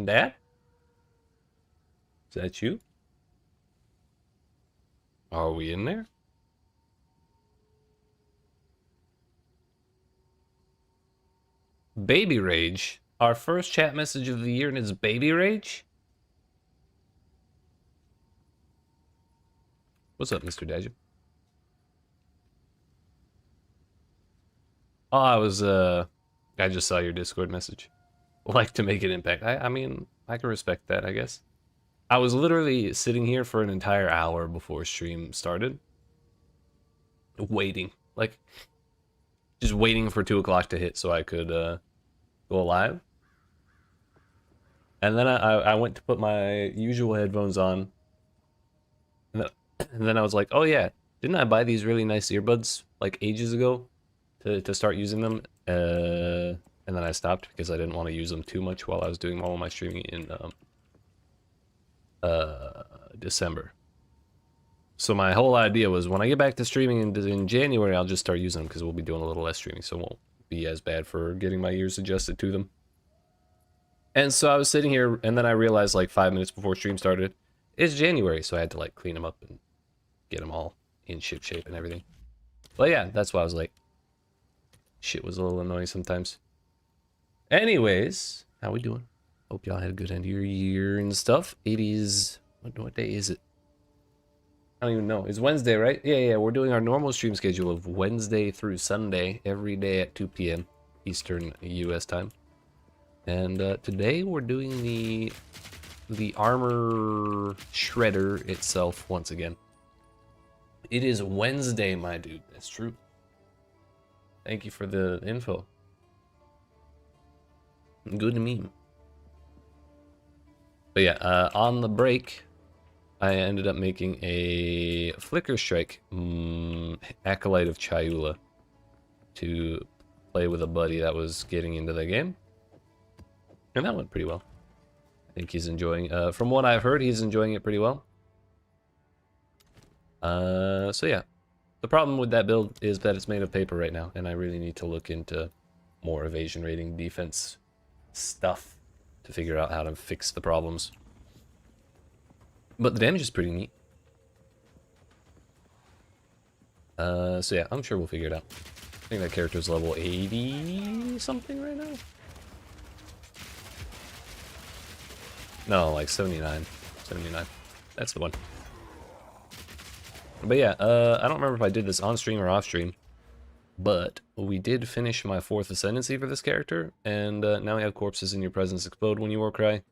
Dad? Is that you? Are we in there? Baby Rage. Our first chat message of the year and it's Baby Rage? What's up, Mr. Dajib? Oh, I just saw your Discord message. Like to make an impact. I mean, I can respect that, I guess. I was literally sitting here for an entire hour before stream started. Waiting. Like, just waiting for 2 o'clock to hit so I could go live. And then I went to put my usual headphones on. And then I was like, oh yeah, didn't I buy these really nice earbuds like ages ago to start using them? And then I stopped because I didn't want to use them too much while I was doing all of my streaming in December. So my whole idea was when I get back to streaming in January, I'll just start using them because we'll be doing a little less streaming, so it won't be as bad for getting my ears adjusted to them. And so I was sitting here, and then I realized like 5 minutes before stream started, it's January, so I had to like clean them up and get them all in ship shape and everything. But yeah, that's why I was late. Shit was a little annoying sometimes. Anyways, how we doing? Hope y'all had a good end of your year and stuff. It is, what day is it? I don't even know. It's Wednesday, right? Yeah, we're doing our normal stream schedule of Wednesday through Sunday, every day at 2 p.m. Eastern US time. And today we're doing the armor shredder itself once again. It is Wednesday, my dude. That's true. Thank you for the info. Good meme. But yeah, on the break, I ended up making a Flicker Strike Acolyte of Chayula to play with a buddy that was getting into the game. And that went pretty well. I think he's enjoying, from what I've heard, he's enjoying it pretty well. So yeah. The problem with that build is that it's made of paper right now, and I really need to look into more evasion rating defense stuff to figure out how to fix the problems. But the damage is pretty neat. So yeah, I'm sure we'll figure it out. I think that character's level 80 something right now. No, like 79. 79. That's the one. But yeah, I don't remember if I did this on stream or off stream, but we did finish my 4th Ascendancy for this character, and now we have Corpses in Your Presence Explode when you Warcry.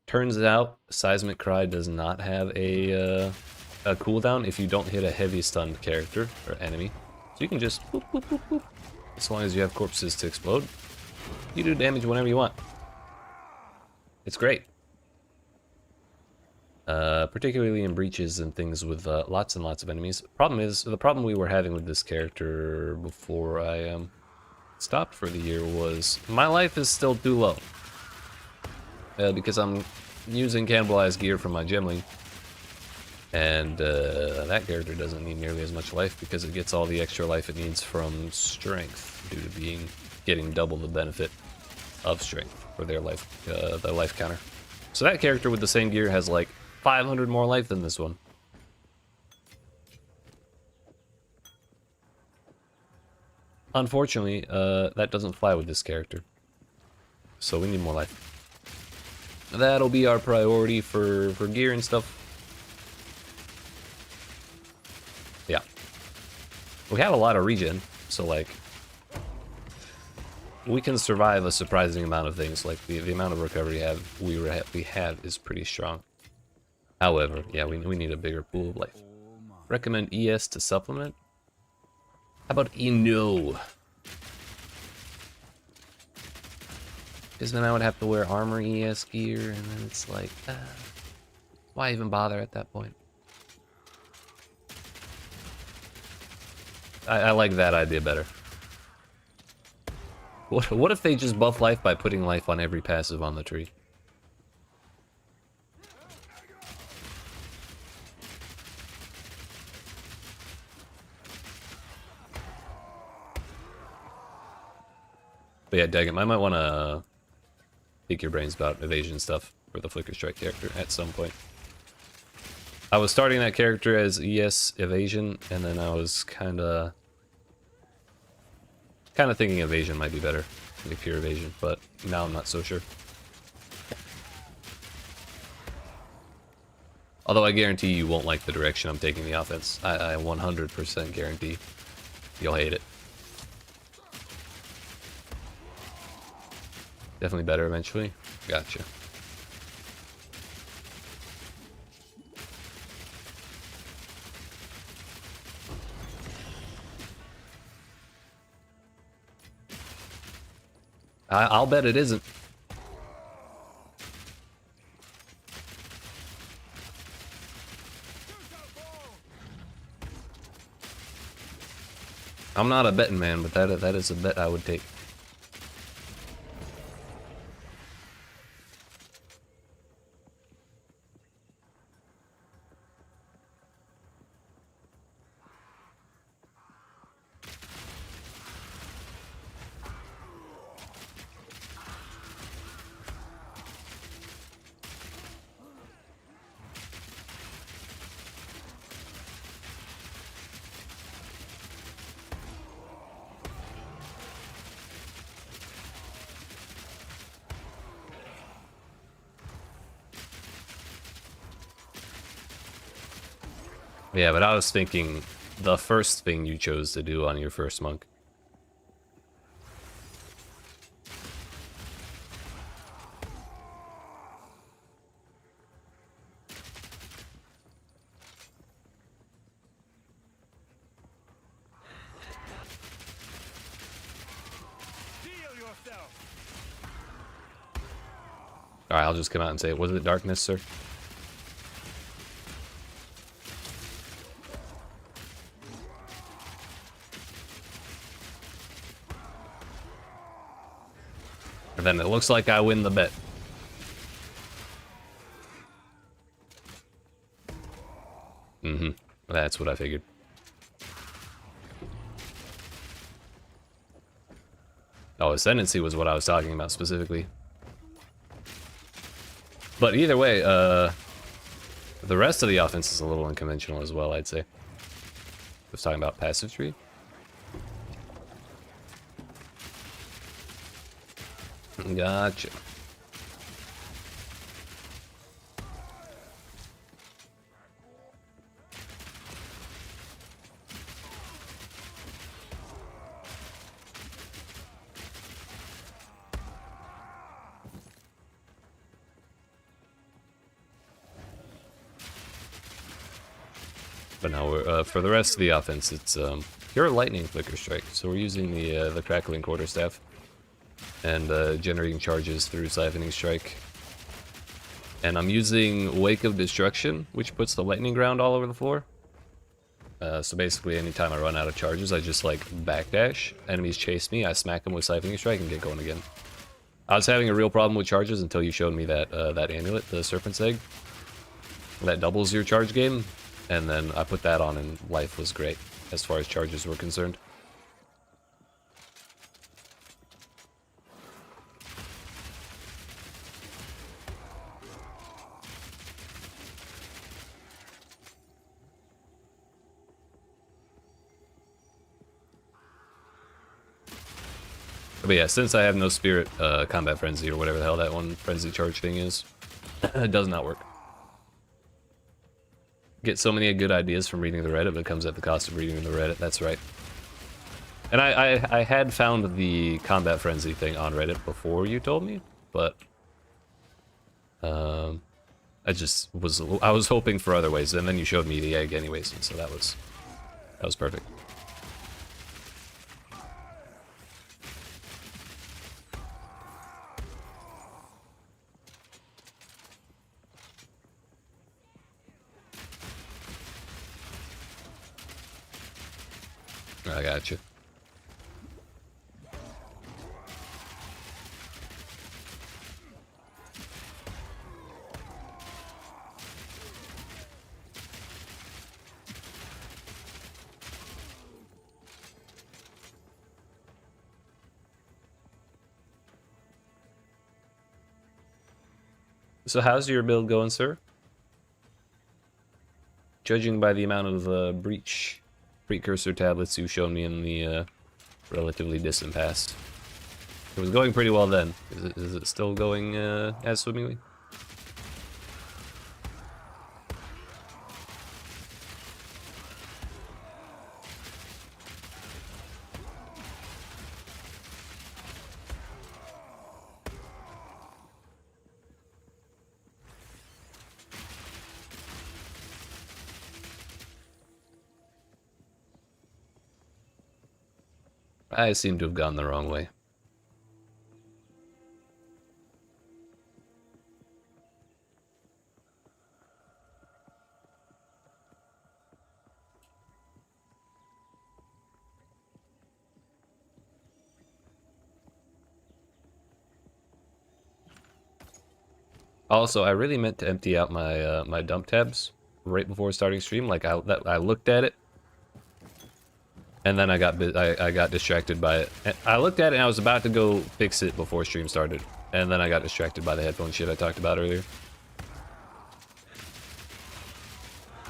Turns out, Seismic Cry does not have a cooldown if you don't hit a heavy stunned character or enemy. So you can just boop, boop, boop, boop. As long as you have Corpses to explode, you do damage whenever you want. It's great. Particularly in breaches and things with lots and lots of enemies. The problem we were having with this character before I stopped for the year was my life is still too low. Because I'm using cannibalized gear from my gemling. And that character doesn't need nearly as much life because it gets all the extra life it needs from strength due to getting double the benefit of strength for their life, the life counter. So that character with the same gear has like 500 more life than this one. Unfortunately, that doesn't fly with this character. So we need more life. That'll be our priority for gear and stuff. Yeah. We have a lot of regen, so like we can survive a surprising amount of things. Like the amount of recovery we have is pretty strong. However, yeah, we need a bigger pool of life. Recommend ES to supplement? How about Eno? Because then I would have to wear armor ES gear, and then it's like, why even bother at that point? I like that idea better. What if they just buff life by putting life on every passive on the tree? But yeah, Daggett, I might want to pique your brains about evasion stuff for the Flicker Strike character at some point. I was starting that character as ES evasion, and then I was kind of thinking evasion might be better, like pure evasion, but now I'm not so sure. Although I guarantee you won't like the direction I'm taking the offense. I 100% guarantee you'll hate it. Definitely better eventually. Gotcha. I'll bet it isn't. I'm not a betting man, but that is a bet I would take. Yeah, but I was thinking the first thing you chose to do on your first monk. Alright, I'll just come out and say, was it darkness, sir? And then it looks like I win the bet. Mm-hmm. That's what I figured. Oh, Ascendancy was what I was talking about specifically. But either way, the rest of the offense is a little unconventional as well, I'd say. I was talking about passive tree. Gotcha. But now we're, for the rest of the offense, it's pure lightning flicker strike. So we're using the crackling quarterstaff and generating charges through siphoning strike. And I'm using Wake of Destruction, which puts the lightning ground all over the floor. So basically, anytime I run out of charges, I just like backdash. Enemies chase me, I smack them with siphoning strike and get going again. I was having a real problem with charges until you showed me that that amulet, the Serpent's Egg, that doubles your charge game. And then I put that on and life was great as far as charges were concerned. But yeah, since I have no spirit combat frenzy or whatever the hell that one frenzy charge thing is, it does not work. Get so many good ideas from reading the Reddit, but it comes at the cost of reading the Reddit, that's right. And I had found the combat frenzy thing on Reddit before you told me, but I was hoping for other ways, and then you showed me the egg anyways, and so that was perfect. I got you. So how's your build going, sir? Judging by the amount of breach precursor tablets you've shown me in the relatively distant past. It was going pretty well then. Is it still going as swimmingly? I seem to have gone the wrong way. Also, I really meant to empty out my my dump tabs right before starting stream. Like I looked at it, and then I got distracted by it. And I looked at it and I was about to go fix it before stream started, and then I got distracted by the headphone shit I talked about earlier.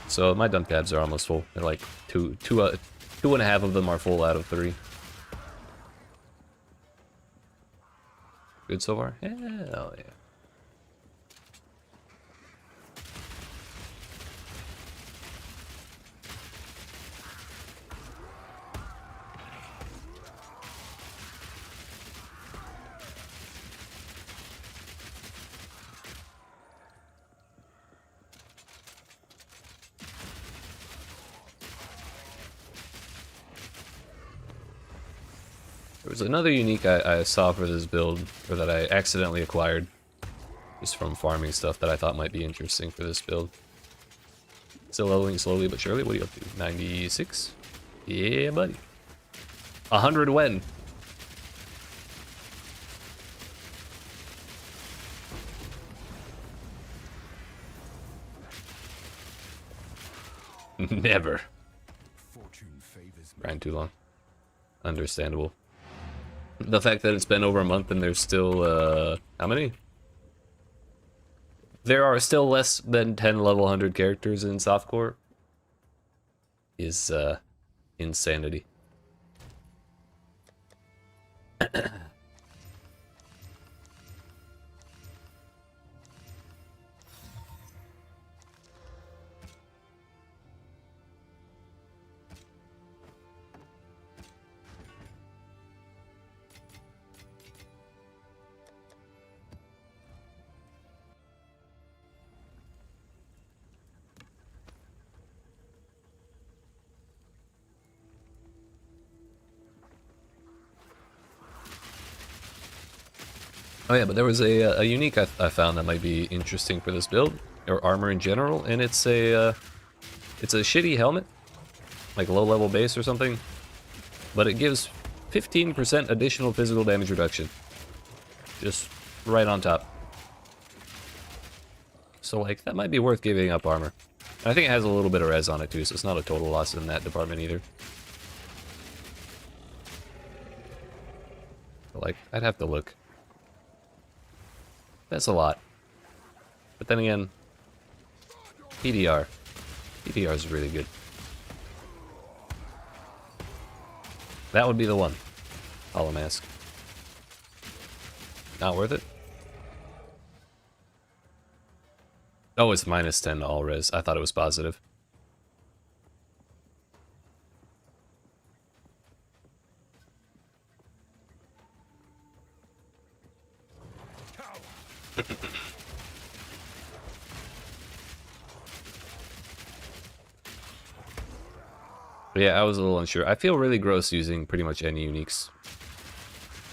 So my dump tabs are almost full. They're like two and a half of them are full out of 3. Good so far? Hell yeah. There was another unique I saw for this build, or that I accidentally acquired, just from farming stuff that I thought might be interesting for this build. Still leveling slowly but surely. What are you up to? 96? Yeah, buddy. 100 when? Never. Grind too long. Understandable. The fact that it's been over a month and there's still, how many? There are still less than 10 level 100 characters in softcore is, insanity. Oh yeah, but there was a unique I found that might be interesting for this build, or armor in general, and it's a shitty helmet, like low level base or something, but it gives 15% additional physical damage reduction, just right on top. So like that might be worth giving up armor. I think it has a little bit of res on it too, so it's not a total loss in that department either. But like I'd have to look. That's a lot. But then again, PDR. PDR is really good. That would be the one. Hollow Mask. Not worth it? Oh, it's minus 10 to all res. I thought it was positive. Yeah, I was a little unsure. I feel really gross using pretty much any uniques,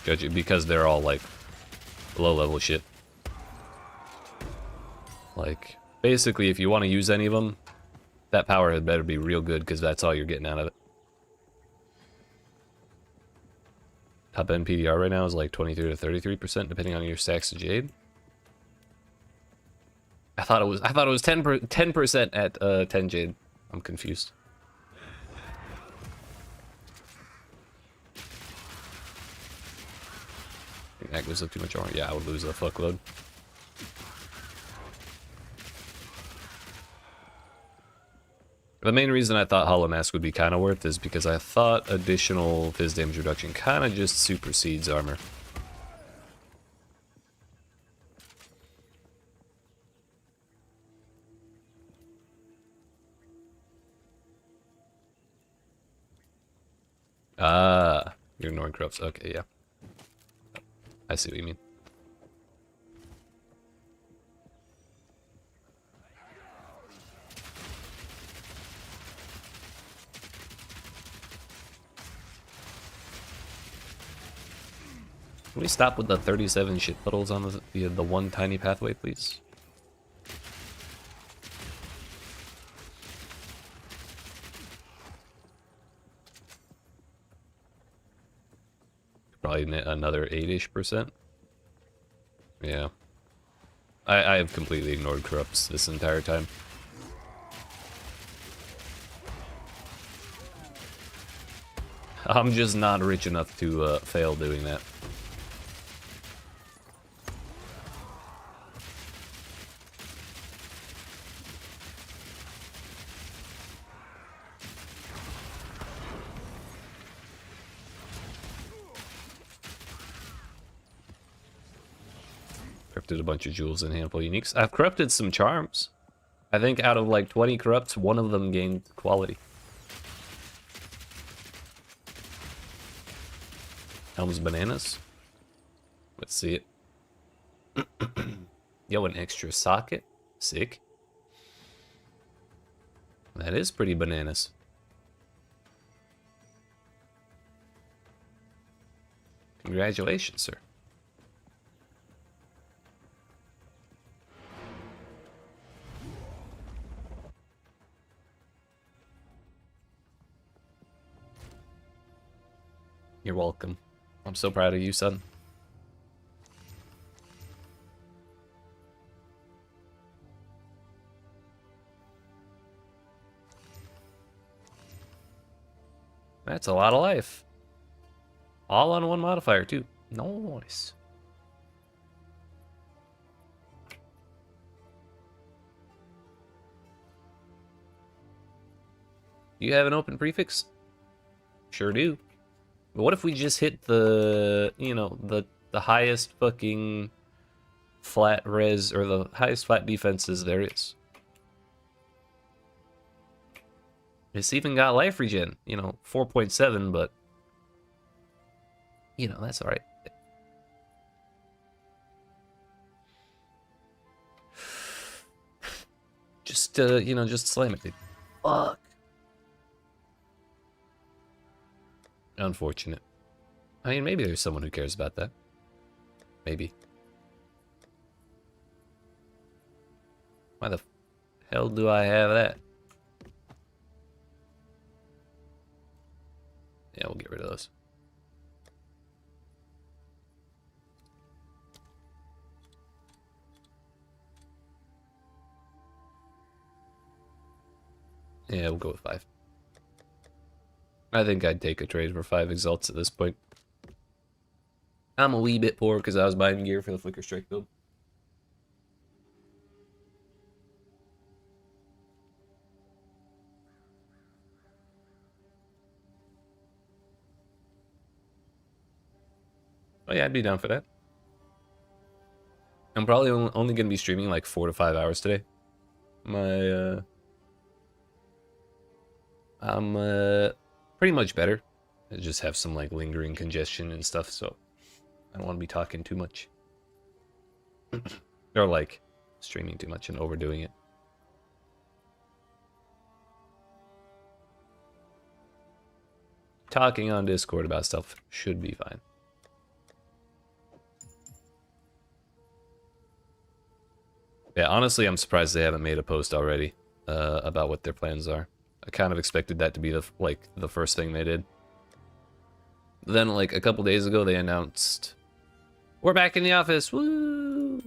because they're all like low level shit. Like basically, if you want to use any of them, that power had better be real good because that's all you're getting out of it. Top end PDR right now is like 23 to 33%, depending on your stacks of Jade. I thought it was 10% at 10 Jade. I'm confused. That gives up too much armor. Yeah, I would lose a fuckload. The main reason I thought Hollow Mask would be kind of worth is because I thought additional Fizz damage reduction kind of just supersedes armor. Ah, you're ignoring corrupts. Okay, yeah. I see what you mean. Can we stop with the 37 shit puddles on the one tiny pathway, please? Probably another 8-ish%. Yeah. I have completely ignored corrupts this entire time. I'm just not rich enough to fail doing that. Corrupted a bunch of jewels and a handful of uniques. I've corrupted some charms. I think out of like 20 corrupts, one of them gained quality. Helm's bananas. Let's see it. Yo, an extra socket. Sick. That is pretty bananas. Congratulations, sir. You're welcome. I'm so proud of you, son. That's a lot of life. All on one modifier, too. Nice. You have an open prefix? Sure do. But what if we just hit the, you know, the highest fucking flat res, or the highest flat defenses there is? It's even got life regen, you know, 4.7, but, you know, that's alright. Just, you know, just slam it, dude. Fuck. Unfortunate. I mean, maybe there's someone who cares about that. Maybe. Why the hell do I have that? Yeah, we'll get rid of those. Yeah, we'll go with 5. I think I'd take a trade for 5 exalts at this point. I'm a wee bit poor because I was buying gear for the Flicker Strike build. Oh yeah, I'd be down for that. I'm probably only going to be streaming like 4 to 5 hours today. I'm pretty much better. I just have some like lingering congestion and stuff, so I don't want to be talking too much. Or like streaming too much and overdoing it. Talking on Discord about stuff should be fine. Yeah, honestly, I'm surprised they haven't made a post already about what their plans are. I kind of expected that to be the first thing they did. Then, like, a couple days ago, they announced, "We're back in the office, woo!"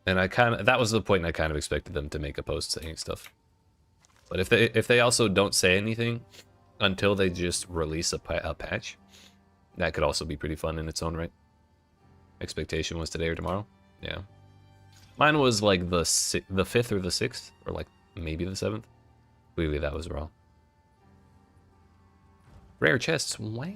And that was the point I kind of expected them to make a post saying stuff. But if they also don't say anything until they just release a patch, that could also be pretty fun in its own right. Expectation was today or tomorrow. Yeah. Mine was like the 5th or the 6th, or like maybe the 7th. Clearly that was wrong. Rare chests, wow.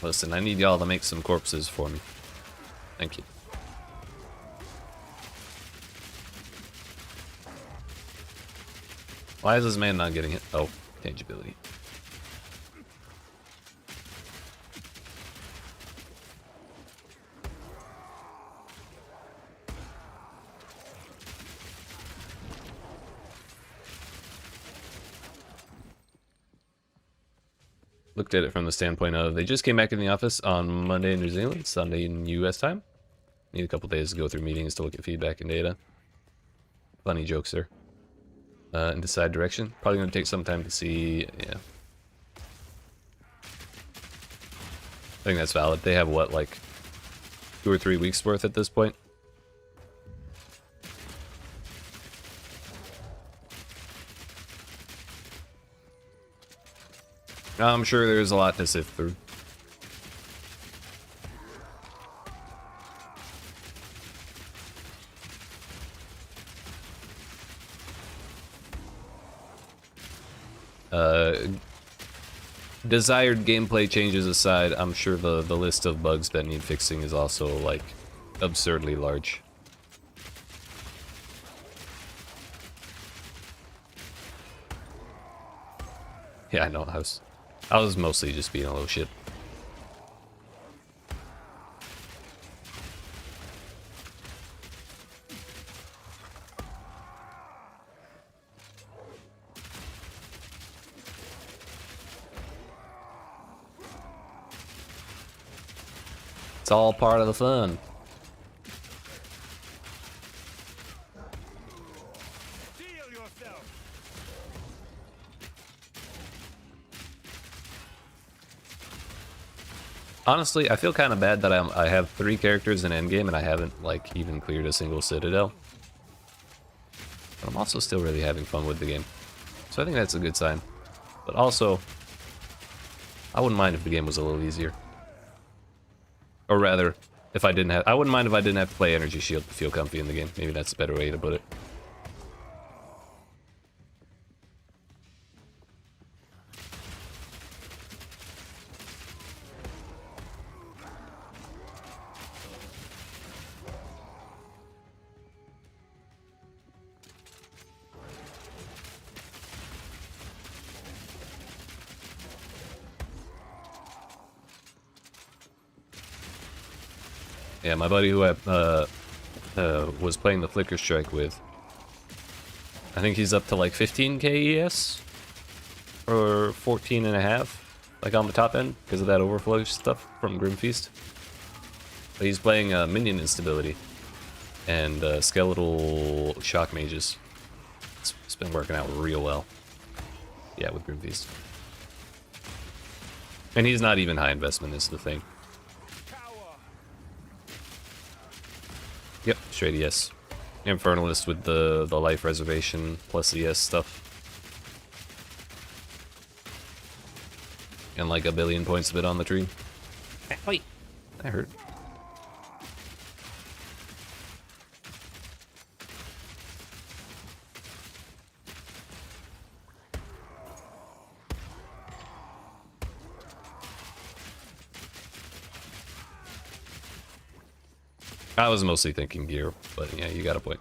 Listen, I need y'all to make some corpses for me. Thank you. Why is this man not getting hit? Oh, tangibility. Looked at it from the standpoint of they just came back in the office on Monday in New Zealand, Sunday in US time. Need a couple days to go through meetings to look at feedback and data. Funny jokes there. And decide direction. Probably going to take some time to see, yeah. I think that's valid. They have what, like 2 or 3 weeks worth at this point? I'm sure there's a lot to sift through. Desired gameplay changes aside, I'm sure the list of bugs that need fixing is also, like, absurdly large. Yeah, I know, I was mostly just being a little shit. It's all part of the fun. Honestly, I feel kind of bad that I have 3 characters in endgame and I haven't, like, even cleared a single Citadel. But I'm also still really having fun with the game. So I think that's a good sign. But also, I wouldn't mind if the game was a little easier. Or rather, if I didn't have... I wouldn't mind if I didn't have to play Energy Shield to feel comfy in the game. Maybe that's a better way to put it. Yeah, my buddy who I was playing the Flicker Strike with, I think he's up to like 15k ES or 14 and a half, like on the top end because of that overflow stuff from Grim Feast. But he's playing Minion instability and skeletal shock mages. It's been working out real well. Yeah, with Grim Feast. And he's not even high investment is the thing. Yep, straight ES. Infernalist with the life reservation plus ES stuff. And like a billion points of it on the tree. Wait, that hurt. I was mostly thinking gear, but yeah, you got a point.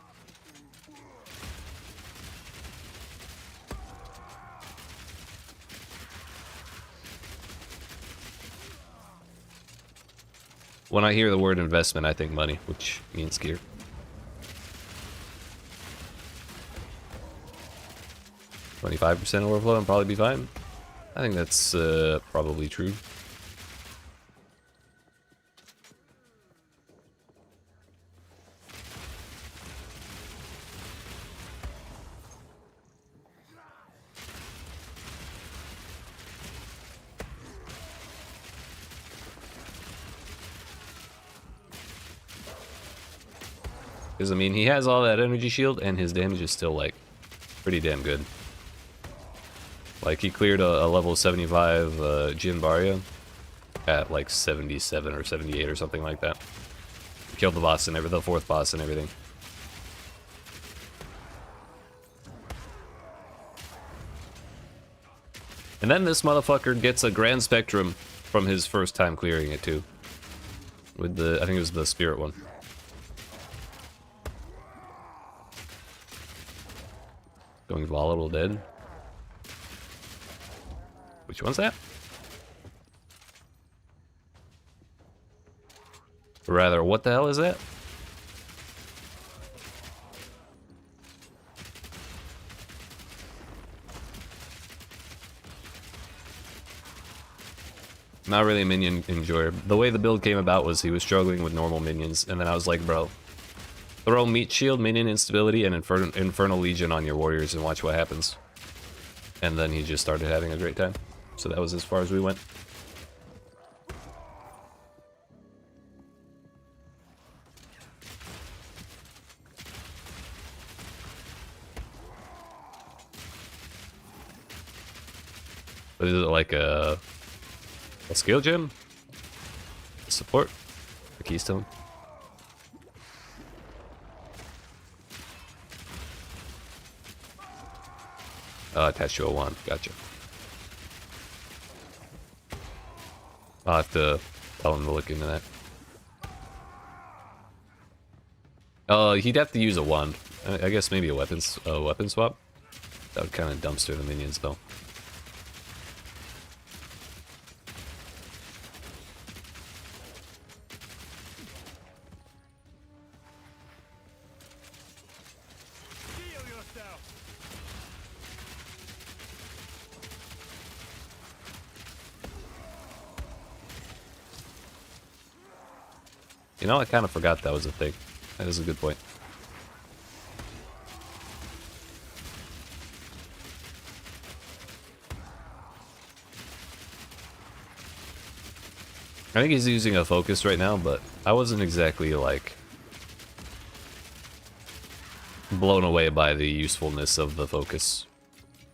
When I hear the word investment, I think money, which means gear. 25% overflow and probably be fine. I think that's probably true. Because, I mean, he has all that energy shield, and his damage is still, like, pretty damn good. Like, he cleared a level 75 Jin Barya at, like, 77 or 78 or something like that. He killed the boss and the fourth boss and everything. And then this motherfucker gets a Grand Spectrum from his first time clearing it, too. With the, I think it was the Spirit one. Going volatile dead. Which one's that? Or rather, what the hell is that? Not really a minion enjoyer. The way the build came about was he was struggling with normal minions, and then I was like, bro, throw Meat Shield, Minion Instability, and Infernal Legion on your warriors and watch what happens. And then he just started having a great time. So that was as far as we went. But is it like a skill gem? Support? A keystone? Attached to a wand. Gotcha. I'll have to tell him to look into that. He'd have to use a wand. I guess maybe a weapon swap. That would kind of dumpster the minions, though. You know, I kind of forgot that was a thing. That is a good point. I think he's using a focus right now, but I wasn't exactly, like, blown away by the usefulness of the focus.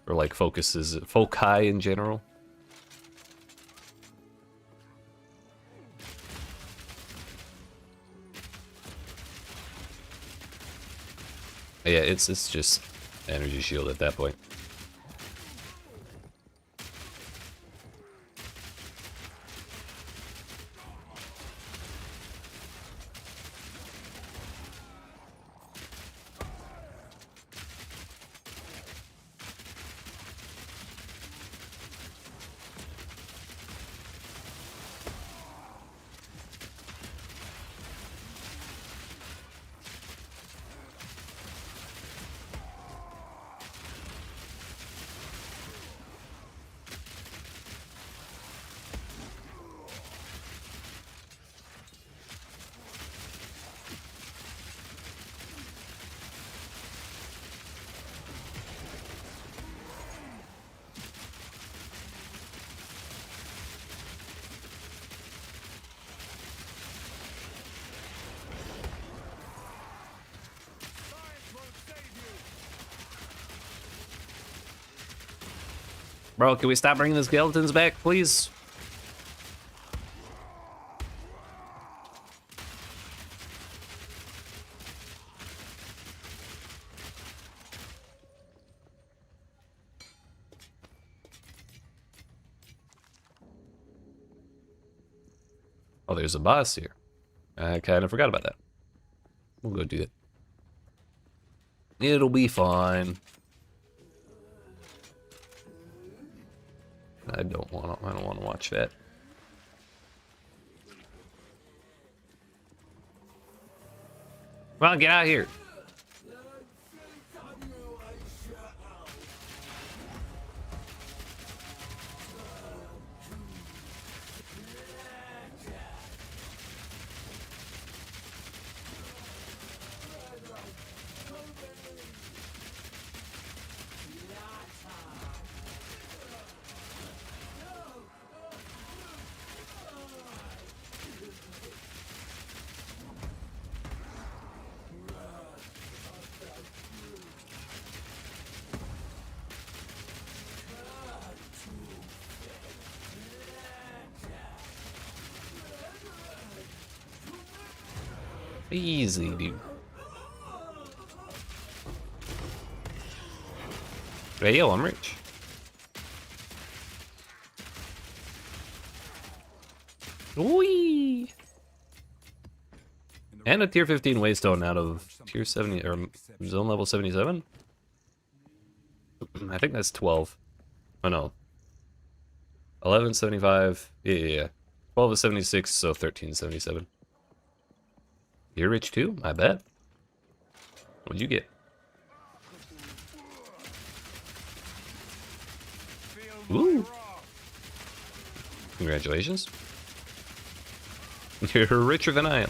Or, like, foci in general. Yeah, it's just energy shield at that point. Bro, can we stop bringing the skeletons back, please? Oh, there's a boss here. I kind of forgot about that. We'll go do it. It'll be fine. I don't want to watch that. Come on, get out of here. Easy, dude. Hey, yo, I'm rich. Whee! And a tier 15 waystone out of tier 70 or zone level 77. I think that's 12. Oh no. 1175. Yeah. 12 is 76, so 1377. You're rich too? I bet. What'd you get? Ooh. Congratulations. You're richer than I am.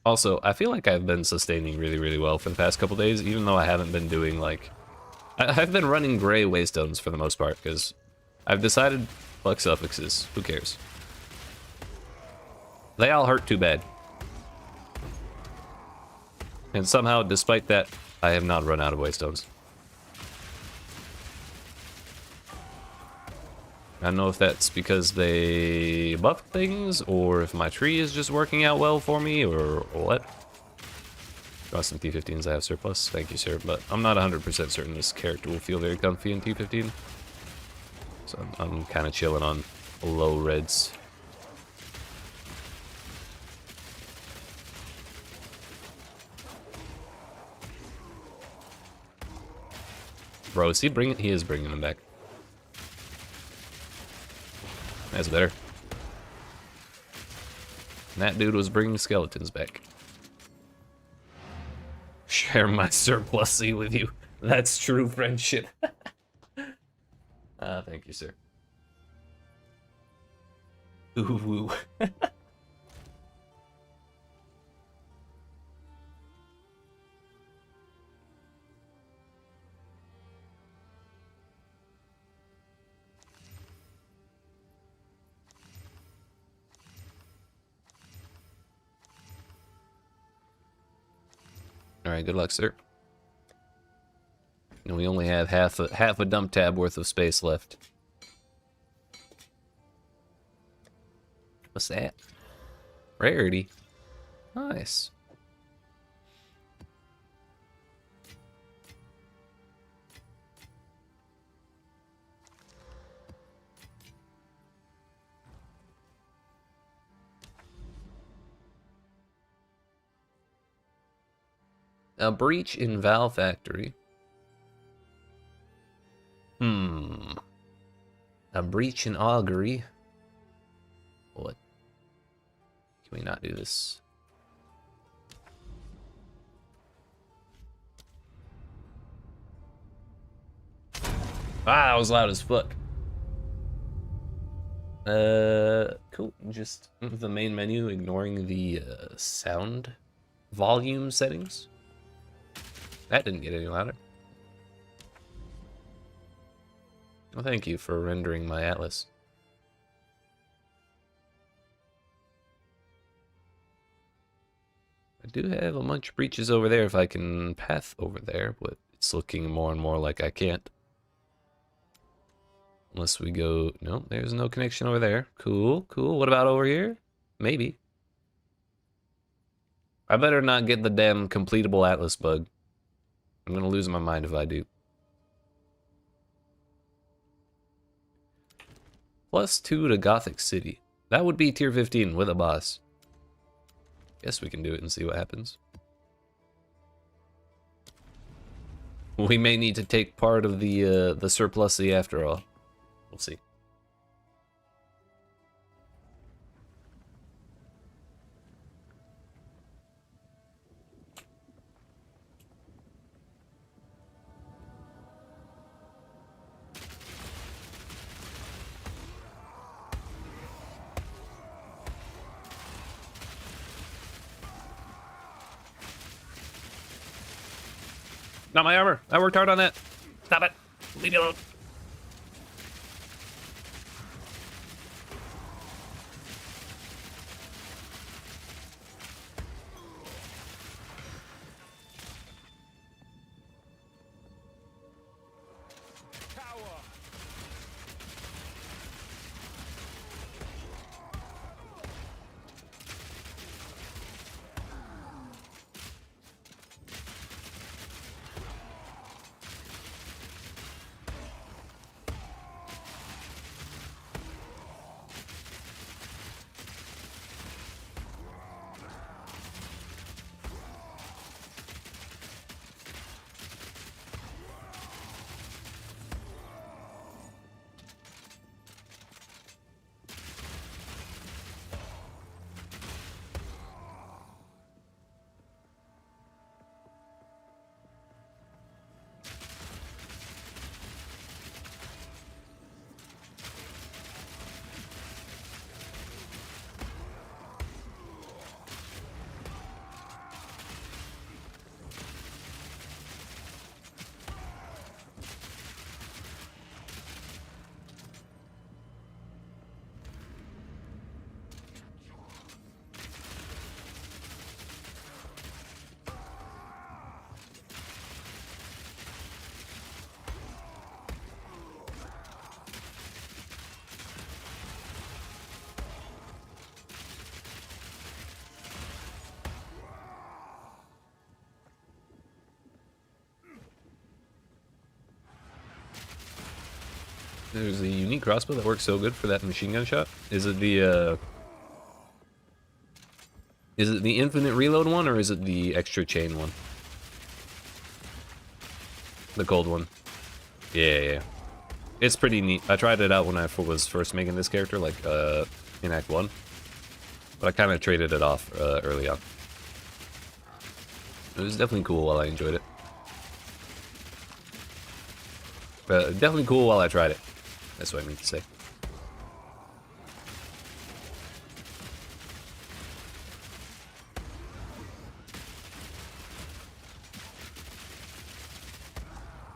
Also, I feel like I've been sustaining really, really well for the past couple days, even though I haven't been doing, like... I've been running gray waystones for the most part, because I've decided, fuck suffixes, who cares? They all hurt too bad. And somehow, despite that, I have not run out of waystones. I don't know if that's because they buff things, or if my tree is just working out well for me, or what. Got some T15s I have surplus, thank you sir, but I'm not 100% certain this character will feel very comfy in T15. So I'm kind of chilling on low reds. Bro, is he bringing? He is bringing them back. That's better. And that dude was bringing skeletons back. Share my surplusy with you. That's true friendship. Thank you, sir. Ooh. All right, good luck, sir. And we only have half a dump tab worth of space left. What's that? Rarity. Nice. A breach in Val Factory. A breach in Augury. What? Can we not do this? Ah, that was loud as fuck. Cool. Just the main menu, ignoring the sound volume settings. That didn't get any louder. Well, thank you for rendering my atlas. I do have a bunch of breaches over there if I can path over there, but it's looking more and more like I can't. Unless we go... No, there's no connection over there. Cool, cool. What about over here? Maybe. I better not get the damn completable atlas bug. I'm gonna lose my mind if I do. +2 to Gothic City. That would be tier 15 with a boss. Guess we can do it and see what happens. We may need to take part of the surplusy after all. We'll see. Not my armor. I worked hard on that. Stop it. Leave me alone. There's a unique crossbow that works so good for that machine gun shot. Is it the infinite reload one, or is it the extra chain one? The gold one. Yeah. It's pretty neat. I tried it out when I was first making this character, like in Act 1. But I kind of traded it off early on. It was definitely cool while I enjoyed it. Definitely cool while I tried it. That's what I mean to say.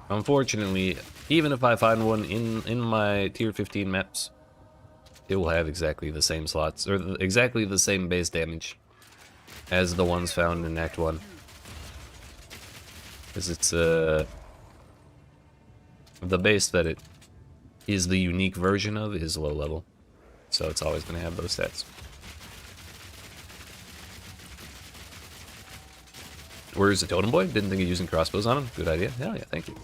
Unfortunately, even if I find one in my tier 15 maps, it will have exactly the same slots, or exactly the same base damage as the ones found in Act 1. Because it's the base that it is the unique version of is low level. So it's always going to have those stats. Where's the Totem Boy? Didn't think of using crossbows on him. Good idea. Hell yeah, thank you.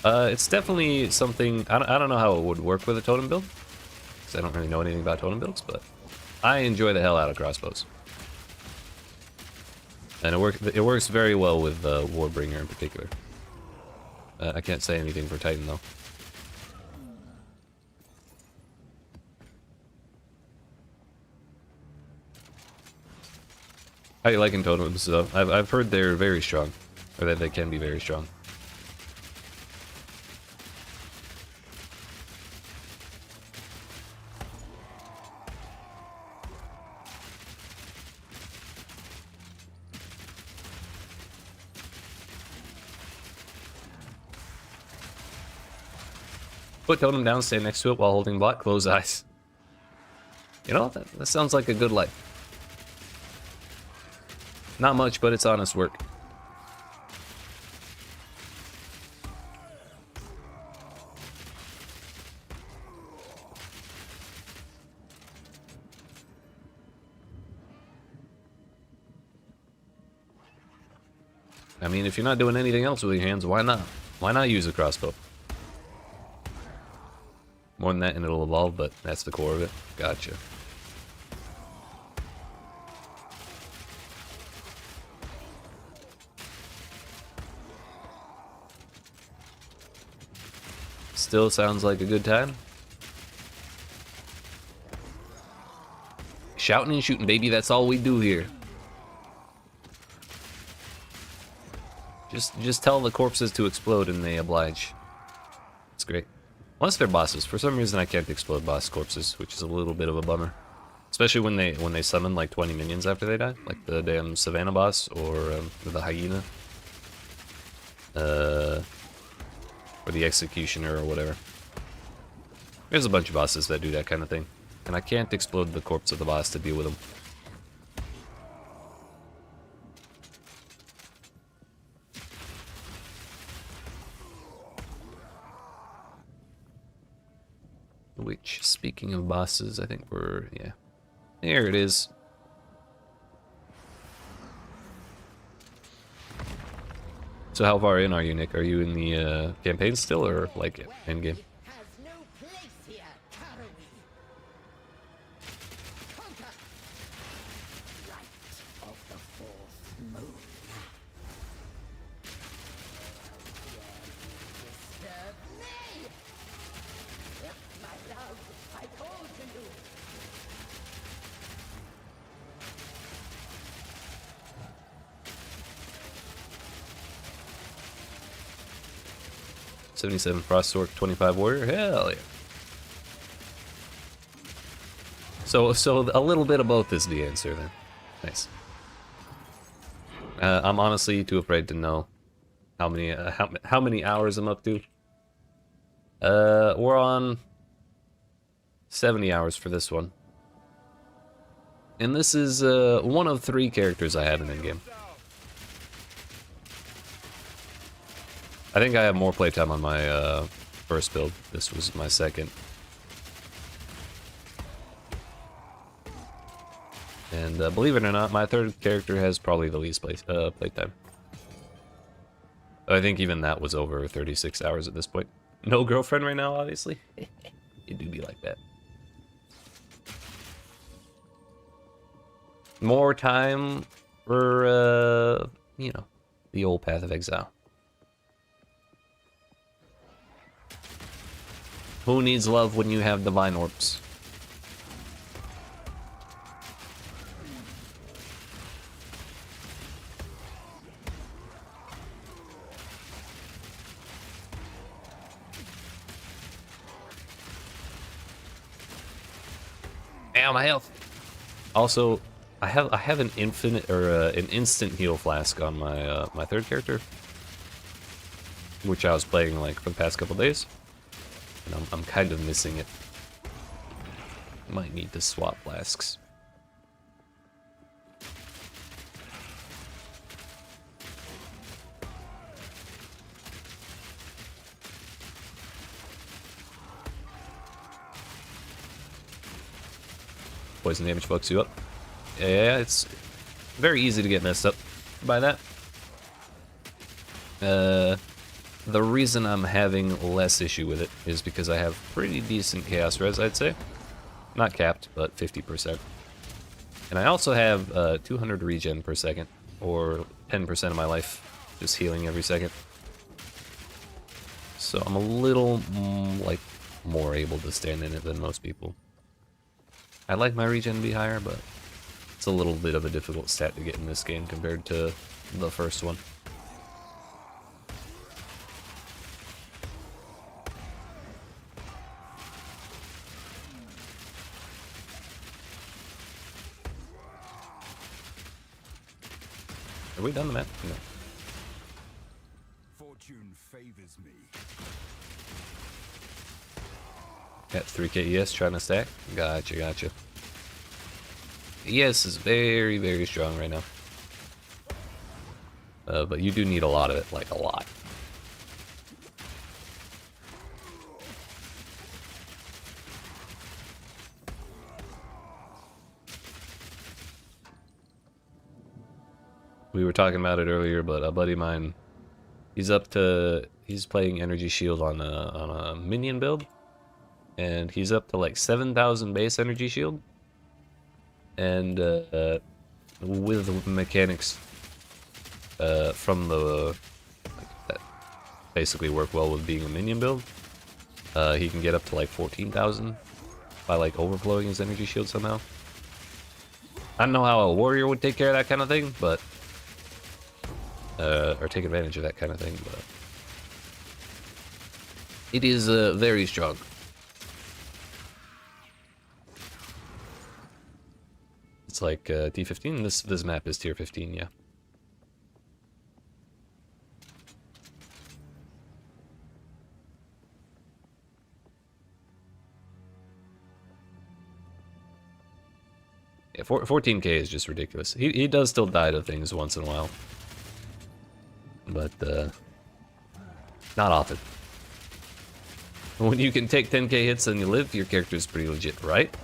It's definitely something... I don't know how it would work with a Totem build, because I don't really know anything about Totem builds, but I enjoy the hell out of crossbows. And it works very well with Warbringer in particular. I can't say anything for Titan, though. How you liking totems? So I've heard they're very strong, or that they can be very strong. Put totem down, stand next to it while holding block, close eyes. You know, that sounds like a good life. Not much, but it's honest work. I mean, if you're not doing anything else with your hands, why not? Why not use a crossbow? More than that and it'll evolve, but that's the core of it. Gotcha. Still sounds like a good time. Shouting and shooting, baby, that's all we do here. Just tell the corpses to explode and they oblige. It's great. Unless they're bosses. For some reason I can't explode boss corpses, which is a little bit of a bummer. Especially when they summon like 20 minions after they die, like the damn Savannah boss or the hyena. or the Executioner or whatever. There's a bunch of bosses that do that kind of thing, and I can't explode the corpse of the boss to deal with them. Which, speaking of bosses, I think we're, yeah. There it is. So how far in are you, Nick? Are you in the campaign still, or like endgame? $77 Frostork, 25 Warrior. Hell yeah. So a little bit of both is the answer then. Nice. I'm honestly too afraid to know how many hours I'm up to. We're on 70 hours for this one, and this is one of 3 characters I have in the game. I think I have more playtime on my first build. This was my second. And believe it or not, my third character has probably the least playtime. I think even that was over 36 hours at this point. No girlfriend right now, obviously. It do be like that. More time for, you know, the old path of exile. Who needs love when you have divine orbs? Ow, my health. Also, I have an infinite or an instant heal flask on my my third character, which I was playing like for the past couple days. And I'm kind of missing it. Might need to swap flasks. Poison damage fucks you up. Yeah, it's very easy to get messed up by that. The reason I'm having less issue with it is because I have pretty decent chaos res, I'd say. Not capped, but 50%. And I also have 200 regen per second, or 10% of my life just healing every second. So I'm a little, like, more able to stand in it than most people. I'd like my regen to be higher, but it's a little bit of a difficult stat to get in this game compared to the first one. Have we done the map? No. Fortune favors me. Got 3k ES trying to stack. Gotcha, gotcha. ES is very, very strong right now. But you do need a lot of it, like a lot. We were talking about it earlier, but a buddy of mine, he's playing Energy Shield on a Minion build, and he's up to like 7,000 base Energy Shield, and with mechanics from the that basically work well with being a Minion build, he can get up to like 14,000 by like overflowing his Energy Shield somehow. I don't know how a warrior would take care of that kind of thing, but or take advantage of that kind of thing, but it is very strong. It's like T15. This map is tier 15, yeah. Yeah, 14k is just ridiculous. He does still die to things once in a while. But, not often. When you can take 10k hits and you live, your character is pretty legit, right?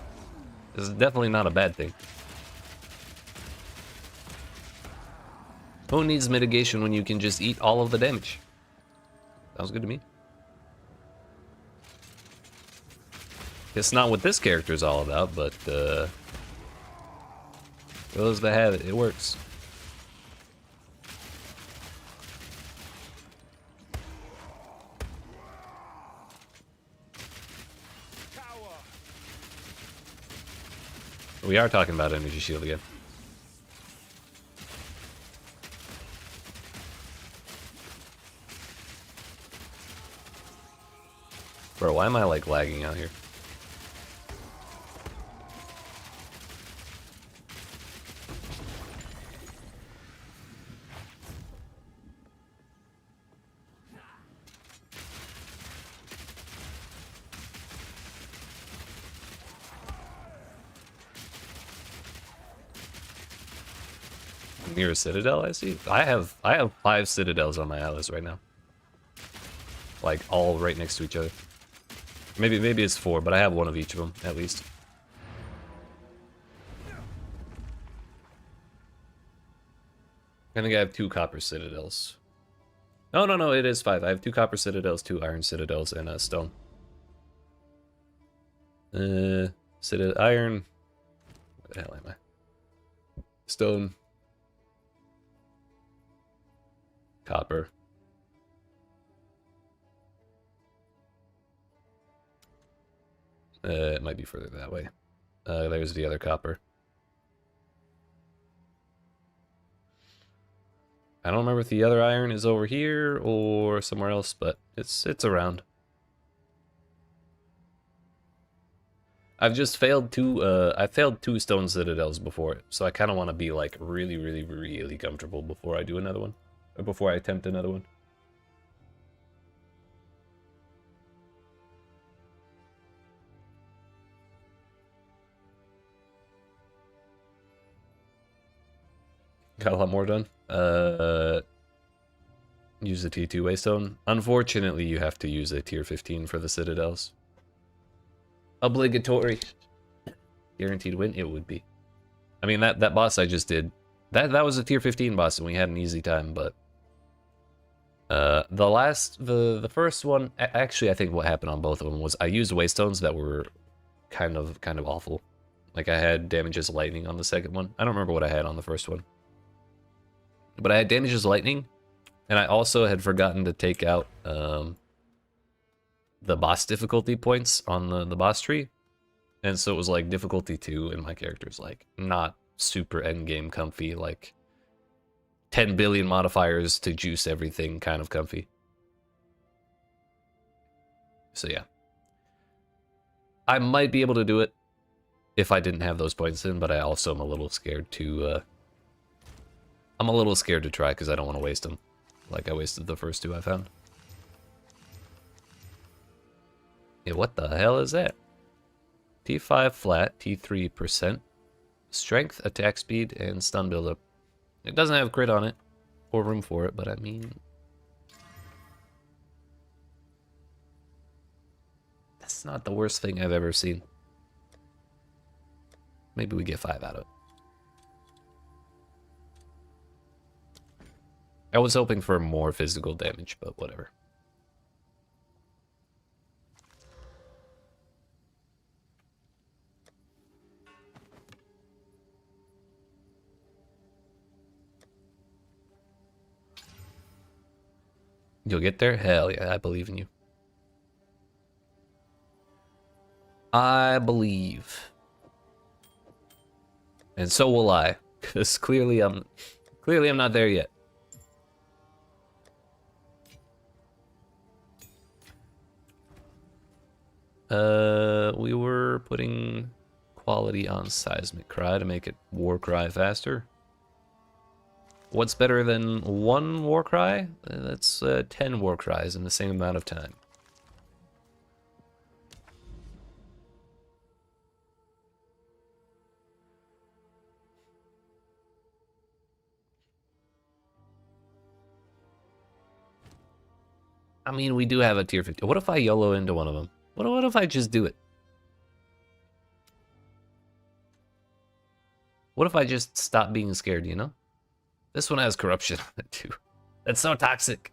This is definitely not a bad thing. Who needs mitigation when you can just eat all of the damage? Sounds good to me. It's not what this character is all about, but for those that have it, it works. We are talking about energy shield again. Bro, why am I like lagging out here? Near a Citadel, I see. I have 5 Citadels on my atlas right now. Like all right next to each other. Maybe it's 4, but I have one of each of them at least. I think I have 2 copper Citadels. No, it is 5. I have 2 copper Citadels, 2 iron Citadels, and a stone. Citadel iron. Where the hell am I? Stone. Copper. It might be further that way. There's the other copper. I don't remember if the other iron is over here or somewhere else, but it's around. I've just failed 2 I failed 2 stone citadels before, so I kind of want to be like really comfortable before I do another one, or before I attempt another one. Got a lot more done. Use the T2 Waystone. Unfortunately, you have to use a tier 15 for the Citadels. Obligatory. Guaranteed win? It would be. I mean, that boss I just did, that was a tier 15 boss, and we had an easy time, but... the first one, actually, I think what happened on both of them was I used Waystones that were kind of awful. Like, I had damage as lightning on the second one. I don't remember what I had on the first one. But I had damage as lightning, and I also had forgotten to take out the boss difficulty points on the boss tree. And so it was like difficulty 2, and my character's like not super endgame comfy, like 10 billion modifiers to juice everything kind of comfy. So yeah. I might be able to do it if I didn't have those points in, but I also am a little scared to... I'm a little scared to try because I don't want to waste them, like I wasted the first 2 I found. Yeah, what the hell is that? T5 flat, T3%, strength, attack speed, and stun buildup. It doesn't have crit on it, or room for it, but I mean... That's not the worst thing I've ever seen. Maybe we get 5 out of it. I was hoping for more physical damage, but whatever. You'll get there? Hell yeah, I believe in you. I believe. And so will I, because clearly I'm not there yet. We were putting quality on Seismic Cry to make it War Cry faster. What's better than 1 War Cry? That's 10 War Cries in the same amount of time. I mean, we do have a tier 50. What if I YOLO into one of them? What if I just do it? What if I just stop being scared, you know? This one has corruption on it too. That's so toxic.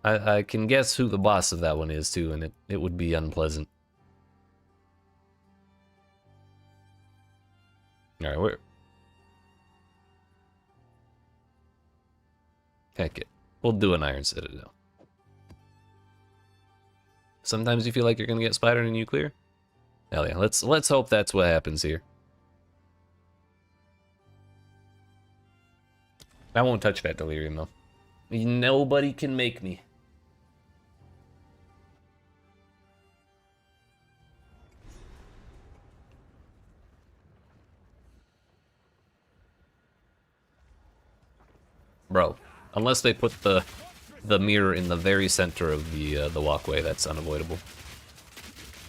I can guess who the boss of that one is too, and it would be unpleasant. Alright, where? Heck it. We'll do an Iron Citadel. Sometimes you feel like you're gonna get spidered and you clear. Hell yeah, let's hope that's what happens here. I won't touch that delirium though. Nobody can make me. Bro, unless they put the mirror in the very center of the walkway, that's unavoidable.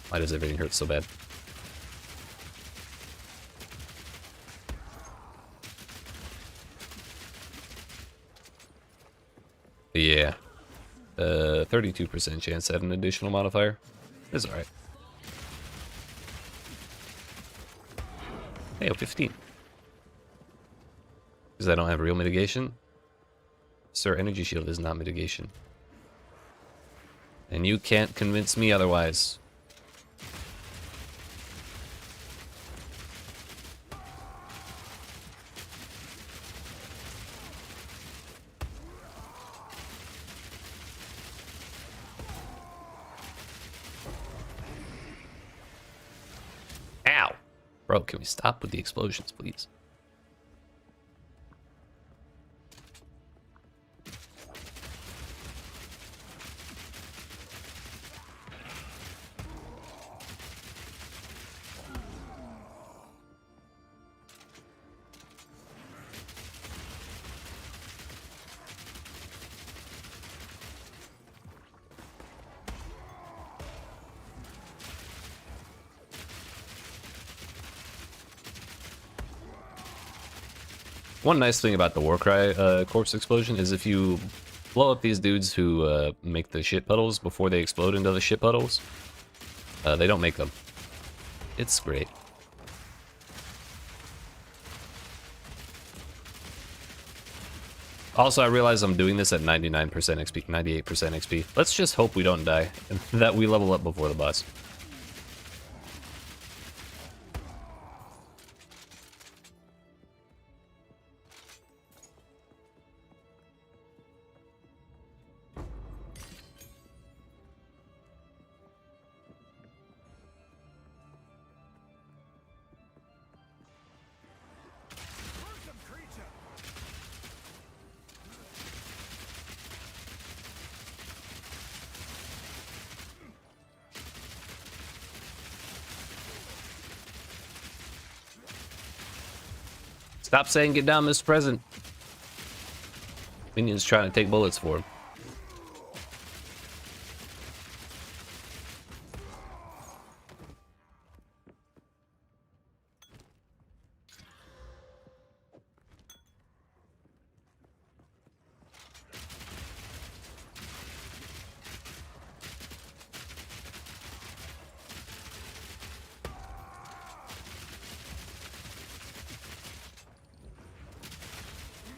Why does everything hurt so bad? Yeah. 32% chance to add an additional modifier. It's alright. Hey, 15. Because I don't have real mitigation. Sir, energy shield is not mitigation. And you can't convince me otherwise. Ow! Bro, can we stop with the explosions, please? One nice thing about the Warcry corpse explosion is if you blow up these dudes who make the shit puddles before they explode into the shit puddles, they don't make them. It's great. Also, I realize I'm doing this at 99% XP, 98% XP. Let's just hope we don't die, and that we level up before the boss. Stop saying get down, Mr. President. Minion's trying to take bullets for him.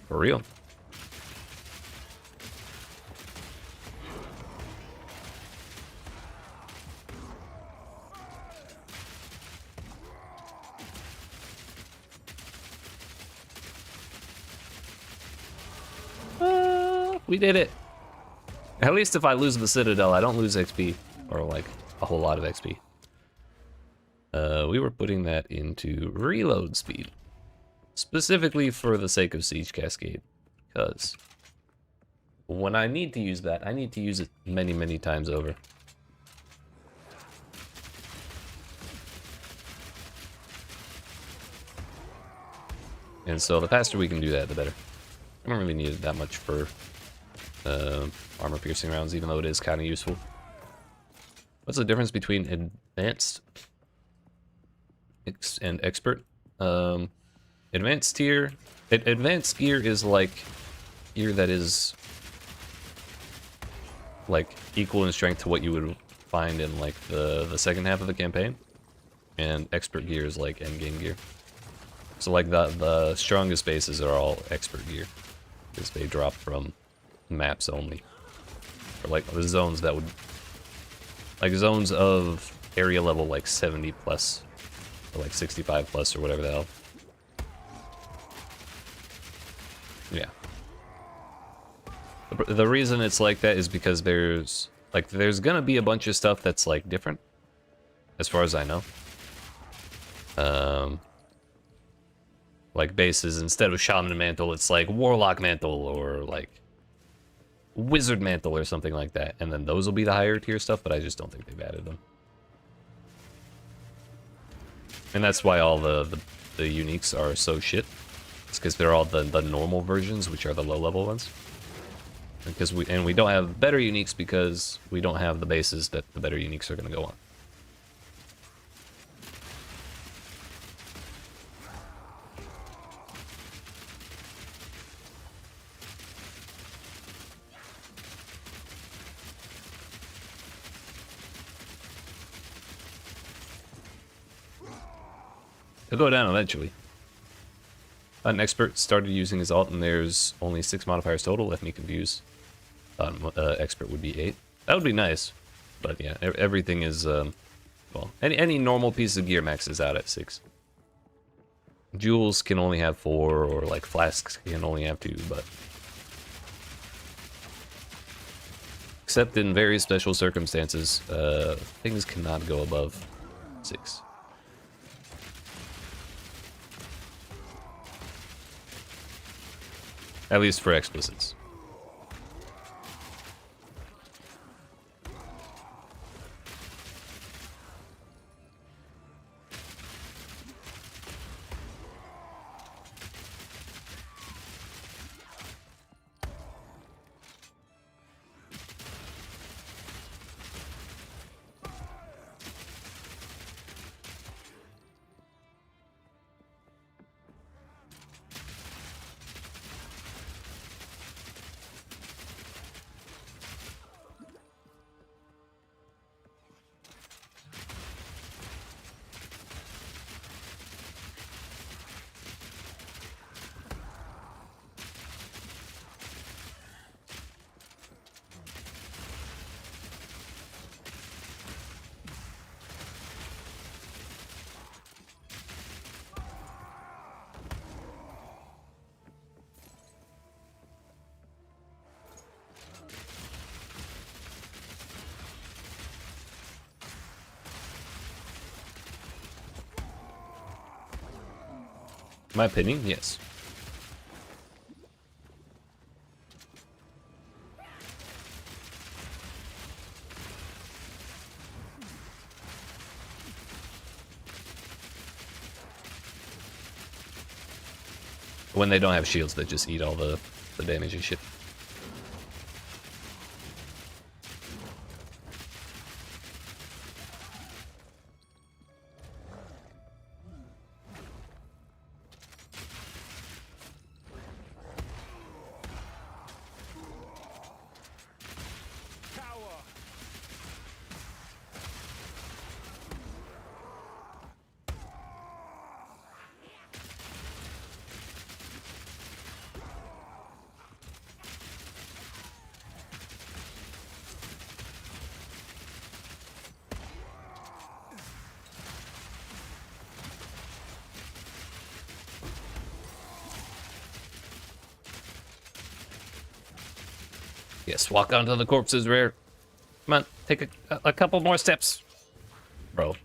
For real. We did it. At least if I lose the Citadel, I don't lose XP. Or like a whole lot of XP. We were putting that into reload speed. Specifically for the sake of Siege Cascade. Because when I need to use that, I need to use it many, many times over. And so the faster we can do that, the better. I don't really need it that much for armor-piercing rounds, even though it is kind of useful. What's the difference between advanced and expert? Advanced tier... Advanced gear is like gear that is like equal in strength to what you would find in like the second half of the campaign, and expert gear is like end game gear. So like the strongest bases are all expert gear, because they drop from maps only, or like the zones that would, like zones of area level like 70 plus, or like 65 plus, or whatever the hell. Yeah. The reason it's like that is because there's gonna be a bunch of stuff that's like different, as far as I know. Like bases, instead of Shaman Mantle, it's like Warlock Mantle, or like Wizard Mantle, or something like that. And then those will be the higher tier stuff, but I just don't think they've added them. And that's why all the uniques are so shit. It's because they're all the normal versions, which are the low level ones. Because we don't have better uniques because we don't have the bases that the better uniques are going to go on. They'll go down eventually. An expert started using his ult, and there's only 6 modifiers total. Left me confused. Expert would be 8. That would be nice, but yeah, everything is well, any normal piece of gear maxes out at 6. Jewels can only have 4, or like flasks can only have 2, but except in very special circumstances, things cannot go above 6. At least for explicits. My opinion, yes. When they don't have shields, they just eat all the damage and shit. Yes, walk onto the corpses, Rare. Come on, take a couple more steps. Bro.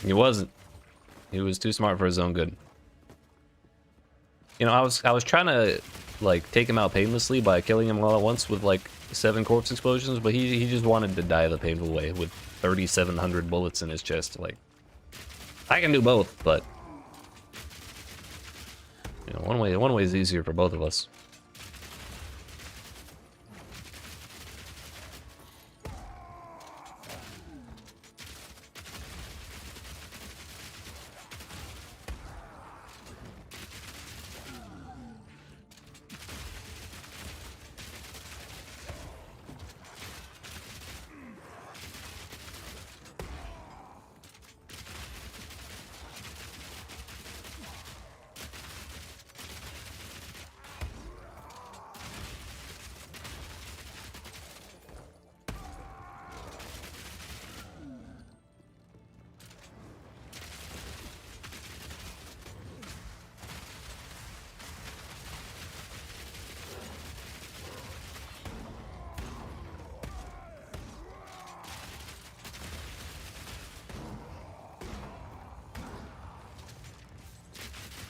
He wasn't. He was too smart for his own good. You know, I was trying to like take him out painlessly by killing him all at once with like 7 corpse explosions, but he just wanted to die the painful way with 3,700 bullets in his chest. Like, I can do both, but you know, one way is easier for both of us.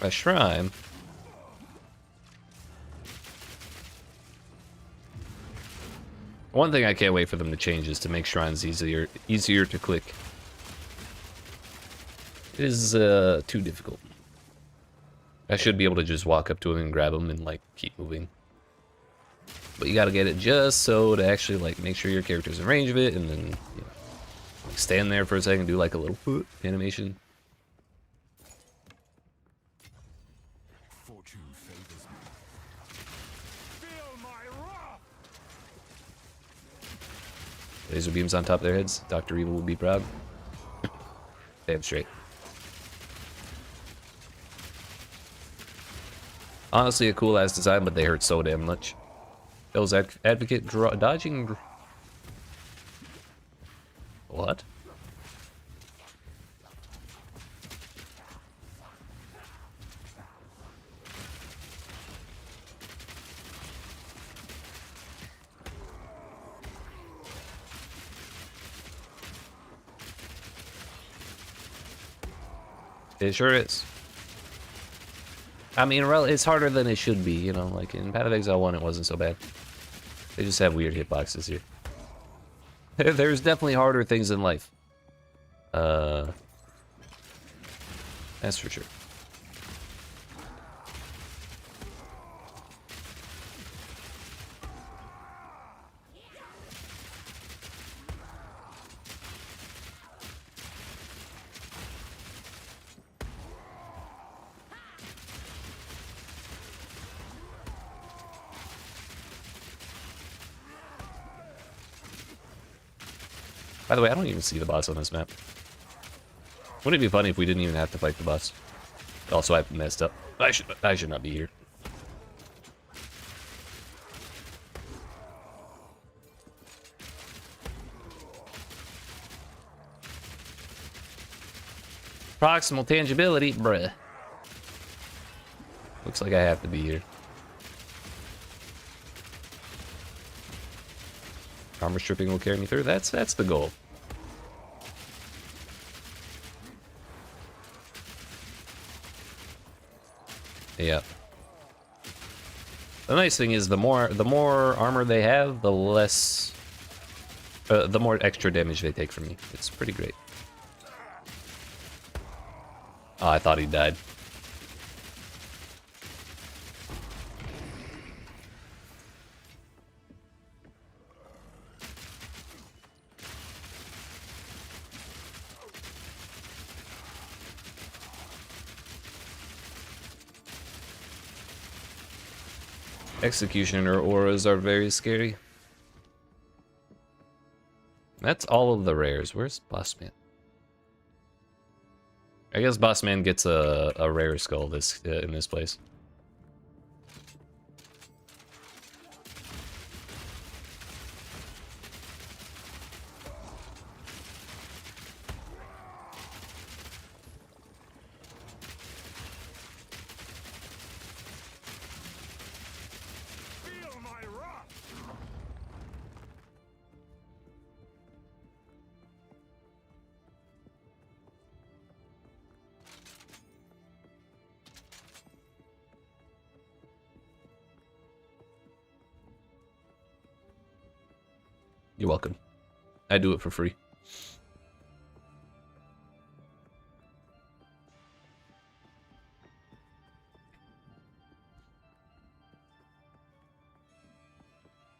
A shrine. One thing I can't wait for them to change is to make shrines easier to click. It is too difficult. I should be able to just walk up to him and grab him and like keep moving. But you gotta get it just so to actually like make sure your character's in range of it, and then you know, like stand there for a second, do like a little animation. Laser beams on top of their heads. Dr. Evil will be proud. Damn straight. Honestly, a cool ass design, but they hurt so damn much. Devil's Advocate dodging. What? It sure is. I mean, it's harder than it should be, you know, like in Path of Exile 1 it wasn't so bad. They just have weird hitboxes here. There's definitely harder things in life. That's for sure. By the way, I don't even see the boss on this map. Wouldn't it be funny if we didn't even have to fight the boss? Also, I messed up. I should not be here. Proximal tangibility, bruh. Looks like I have to be here. Armor stripping will carry me through. That's the goal. Yeah. The nice thing is the more armor they have, the less the more extra damage they take from me. It's pretty great. Oh, I thought he died. Executioner auras are very scary. That's all of the rares. Where's Boss Man? I guess Boss Man gets a rare skull in this place. You're welcome. I do it for free.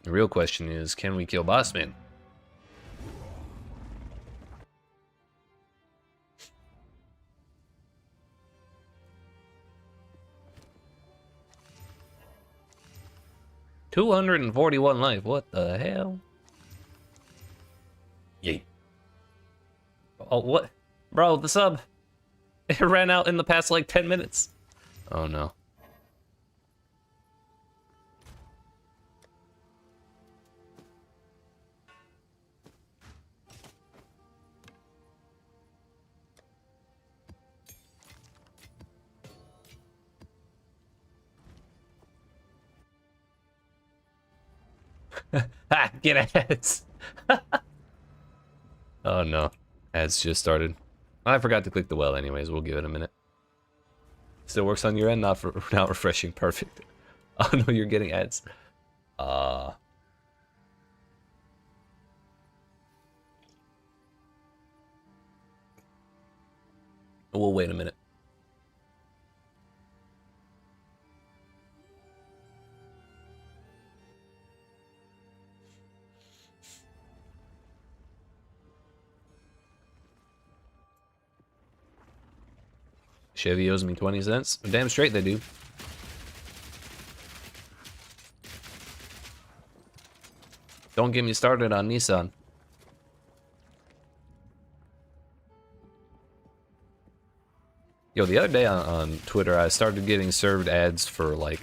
The real question is, can we kill Bossman? $241 life. What the hell? Yay. Oh, what? Bro, the sub. It ran out in the past like 10 minutes. Oh no. Ha! Get ads! Oh no. Ads just started. I forgot to click the well anyways. We'll give it a minute. Still works on your end? Not refreshing. Perfect. Oh no, you're getting ads. We'll wait a minute. Chevy owes me 20 cents. Damn straight they do. Don't get me started on Nissan. Yo, the other day on Twitter, I started getting served ads for like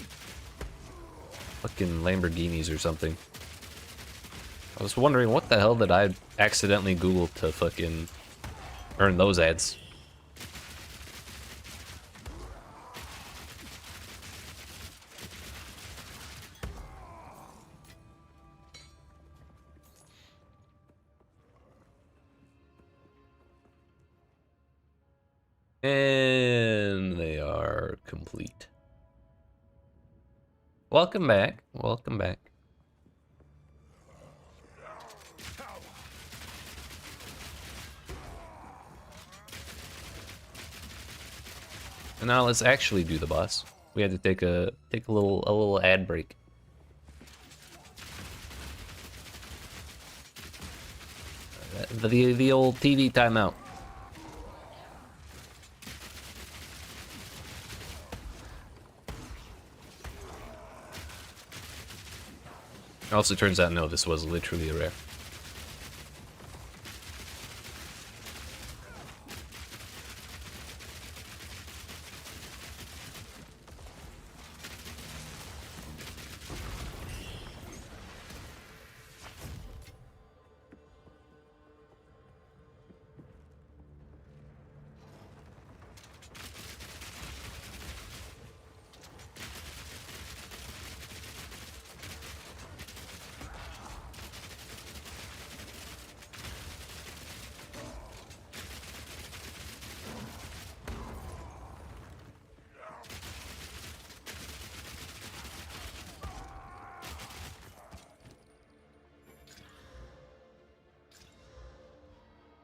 fucking Lamborghinis or something. I was wondering what the hell did I accidentally Google to fucking earn those ads? And they are complete. Welcome back. Welcome back. And now let's actually do the boss. We had to take a little ad break. The old TV timeout. Also turns out, no, this was literally a rare.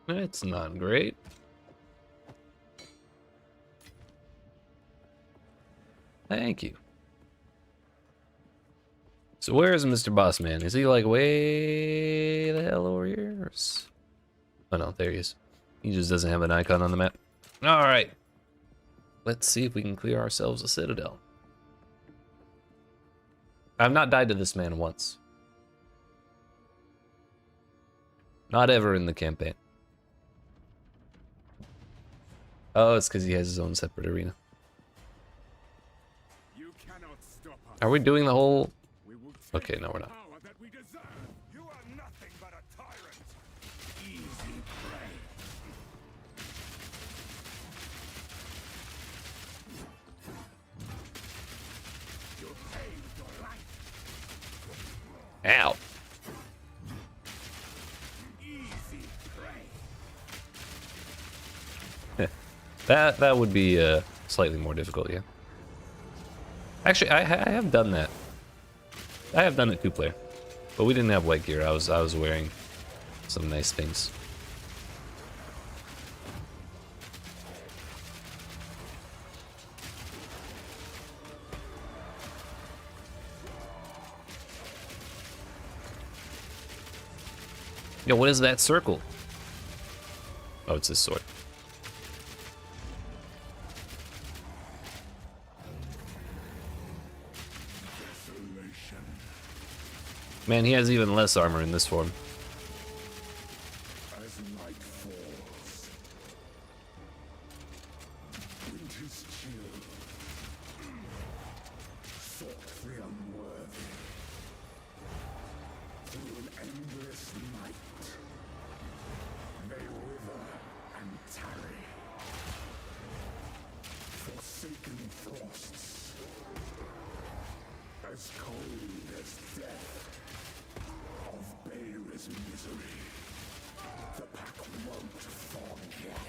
It's not great. Thank you. So where is Mr. Bossman? Is he like way the hell over here? Or oh no, there he is. He just doesn't have an icon on the map. Alright. Let's see if we can clear ourselves a Citadel. I've not died to this man once. Not ever in the campaign. Oh, it's because he has his own separate arena. Are we doing the whole... Okay, no, we're not. Ow. That would be slightly more difficult, yeah. Actually, I have done that. I have done it 2-player, but we didn't have white gear. I was wearing some nice things. Yo, what is that circle? Oh, it's this sword. Man, he has even less armor in this form. As night falls, winter's chill, sought the unworthy, through an endless night, they wither and tarry, forsaken frosts, as cold as death. Of Bayra's misery, the pack won't forget.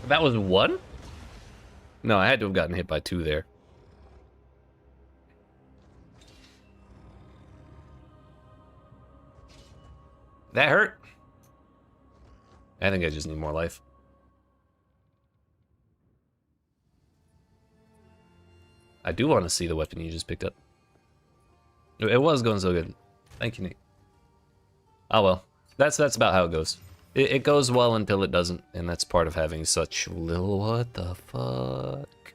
That was one? No, I had to have gotten hit by two there. That hurt. I think I just need more life. I do want to see the weapon you just picked up. It was going so good. Thank you, Nick. Oh well, that's about how it goes. It goes well until it doesn't, and that's part of having such little. What the fuck?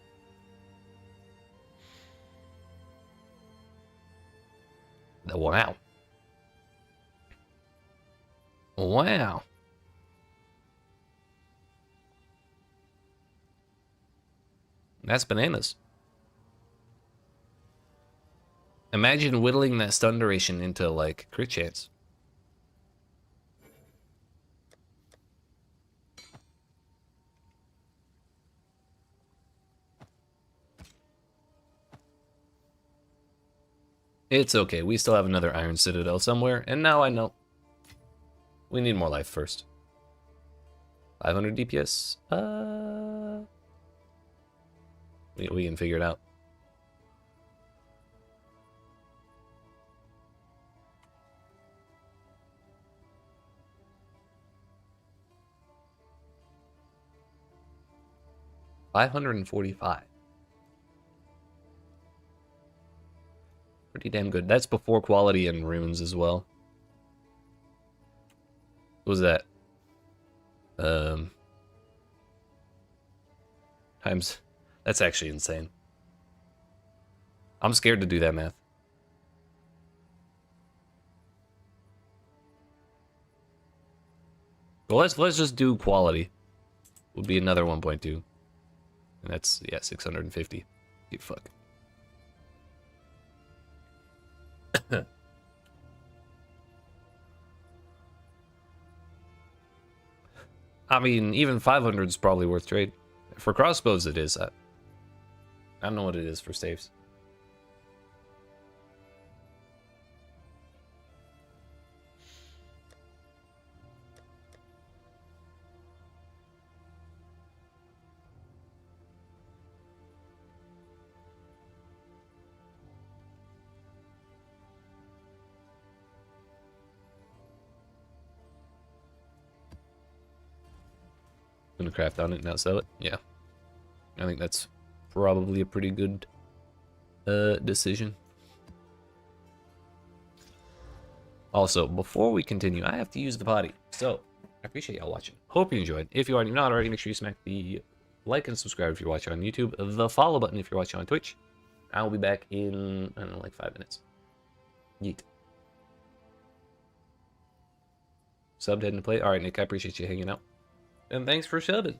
Wow. Wow. That's bananas. Imagine whittling that stun duration into, like, crit chance. It's okay, we still have another Iron Citadel somewhere, and now I know. We need more life first. 500 DPS? We can figure it out. $545. Pretty damn good. That's before quality and runes as well. What was that? Times. That's actually insane. I'm scared to do that math. Well, let's just do quality. Would be another 1.2. And that's, yeah, 650. You fuck. I mean, even 500 is probably worth trade. For crossbows, it is. I don't know what it is for staves. Gonna craft on it and now sell it. Yeah, I think that's probably a pretty good decision. Also, before we continue, I have to use the potty, so I appreciate y'all watching. Hope you enjoyed. If you are not already, make sure you smack the like and subscribe if you're watching on YouTube, the follow button if you're watching on Twitch. I'll be back in, I don't know, like 5 minutes. Yeet. Subbed heading to play. All right, Nick, I appreciate you hanging out. And thanks for subbing.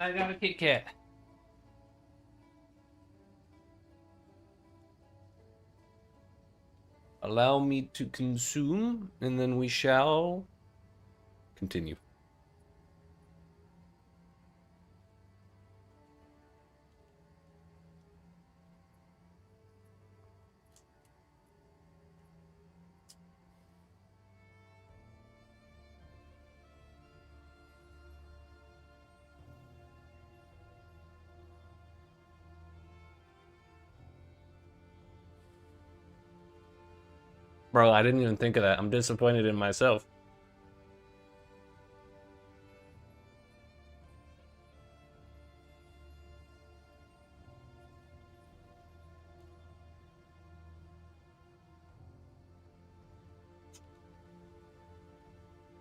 I got a Kit Kat. Allow me to consume, and then we shall continue. Bro, I didn't even think of that. I'm disappointed in myself.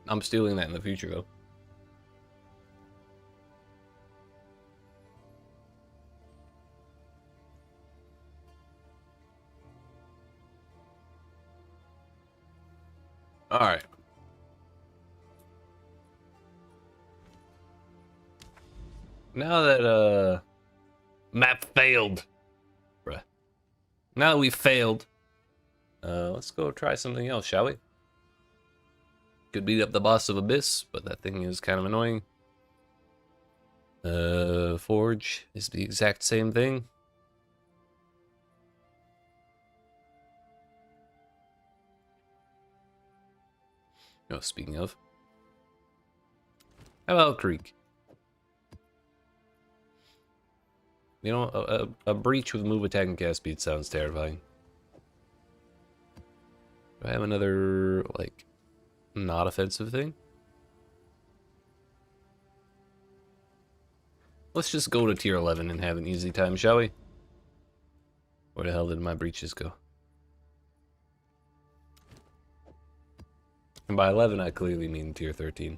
I'm stealing that in the future, though. All right. Now that map failed, bruh. Now that we failed, let's go try something else, shall we? Could beat up the boss of Abyss, but that thing is kind of annoying. Forge is the exact same thing. Oh, speaking of, how about Creek? You know, a breach with move, attack, and cast speed sounds terrifying. Do I have another, like, not offensive thing? Let's just go to tier 11 and have an easy time, shall we? Where the hell did my breaches go? And by 11, I clearly mean tier 13.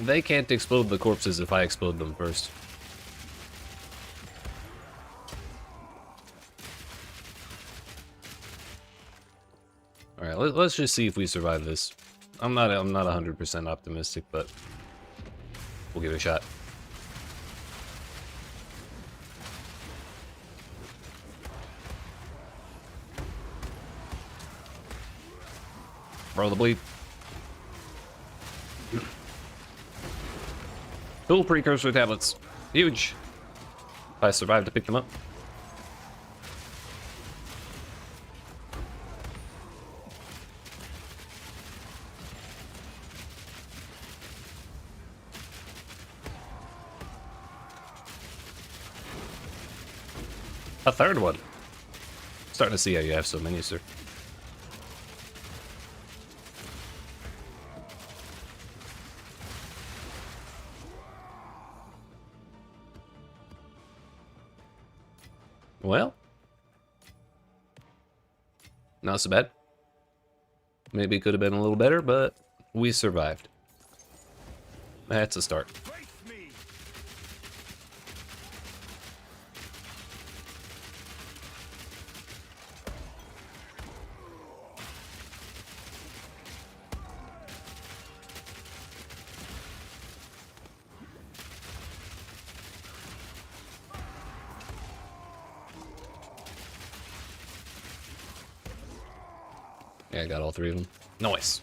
They can't explode the corpses if I explode them first. All right, let's just see if we survive this. I'm not 100% optimistic, but we'll give it a shot. Bro, the bleed. Cool precursor tablets. Huge. If I survive to pick them up. A third one. Starting to see how you have so many, sir. Well, not so bad. Maybe it could have been a little better, but we survived. That's a start. Yeah, I got all three of them. Nice.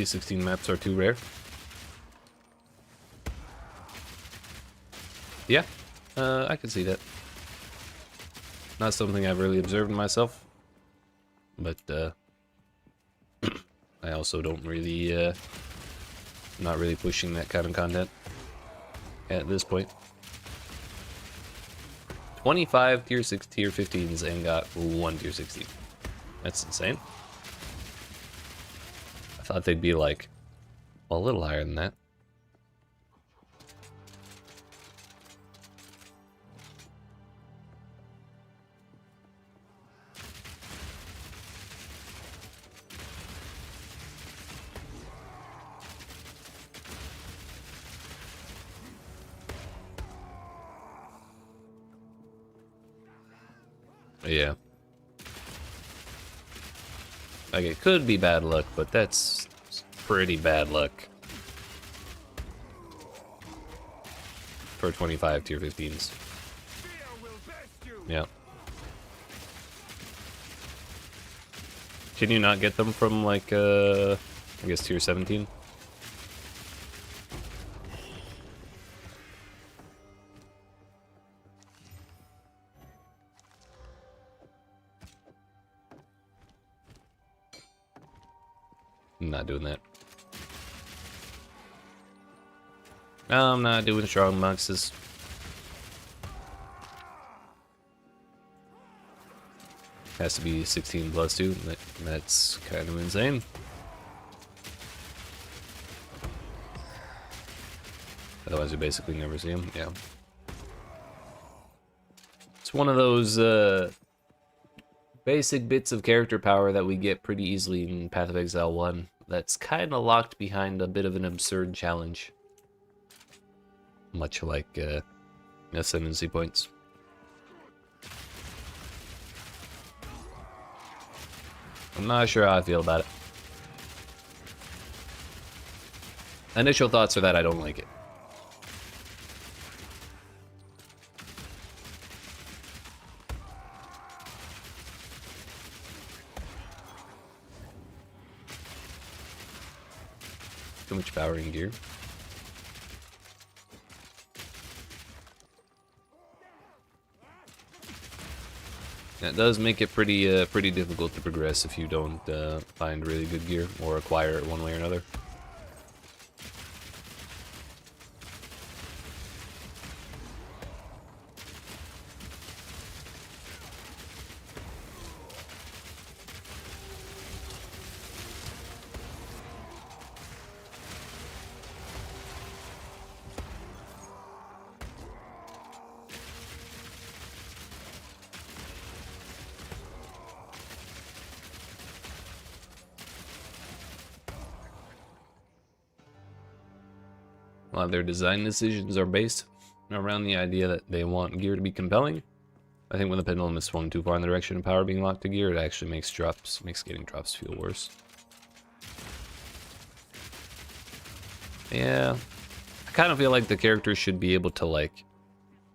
These 16 maps are too rare. Yeah, I can see that. Not something I've really observed in myself, but I also don't really, not really pushing that kind of content at this point. 25 tier 6 tier 15s and got 1 tier 16. That's insane. I thought they'd be like a little higher than that. Yeah. Like, it could be bad luck, but that's pretty bad luck for 25 tier 15s. Yeah. Can you not get them from, like, I guess tier 17? I'm not doing that. No, I'm not doing strong boxes. Has to be 16 plus 2. That's kind of insane. Otherwise, you basically never see them. Yeah. It's one of those basic bits of character power that we get pretty easily in Path of Exile 1 that's kind of locked behind a bit of an absurd challenge. Much like ascendancy points. I'm not sure how I feel about it. Initial thoughts are that I don't like it. Too much power in gear. That does make it pretty pretty difficult to progress if you don't find really good gear or acquire it one way or another. A lot of their design decisions are based around the idea that they want gear to be compelling. I think when the pendulum is swung too far in the direction of power being locked to gear, it actually makes getting drops feel worse. Yeah, I kind of feel like the character should be able to like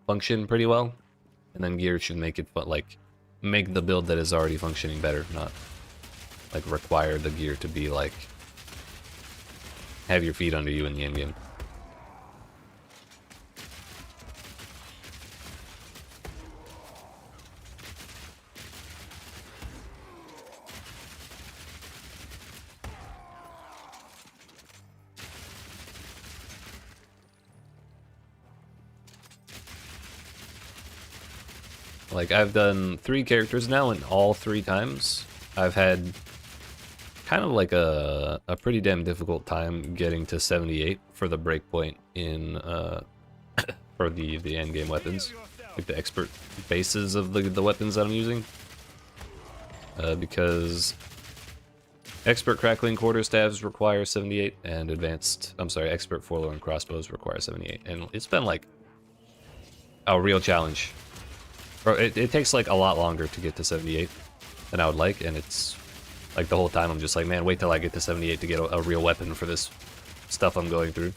function pretty well, and then gear should make it make the build that is already functioning better, not like require the gear to be like have your feet under you in the end game. Like, I've done 3 characters now, and all 3 times I've had kind of like a pretty damn difficult time getting to 78 for the breakpoint in for the end game weapons, like the expert bases of the weapons that I'm using, because expert crackling quarterstaves require 78, and expert forelock and crossbows require 78, and it's been like a real challenge. Bro, it takes like a lot longer to get to 78 than I would like, and it's like the whole time I'm just like, man, wait till I get to 78 to get a real weapon for this stuff I'm going through.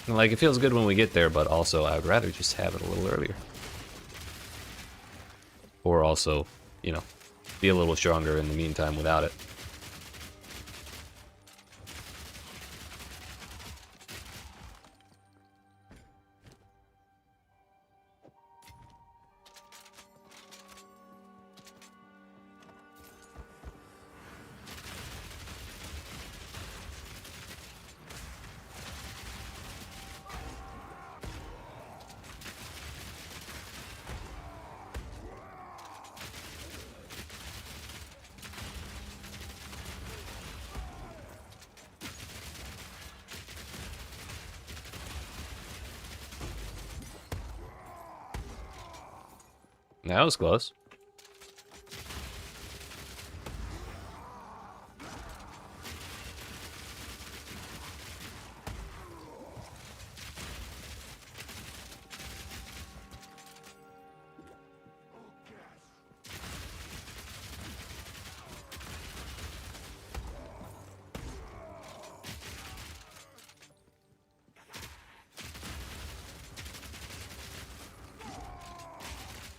And like, it feels good when we get there, but also I would rather just have it a little earlier. Or also, you know, be a little stronger in the meantime without it. That was close.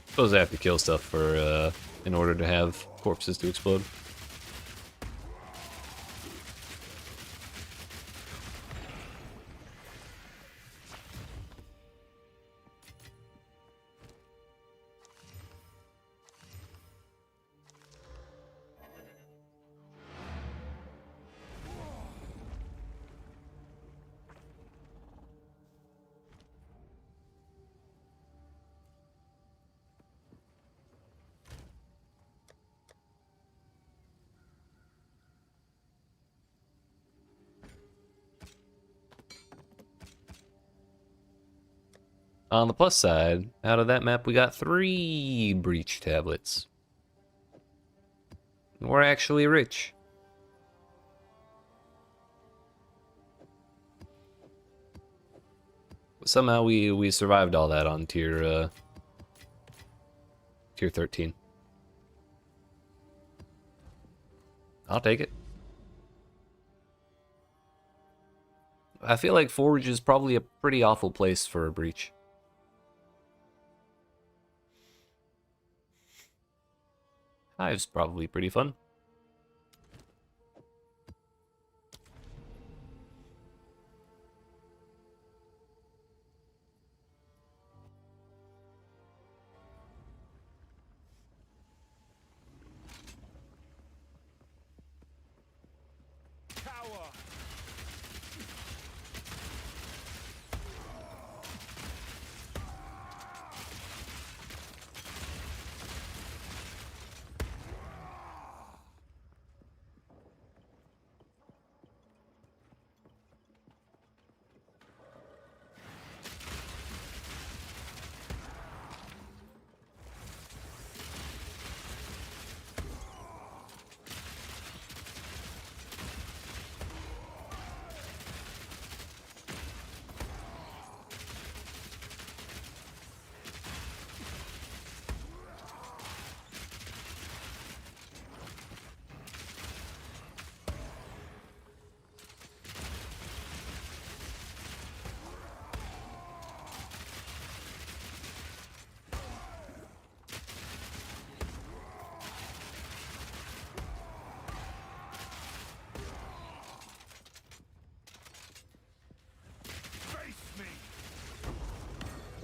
Suppose I have to kill stuff for in order to have corpses to explode. On the plus side, out of that map we got 3 breach tablets. We're actually rich. Somehow we survived all that on tier 13. I'll take it. I feel like Forge is probably a pretty awful place for a breach. Hive's probably pretty fun.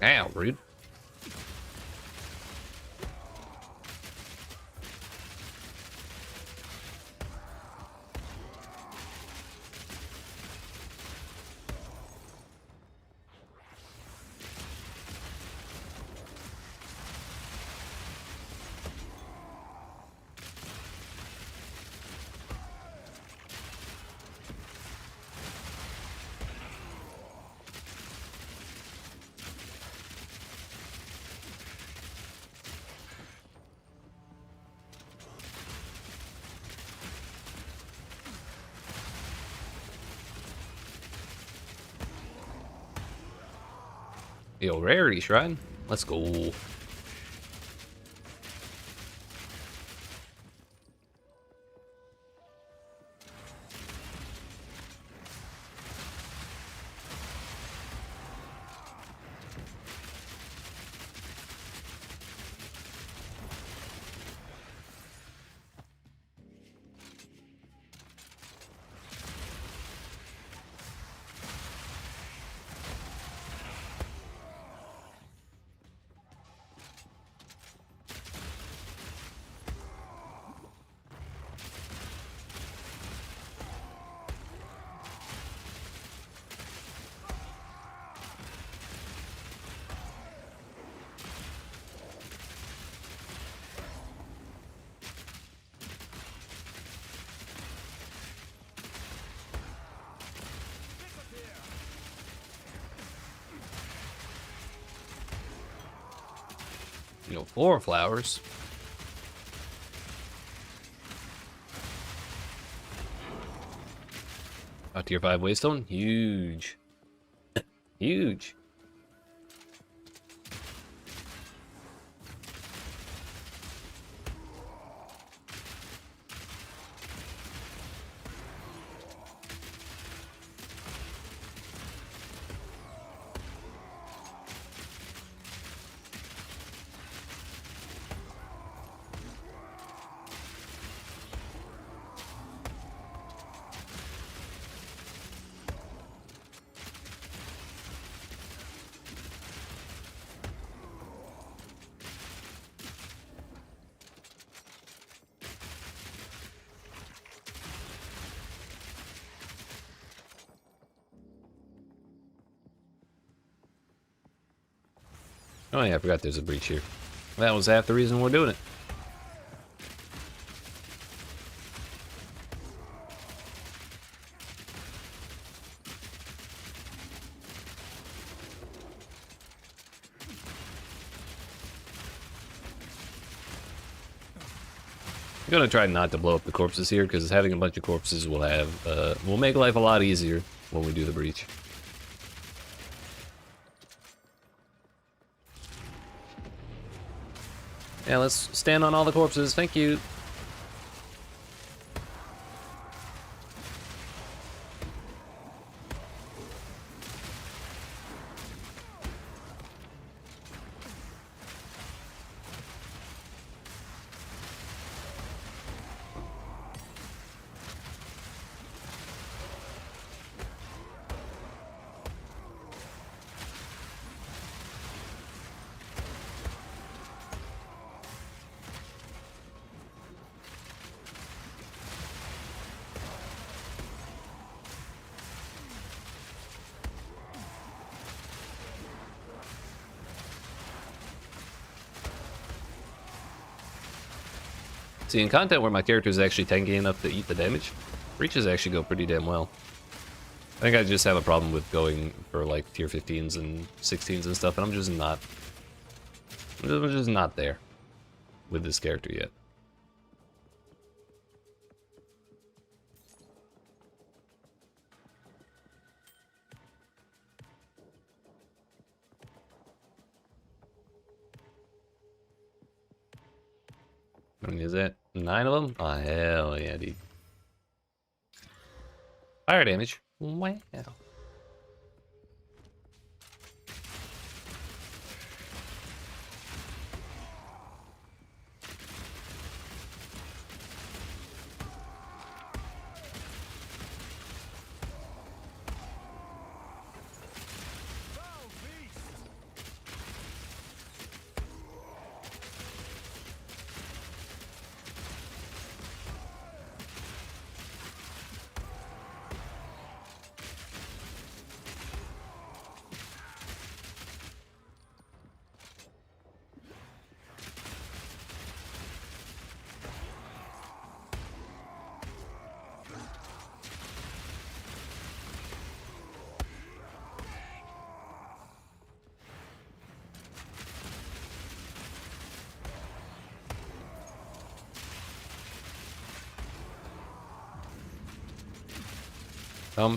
Ow, rude. Yo, rarity shrine. Let's go. You know, 4 flowers. A tier 5 waystone, huge. Huge. Oh yeah, I forgot there's a breach here. That was half the reason we're doing it. I'm gonna try not to blow up the corpses here, because having a bunch of corpses will make life a lot easier when we do the breach. Yeah, let's stand on all the corpses, thank you. See, in content where my character is actually tanky enough to eat the damage, breaches actually go pretty damn well. I think I just have a problem with going for like tier 15s and 16s and stuff, and I'm just not there with this character yet. How many is that? 9 of them? Oh, hell yeah, dude. Fire damage. Wow.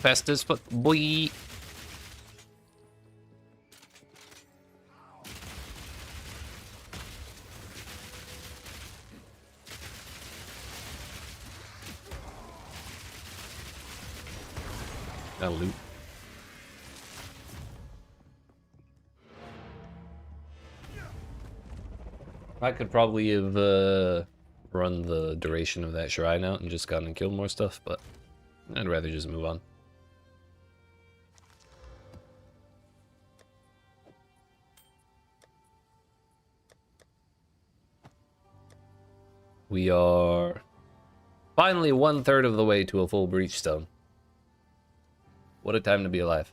Fast as fuck, boy. Got loot. I could probably have run the duration of that shrine out and just gone and killed more stuff, but I'd rather just move on. We are finally 1/3 of the way to a full breach stone. What a time to be alive.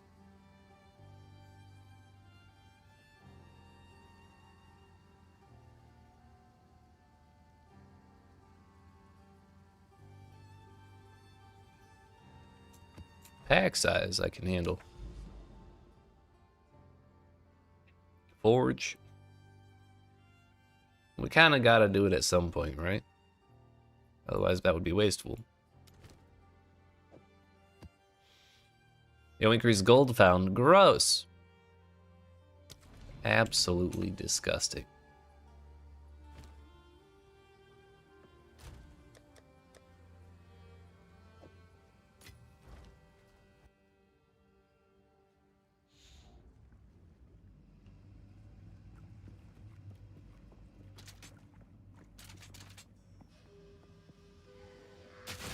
Pack size I can handle. Forge. We kind of gotta do it at some point, right? Otherwise, that would be wasteful. Yo, increased gold found. Gross. Absolutely disgusting.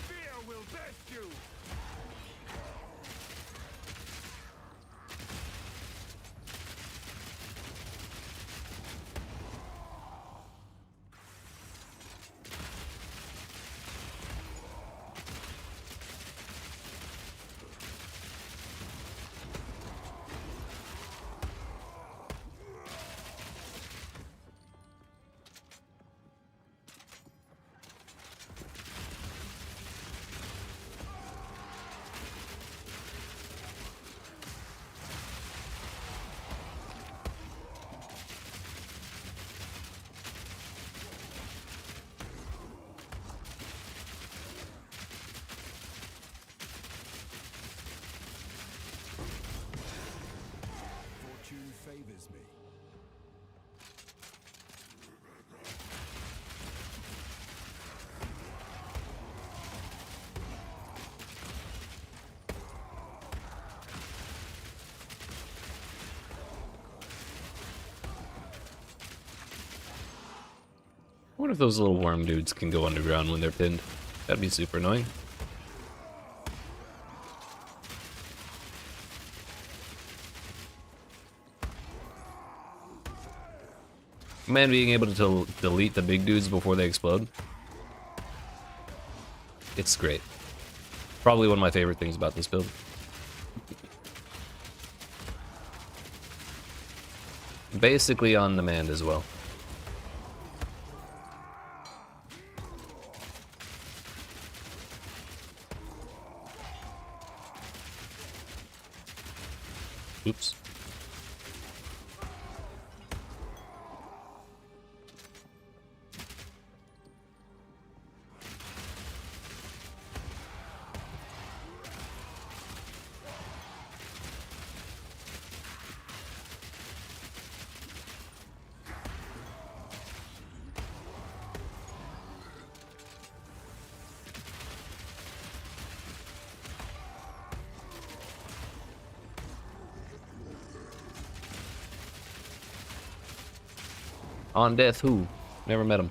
Fear will test you. Fortune favors me. I wonder if those little worm dudes can go underground when they're pinned. That'd be super annoying. Man, being able to delete the big dudes before they explode. It's great. Probably one of my favorite things about this build. Basically on demand as well. Oops. On death, who? Never met him.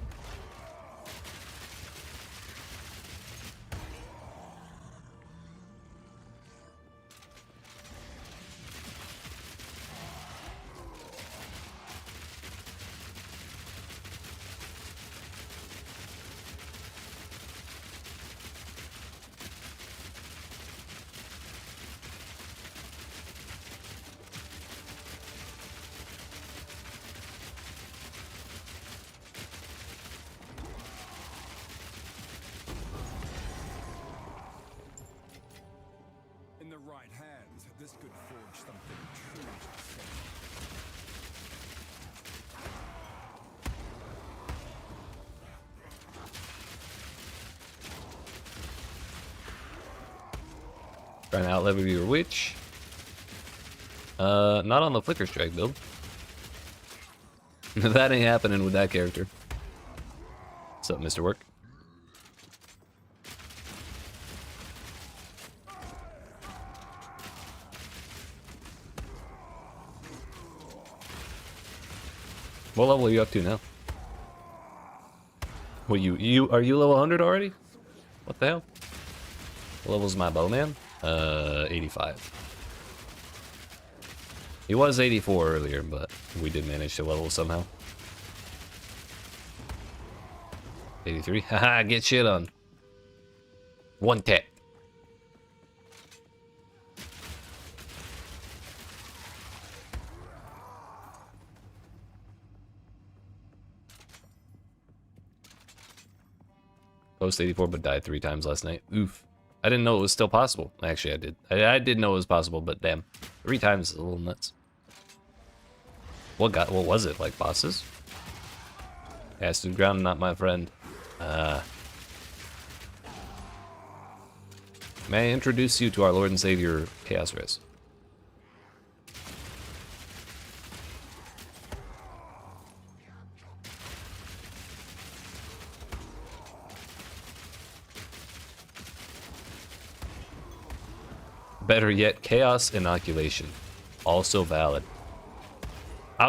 In the right hands, this could forge something truly exceptional. Trying to outlevel your witch. Not on the Flicker Strike build. That ain't happening with that character. What's up, Mr. Work? What level are you up to now? What are you level 100 already? What the hell? What level's my bowman? 85. He was 84 earlier, but we did manage to level somehow. 83. Haha, get shit on. One tap. Post 84, but died 3 times last night. Oof. I didn't know it was still possible. Actually, I did. I did know it was possible, but damn. 3 times is a little nuts. What was it? Like bosses? Acid ground, not my friend. May I introduce you to our Lord and Savior, Chaos Res? Better yet, Chaos Inoculation. Also valid. I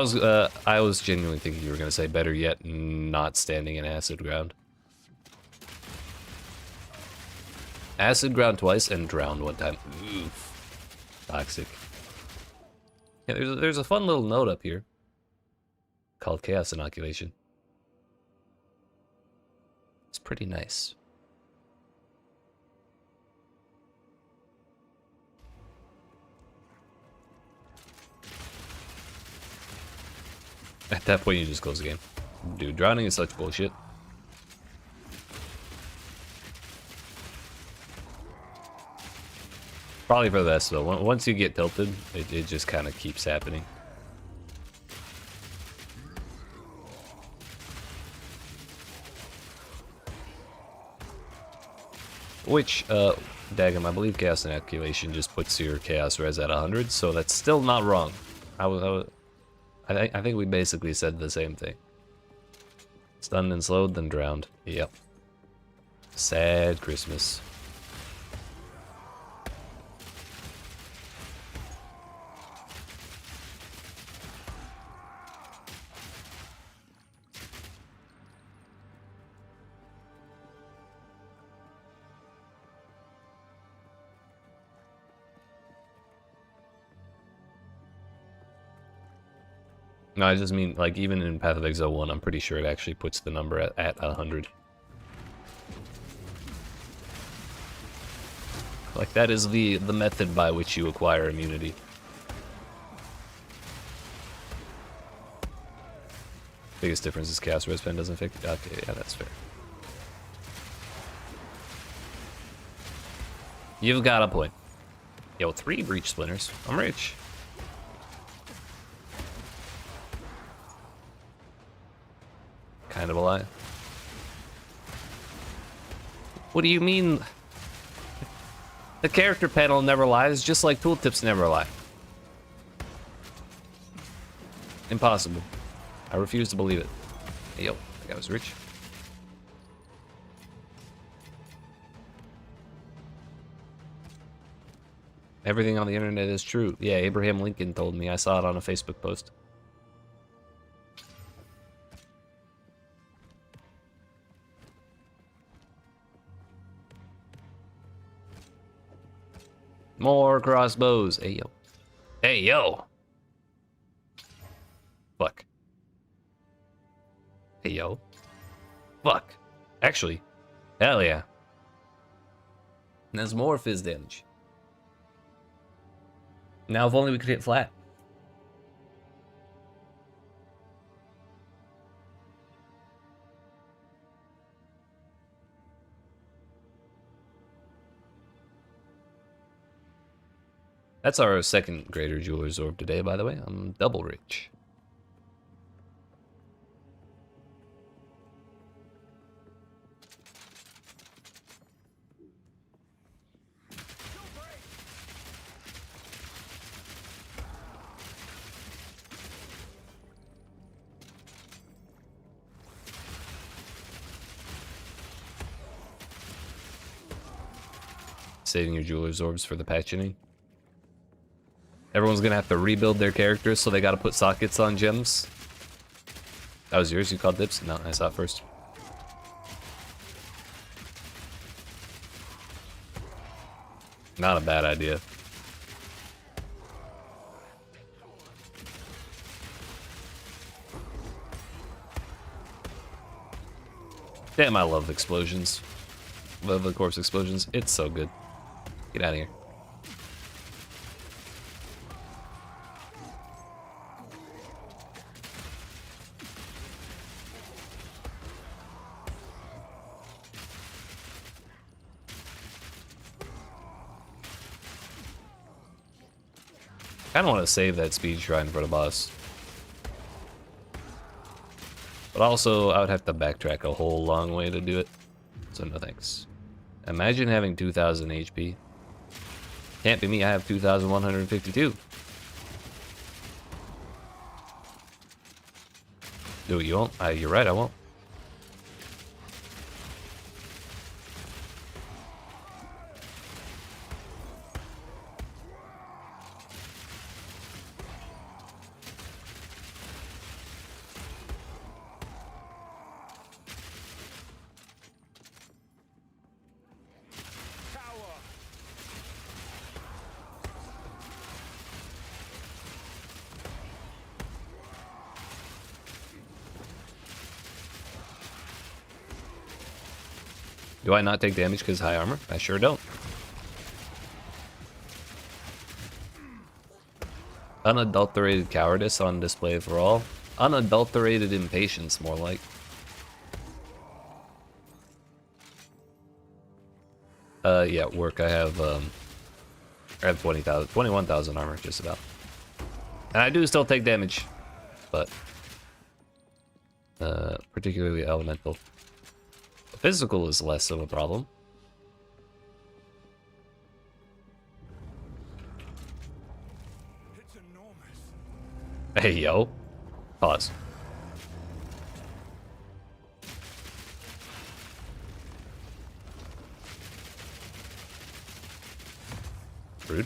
was genuinely thinking you were gonna say better yet, not standing in acid ground. Acid ground twice and drowned one time. Oof. Toxic. Yeah, there's a fun little note up here called Chaos Inoculation. It's pretty nice. At that point, you just close the game. Dude, drowning is such bullshit. Probably for the best, though. Once you get tilted, it just kind of keeps happening. Which, daggum, I believe Chaos Inoculation just puts your Chaos Res at 100, so that's still not wrong. I think we basically said the same thing. Stunned and slowed, then drowned. Yep. Sad Christmas. No, I just mean, like, even in Path of Exile 1, I'm pretty sure it actually puts the number at 100. Like, that is the method by which you acquire immunity. Biggest difference is Chaos Res Pen doesn't fix. Okay, yeah, that's fair. You've got a point. Yo, 3 Breach Splinters. I'm rich. Kind of a lie. What do you mean? The character panel never lies, just like tooltips never lie. Impossible. I refuse to believe it. Hey, yo, that guy was rich. Everything on the internet is true. Yeah, Abraham Lincoln told me. I saw it on a Facebook post. More crossbows. Hey, yo. Hey, yo. Fuck. Hey, yo. Fuck. Actually, hell yeah. And there's more fizz damage. Now, if only we could hit flat. That's our second Greater Jeweler's Orb today, by the way. I'm double rich. Saving your Jeweler's Orbs for the patching. Everyone's gonna have to rebuild their characters, so they gotta put sockets on gems. That was yours? You called dips? No, I saw it first. Not a bad idea. Damn, I love explosions. Love the corpse explosions. It's so good. Get out of here. I don't want to save that speed shrine for the boss. But also, I would have to backtrack a whole long way to do it. So no thanks. Imagine having 2,000 HP. Can't be me, I have 2,152. Do you won't? You're right, I won't. Do I not take damage because high armor? I sure don't. Unadulterated cowardice on display for all. Unadulterated impatience, more like. Yeah, work. I have 20,000, 21,000 armor, just about. And I do still take damage, but particularly elemental. Physical is less of a problem. It's enormous. Hey, yo. Pause. Rude.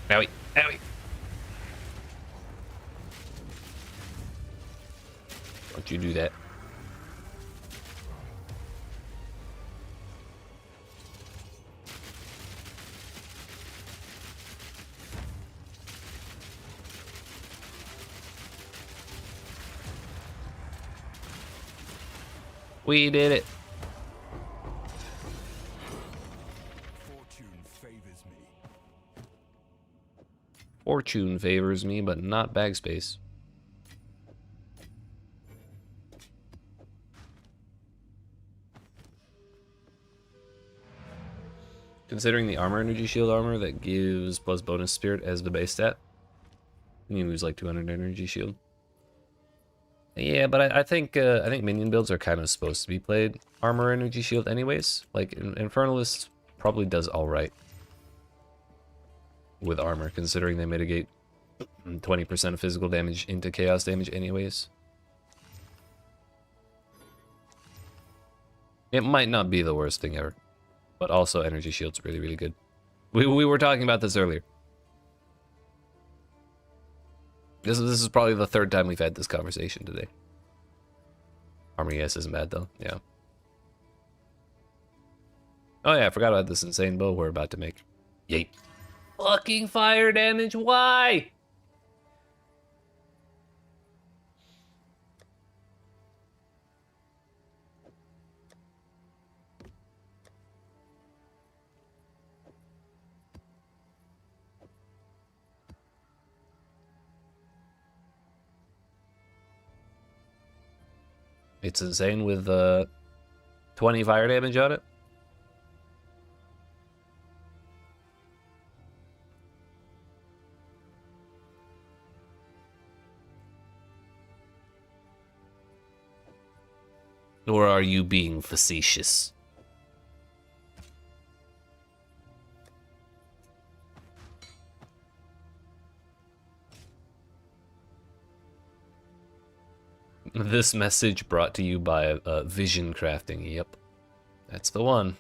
Owie. Owie. Don't you do that. We did it. Fortune favors me. Fortune favors me, but not bag space. Considering the armor energy shield armor that gives plus bonus spirit as the base stat, you lose like 200 energy shield. Yeah, but I think minion builds are kind of supposed to be played armor energy shield anyways. Like Infernalist probably does all right with armor, considering they mitigate 20% of physical damage into chaos damage anyways. It might not be the worst thing ever, but also energy shield's really, really good. We were talking about this earlier. This is probably the third time we've had this conversation today. Armor, yes, isn't bad though. Yeah. Oh yeah, I forgot about this insane bow we're about to make. YEET. Fucking fire damage, why? It's insane with 20 fire damage on it. Or are you being facetious? This message brought to you by Vision Crafting. Yep, that's the one.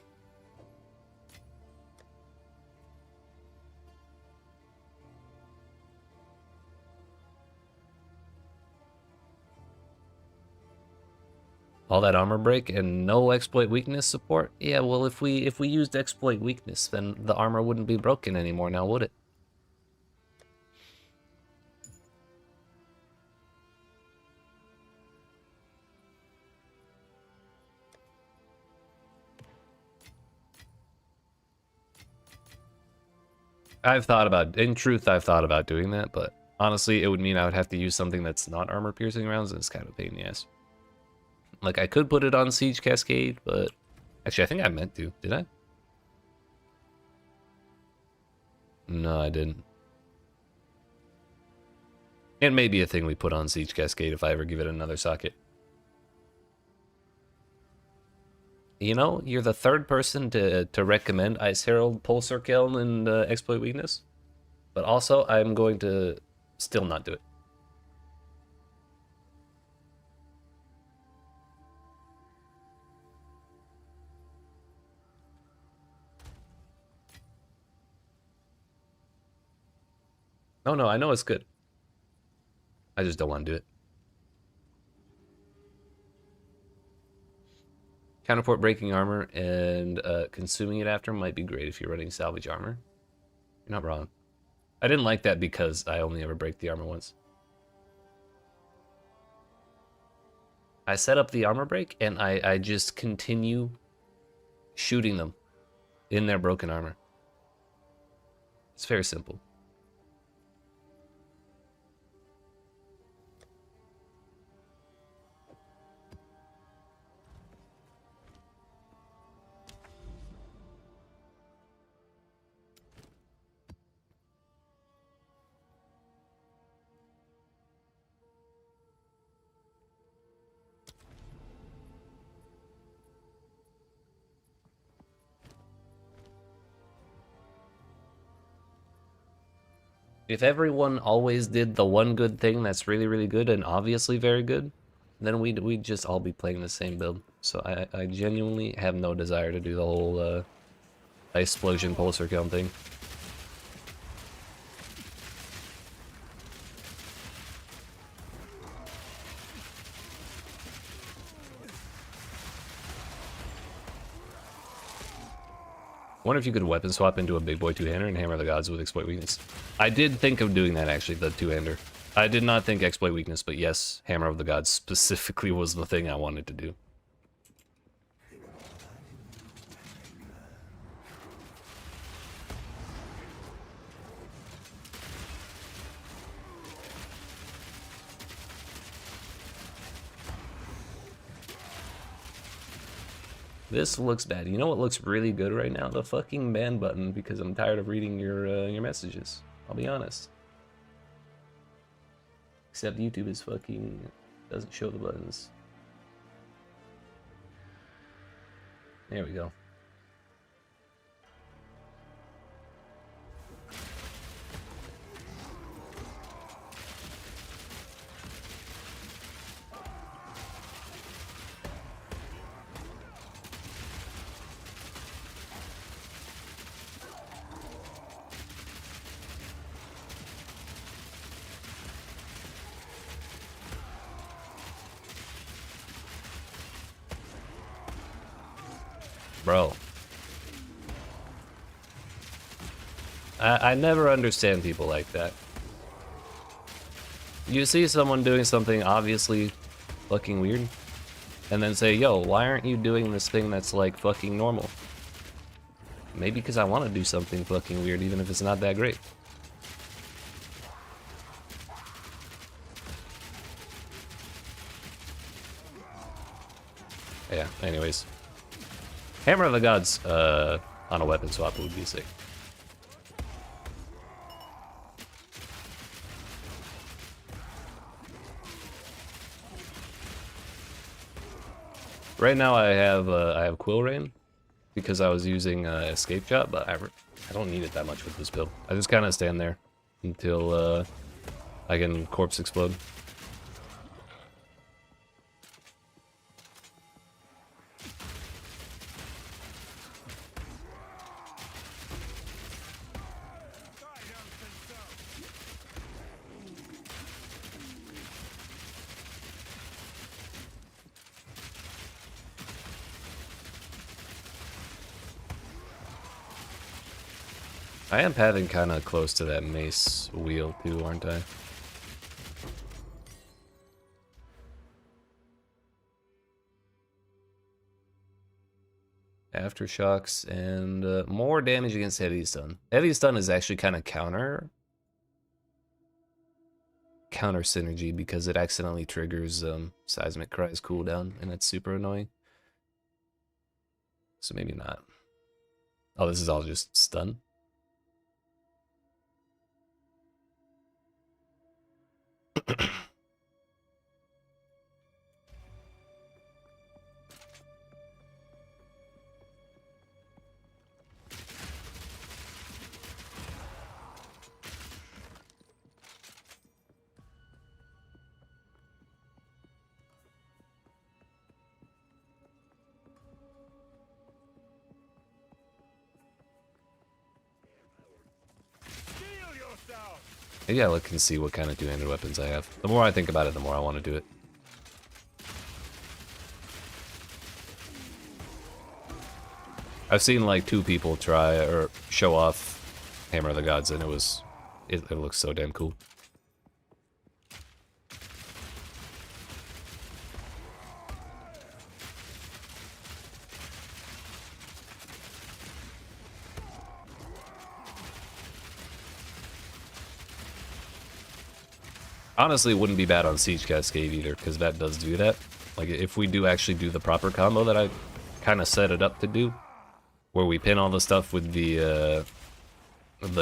All that armor break and no exploit weakness support? Yeah, well, if we used exploit weakness, then the armor wouldn't be broken anymore now, would it? In truth, I've thought about doing that, but honestly, it would mean I would have to use something that's not armor-piercing rounds, and it's kind of a pain in the ass. Like, I could put it on Siege Cascade, but... Actually, I think I meant to. Did I? No, I didn't. It may be a thing we put on Siege Cascade if I ever give it another socket. You know, you're the third person to recommend Ice Herald, Pulsar Kiln, and Exploit Weakness. But also, I'm going to still not do it. Oh no, I know it's good. I just don't want to do it. Counterport breaking armor and consuming it after might be great if you're running salvage armor. You're not wrong. I didn't like that because I only ever break the armor once. I set up the armor break and I just continue shooting them in their broken armor. It's very simple. If everyone always did the one good thing that's really, really good and obviously very good, then we'd just all be playing the same build. So I genuinely have no desire to do the whole Explosion Pulsar Kiln thing. Wonder if you could weapon swap into a big boy two-hander and hammer the gods with exploit weakness. I did think of doing that actually, the two-hander. I did not think exploit weakness, but yes, hammer of the gods specifically was the thing I wanted to do. This looks bad. You know what looks really good right now? The fucking ban button, because I'm tired of reading your messages. I'll be honest. Except YouTube is fucking doesn't show the buttons. There we go. Bro. I never understand people like that. You see someone doing something obviously fucking weird, and then say, yo, why aren't you doing this thing that's like fucking normal? Maybe because I want to do something fucking weird, even if it's not that great. Yeah, anyways. Hammer of the Gods on a weapon swap would be sick. Right now I have Quill Rain because I was using Escape Shot, but I don't need it that much with this build. I just kind of stand there until I can Corpse Explode. I am pathing kind of close to that mace wheel too, aren't I? After aftershocks, and more damage against heavy stun. Heavy stun is actually kind of counter synergy because it accidentally triggers Seismic Cry's cooldown, and it's super annoying. So maybe not. Oh, this is all just stun. Maybe I look and see what kind of two-handed weapons I have. The more I think about it, the more I want to do it. I've seen like 2 people try or show off Hammer of the Gods, and it looks so damn cool. Honestly, it wouldn't be bad on Siege Cascade either, because that does do that. Like, if we do actually do the proper combo that I kind of set it up to do, where we pin all the stuff with the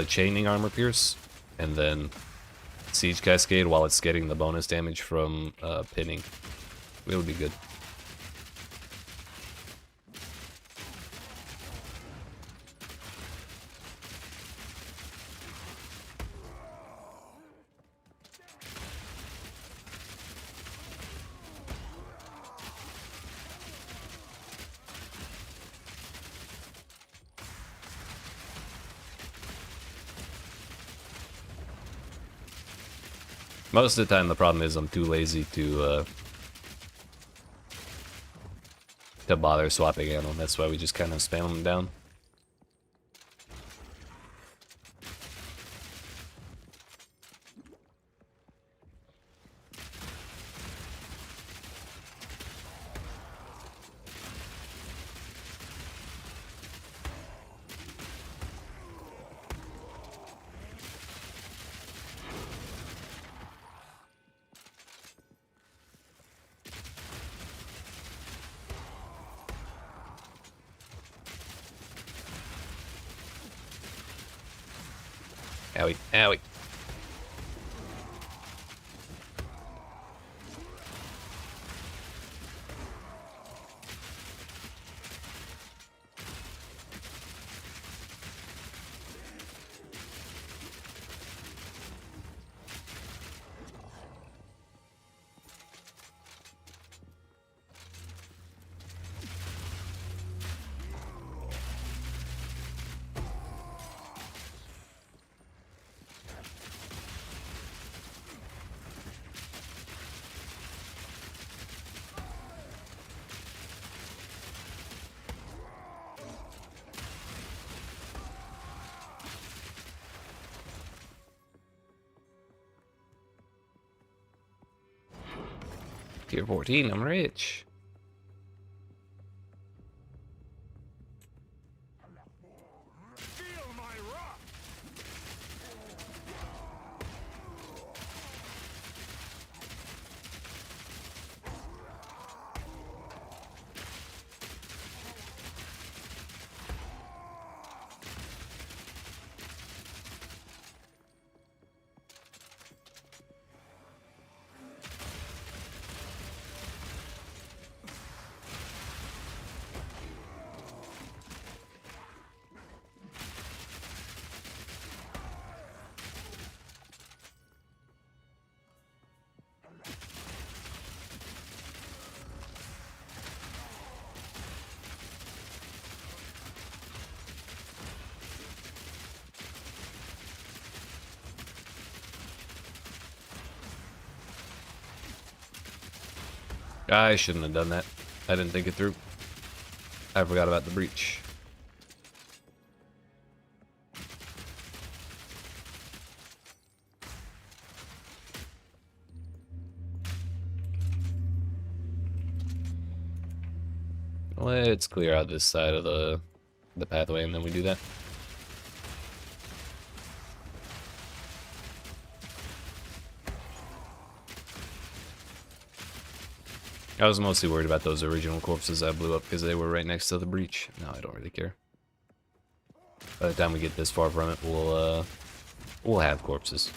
chaining armor pierce, and then Siege Cascade while it's getting the bonus damage from pinning, it would be good. Most of the time, the problem is I'm too lazy to bother swapping ammo. That's why we just kind of spam them down. Owie, owie. Tier 14, I'm rich. Feel my wrath. I shouldn't have done that. I didn't think it through. I forgot about the breach. Let's clear out this side of the pathway, and then we do that. I was mostly worried about those original corpses I blew up because they were right next to the breach. No, I don't really care. By the time we get this far from it, we'll have corpses.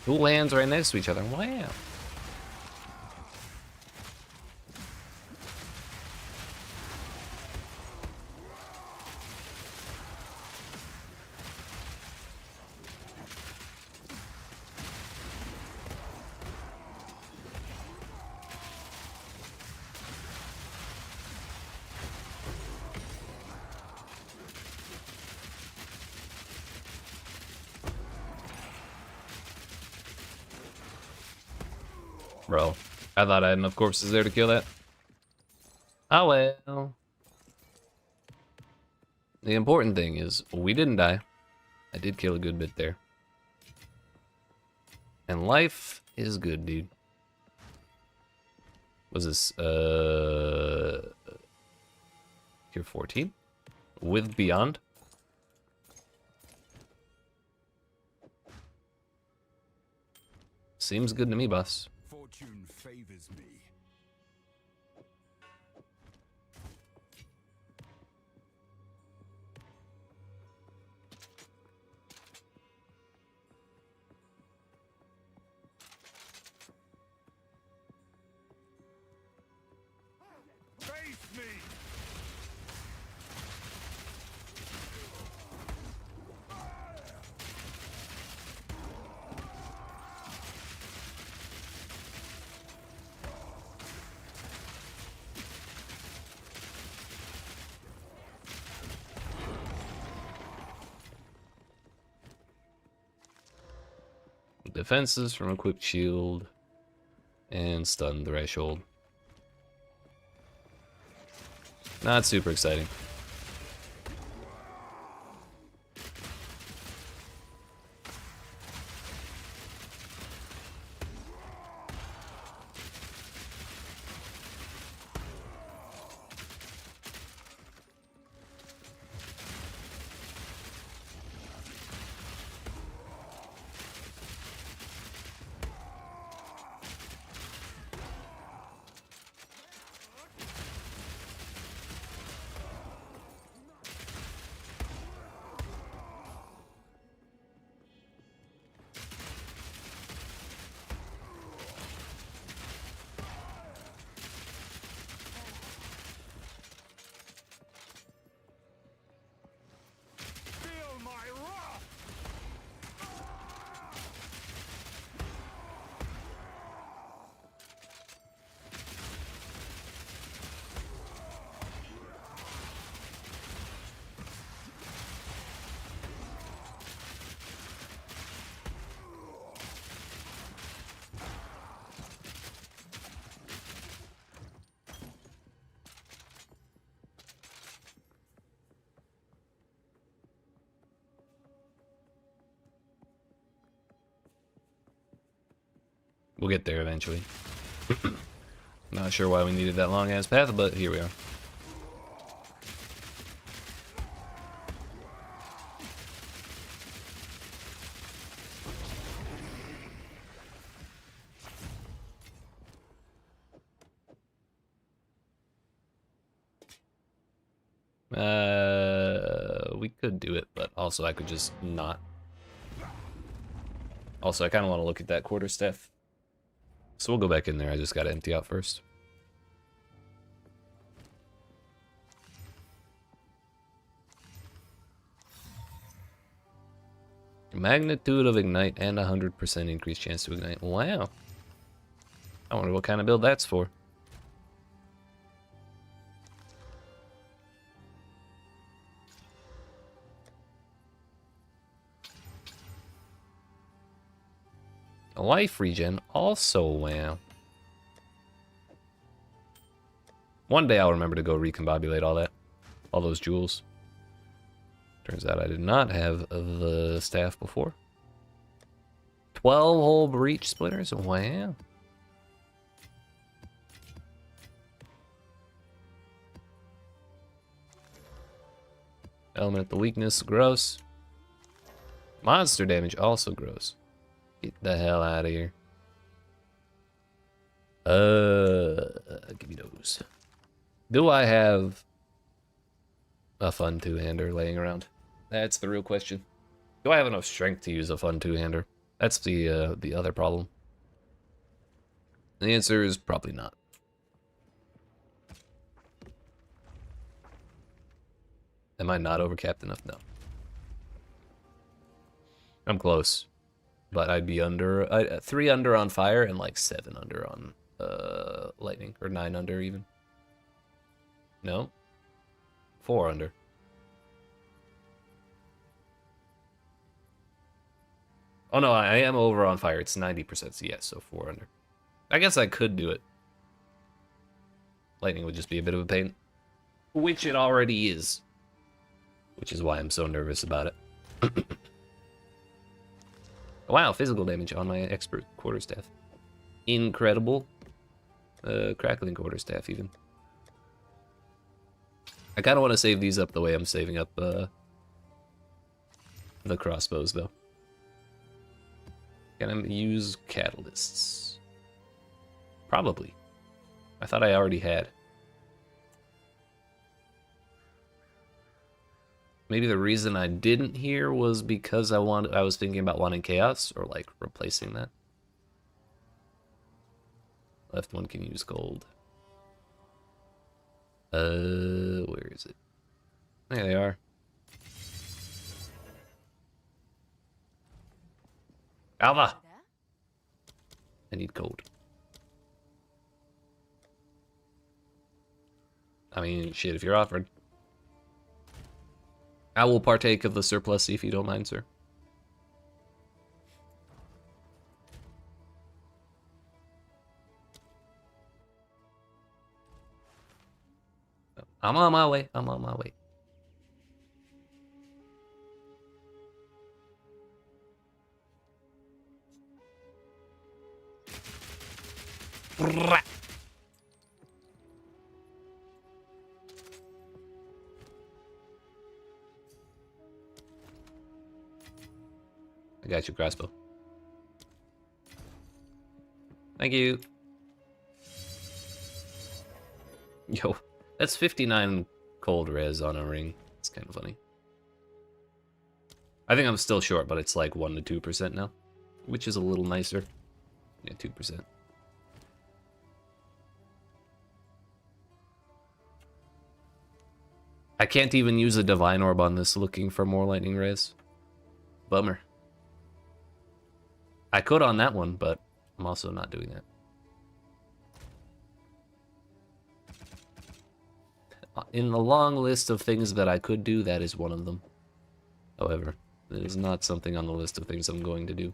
Two lands right next to each other. Wow. Bro, I thought I had enough corpses there to kill that. Oh well. The important thing is we didn't die. I did kill a good bit there. And life is good, dude. Was this tier 14? With Beyond? Seems good to me, boss. Fortune favors me. Face me. Defenses from equipped shield and stun threshold. Not super exciting. Feel my wrath. We'll get there eventually. Not sure why we needed that long ass path, but here we are. We could do it, but also I could just not. Also, I kind of want to look at that quarterstaff. So we'll go back in there. I just got to empty out first. Magnitude of ignite and 100% increased chance to ignite. Wow. I wonder what kind of build that's for. A life regen also, wow. One day I'll remember to go recombobulate all those jewels. Turns out I did not have the staff before. 12 whole breach splitters, wow. Element the weakness, gross. Monster damage, also gross. Get the hell out of here. Give me those. Do I have a fun two-hander laying around? That's the real question. Do I have enough strength to use a fun two-hander? That's the other problem. The answer is probably not. Am I not overcapped enough? No. I'm close. But I'd be under 3 under on fire and like 7 under on lightning, or 9 under even. No, 4 under. Oh no, I am over on fire. It's 90%, so yes, so 4 under. I guess I could do it. Lightning would just be a bit of a pain, which it already is. Which is why I'm so nervous about it. Wow, physical damage on my expert quarterstaff. Incredible. Crackling quarterstaff, even. I kind of want to save these up the way I'm saving up the crossbows, though. Can I use catalysts? Probably. I thought I already had. Maybe the reason I didn't here was because I was thinking about wanting chaos, or like replacing that. Left one can use gold. Where is it? There they are. Alva! I need gold. I mean, shit, if you're offered. I will partake of the surplus if you don't mind, sir. I'm on my way. I'm on my way. I got you, Crossbow. Thank you. Yo, that's 59 cold res on a ring. It's kind of funny. I think I'm still short, but it's like 1 to 2% now, which is a little nicer. Yeah, 2%. I can't even use a Divine Orb on this looking for more lightning res. Bummer. I could on that one, but I'm also not doing that. In the long list of things that I could do, that is one of them. However, it is not something on the list of things I'm going to do.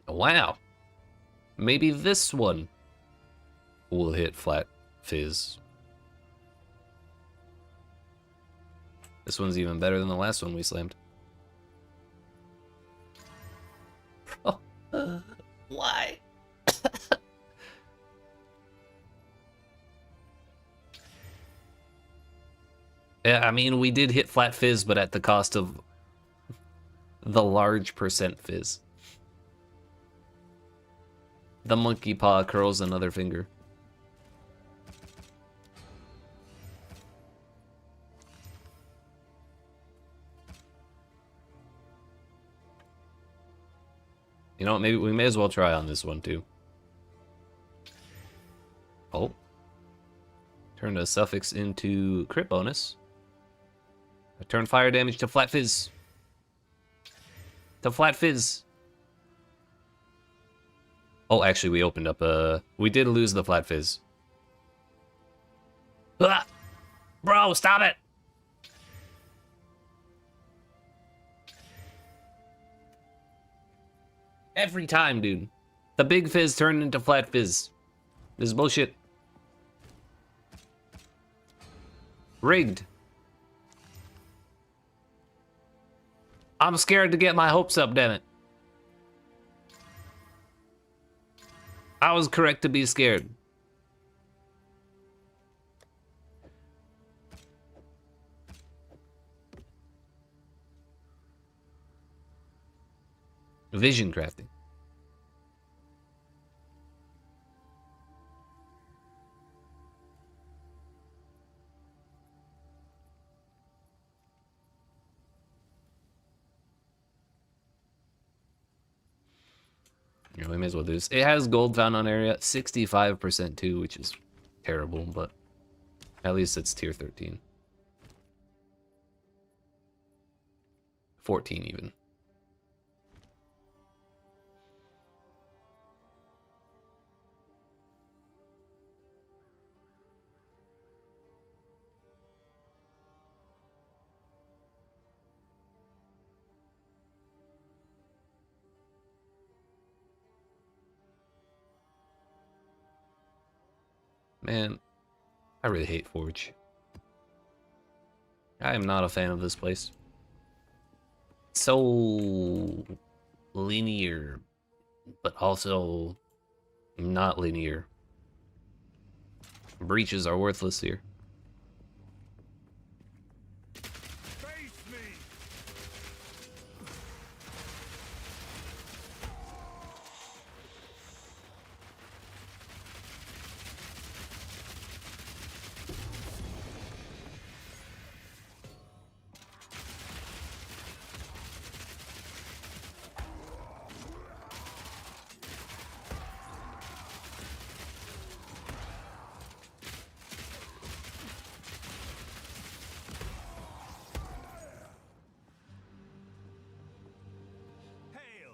Wow. Maybe this one will hit flat fizz. This one's even better than the last one we slammed. Oh, why? Yeah, I mean, we did hit flat fizz, but at the cost of the large percent fizz. The monkey paw curls another finger. You know what, maybe we may as well try on this one too. Turn a suffix into crit bonus. I turn fire damage to flat fizz. To flat fizz. Oh, actually, we opened up a... We did lose the flat fizz. Ah! Bro, stop it! Every time, dude. The big fizz turned into flat fizz. This is bullshit. Rigged. I'm scared to get my hopes up, damn it. I was correct to be scared. Vision crafting. Yeah, we may as well do this. It has gold found on area, 65% too, which is terrible, but at least it's tier 13. 14 even. Man, I really hate Forge. I am not a fan of this place. So linear, but also not linear. Breaches are worthless here. Face me! Hail!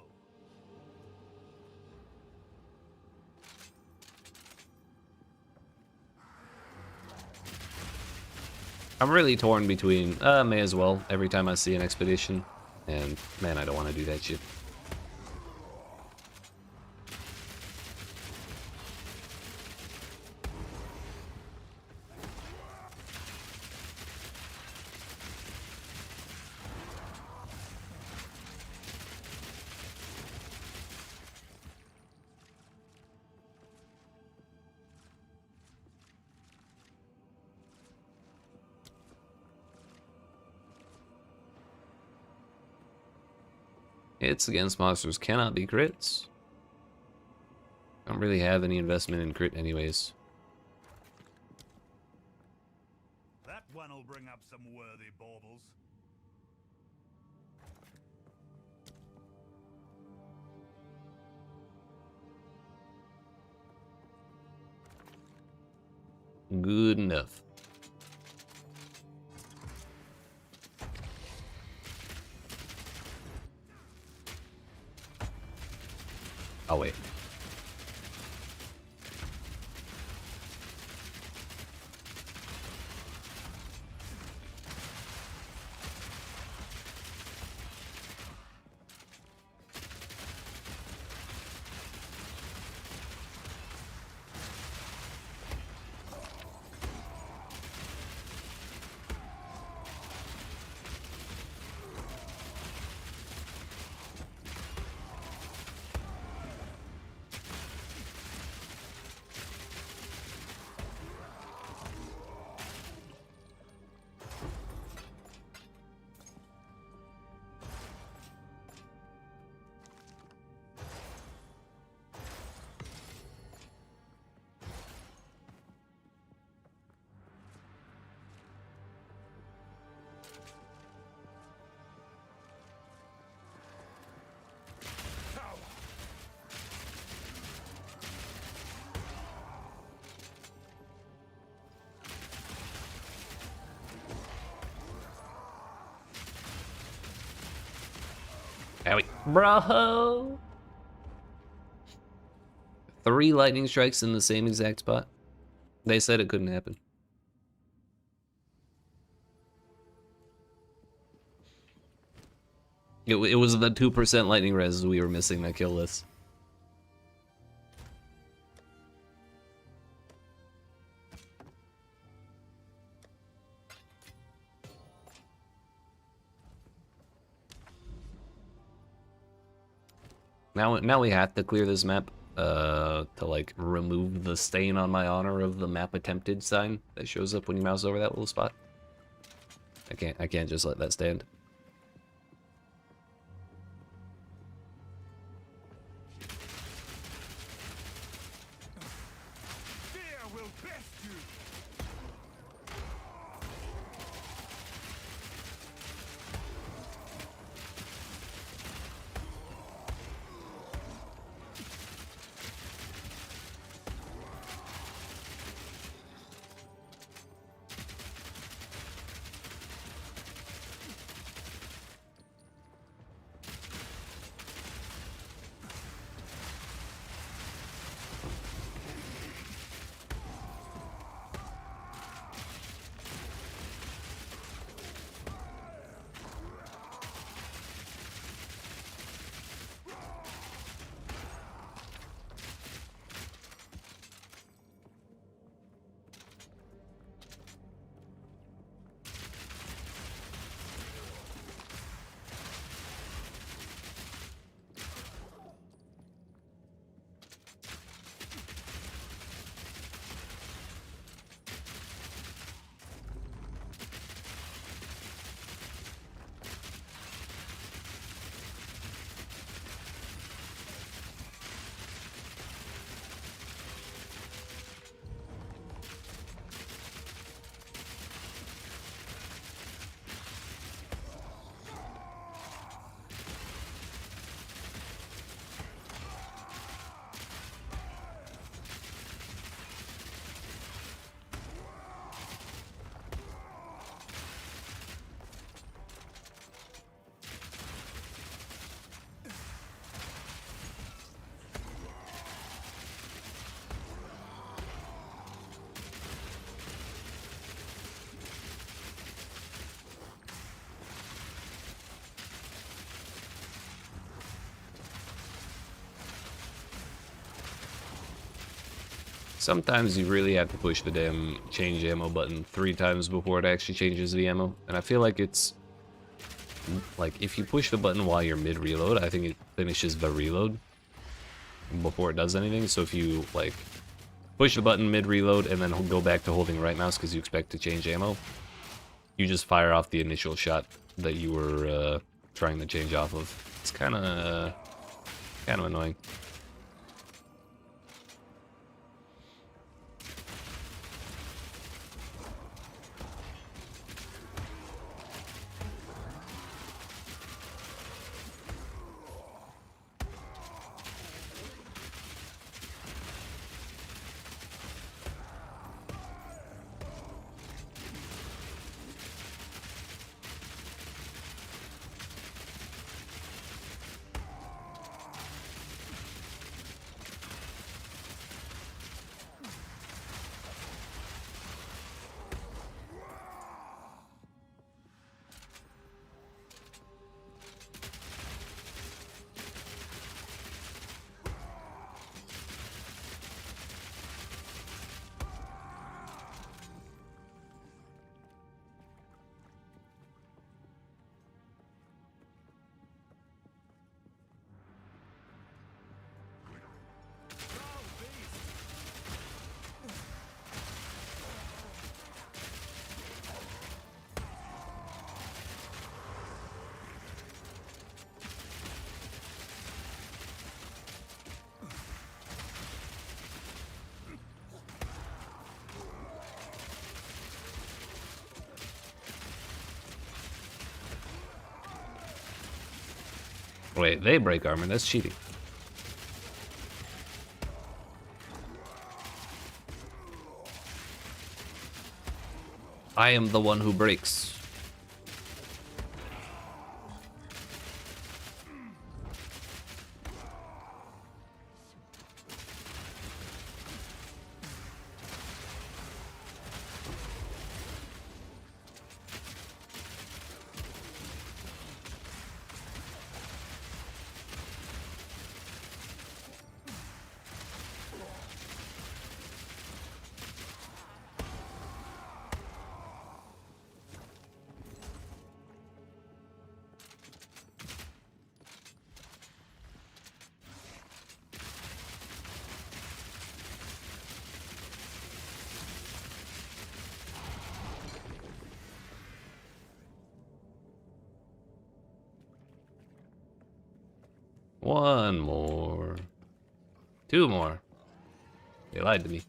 I'm really torn between, may as well, every time I see an expedition. And, man, I don't want to do that shit. Hits against monsters cannot be crits. I don't really have any investment in crit anyways. That one'll bring up some worthy baubles. Good enough. Oh wait. Bro! 3 lightning strikes in the same exact spot. They said it couldn't happen. It was the 2% lightning res we were missing that killed us. Now we have to clear this map to like remove the stain on my honor of the map attempted sign that shows up when you mouse over that little spot. I can't just let that stand. Fear will best you. Sometimes you really have to push the damn change ammo button 3 times before it actually changes the ammo. And I feel like it's... like, if you push the button while you're mid-reload, I think it finishes the reload before it does anything. So if you, like, push the button mid-reload and then go back to holding right mouse because you expect to change ammo, you just fire off the initial shot that you were trying to change off of. It's kind of annoying. Wait, they break armor. That's cheating. I am the one who breaks. One more. Two more. They lied to me.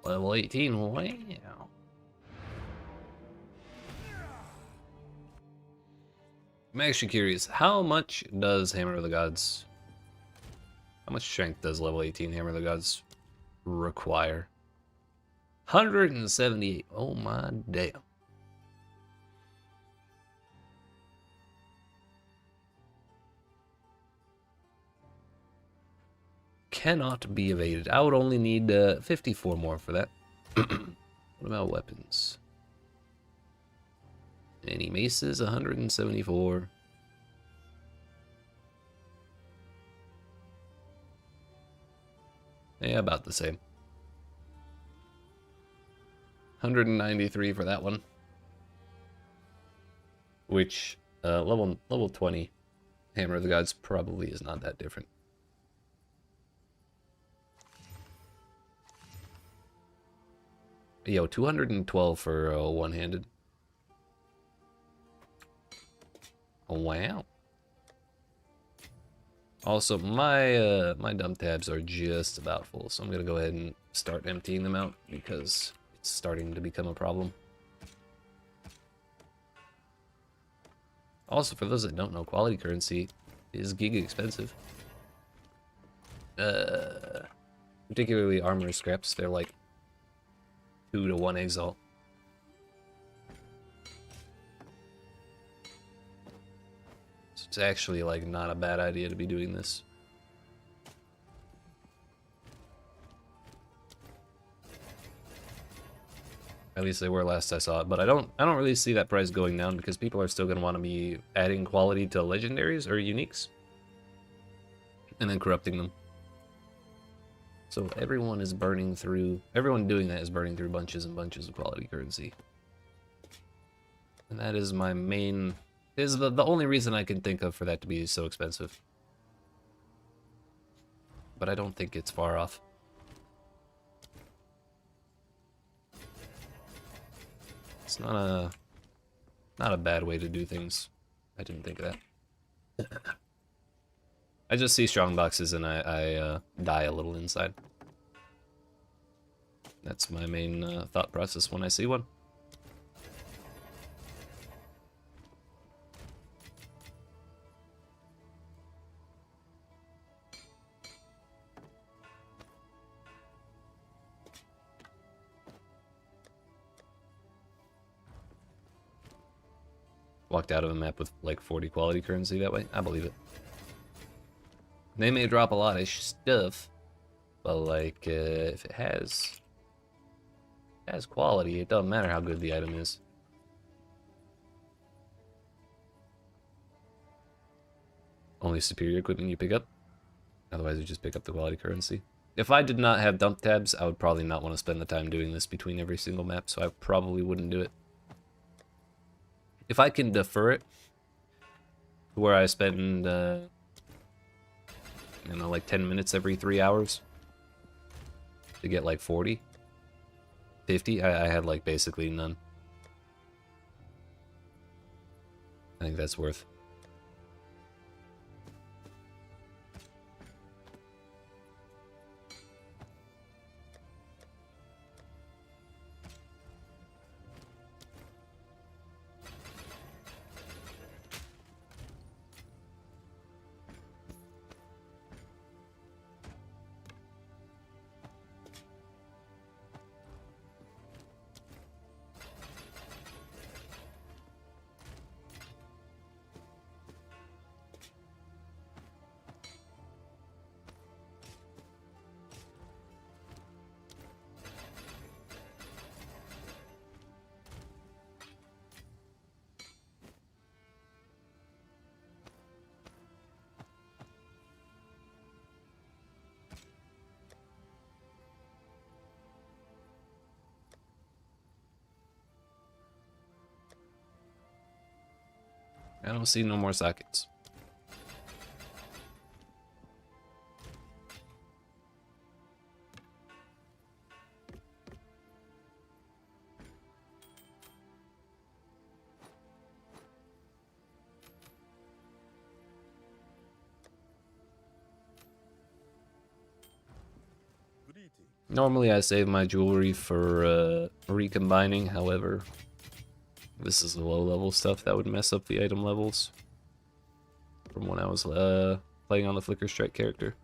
Level 18, wow. I'm actually curious, how much does Hammer of the Gods, how much strength does level 18 Hammer of the Gods require? 178, oh my damn. Cannot be evaded. I would only need 54 more for that. What about weapons? Any maces? 174. Yeah, about the same. 193 for that one. Which, level 20 Hammer of the Gods probably is not that different. Yo, 212 for one-handed. Oh, wow. Also, my dump tabs are just about full, so I'm gonna go ahead and start emptying them out because it's starting to become a problem. Also, for those that don't know, quality currency is giga expensive. Particularly armor scraps, they're like 2 to 1 Exile. So it's actually like not a bad idea to be doing this. At least they were last I saw it, but I don't really see that price going down because people are still going to want to be adding quality to legendaries or uniques and then corrupting them. So everyone doing that is burning through bunches and bunches of quality currency. And that is my main, is the only reason I can think of for that to be so expensive. But I don't think it's far off. It's not a bad way to do things. I didn't think of that. I just see strong boxes and I die a little inside. That's my main thought process when I see one. Walked out of a map with like 40 quality currency that way. I believe it. They may drop a lot of stuff, but like if it has quality, it doesn't matter how good the item is. only superior equipment you pick up. Otherwise, you just pick up the quality currency. If I did not have dump tabs, I would probably not want to spend the time doing this between every single map, so I probably wouldn't do it. If I can defer it, where I spend, you know, like 10 minutes every 3 hours to get like 40, 50, I had like basically none. I think that's worth. I don't see no more sockets. Normally I save my jewelry for recombining, however, this is the low level stuff that would mess up the item levels from when I was playing on the Flicker Strike character.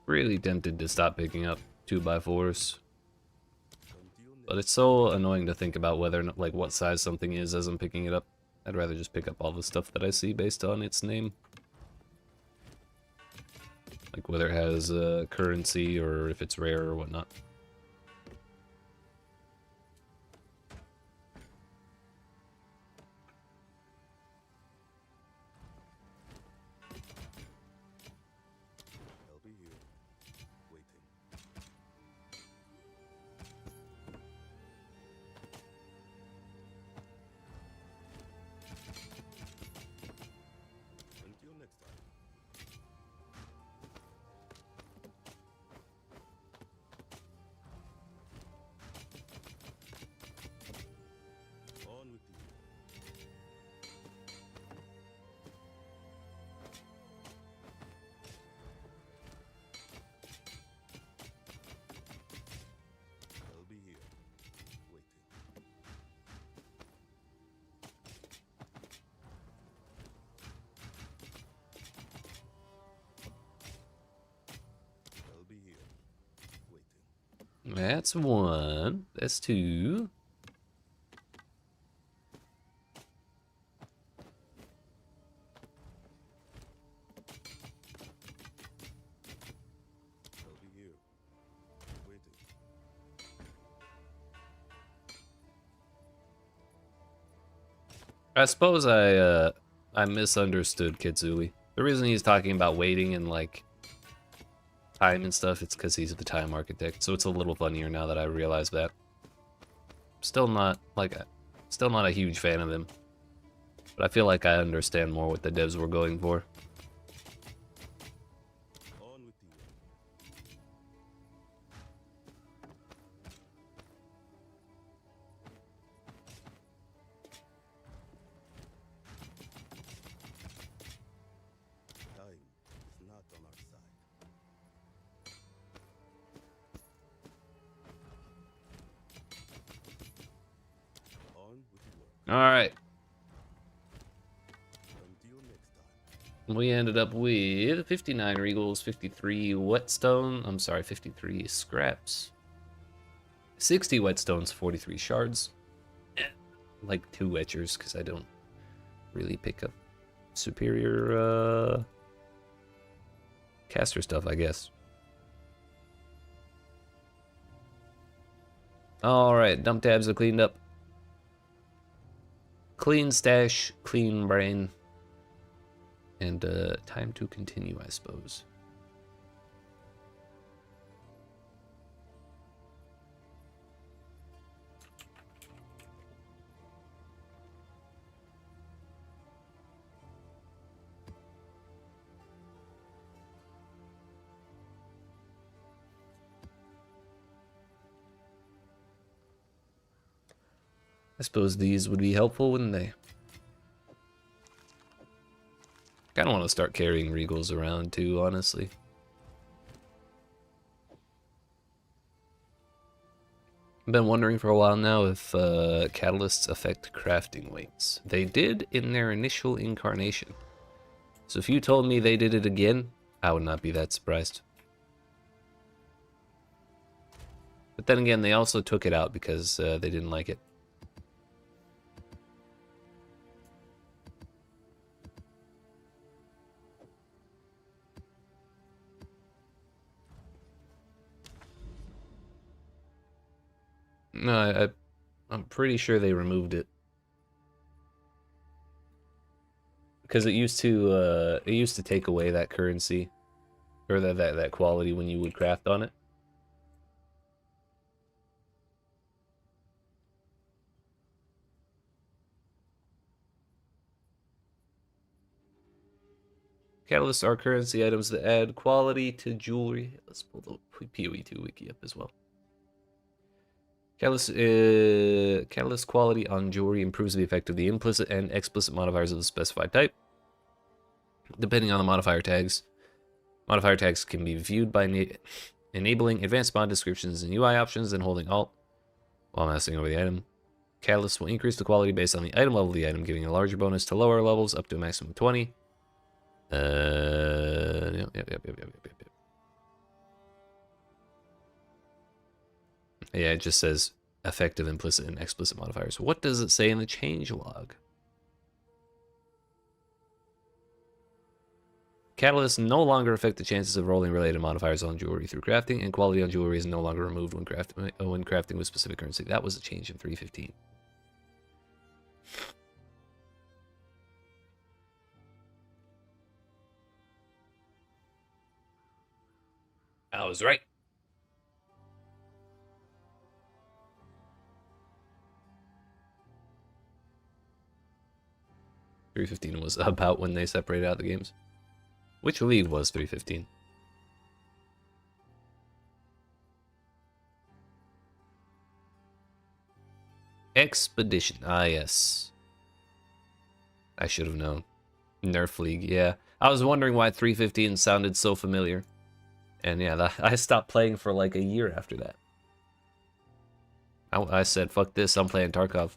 Really tempted to stop picking up 2x4s, but it's so annoying to think about whether, like, what size something is as I'm picking it up. I'd rather just pick up all the stuff that I see based on its name. Like whether it has currency or if it's rare or whatnot. That's one. That's two. I'll be here, waiting. I suppose I misunderstood Kitsui. The reason he's talking about waiting and like time and stuff, it's because he's the time architect. So it's a little funnier now that I realize that. Still not a huge fan of him, but I feel like I understand more what the devs were going for. On with you. Time is not on our side. On with the work. All right, Until next time. we ended up with 59 regals, 53 whetstone. I'm sorry, 53 scraps, 60 whetstones, 43 shards, like 2 wetchers because I don't really pick up superior caster stuff, I guess. All right, dump tabs are cleaned up. Clean stash, clean brain, and time to continue, I suppose. I suppose these would be helpful, wouldn't they? Kind of want to start carrying regals around too, honestly. I've been wondering for a while now if catalysts affect crafting weights. They did in their initial incarnation. So if you told me they did it again, I would not be that surprised. But then again, they also took it out because they didn't like it. No, I'm pretty sure they removed it because it used to take away that currency or that quality when you would craft on it. Catalysts are currency items that add quality to jewelry. Let's pull the PoE2 wiki up as well. Catalyst quality on jewelry improves the effect of the implicit and explicit modifiers of the specified type. Depending on the modifier tags. Modifier tags can be viewed by enabling advanced mod descriptions and UI options and holding Alt while mousing over the item. Catalyst will increase the quality based on the item level of the item, giving a larger bonus to lower levels up to a maximum of 20. Yep. Yeah, it just says effective, implicit, and explicit modifiers. What does it say in the changelog? Catalysts no longer affect the chances of rolling related modifiers on jewelry through crafting, and quality on jewelry is no longer removed when crafting with specific currency. That was a change in 3.15. I was right. .315 was about when they separated out the games. Which league was 315? Expedition. Ah, yes. I should have known. Nerf League, yeah. I was wondering why 315 sounded so familiar. And yeah, I stopped playing for like a year after that. I said, fuck this, I'm playing Tarkov.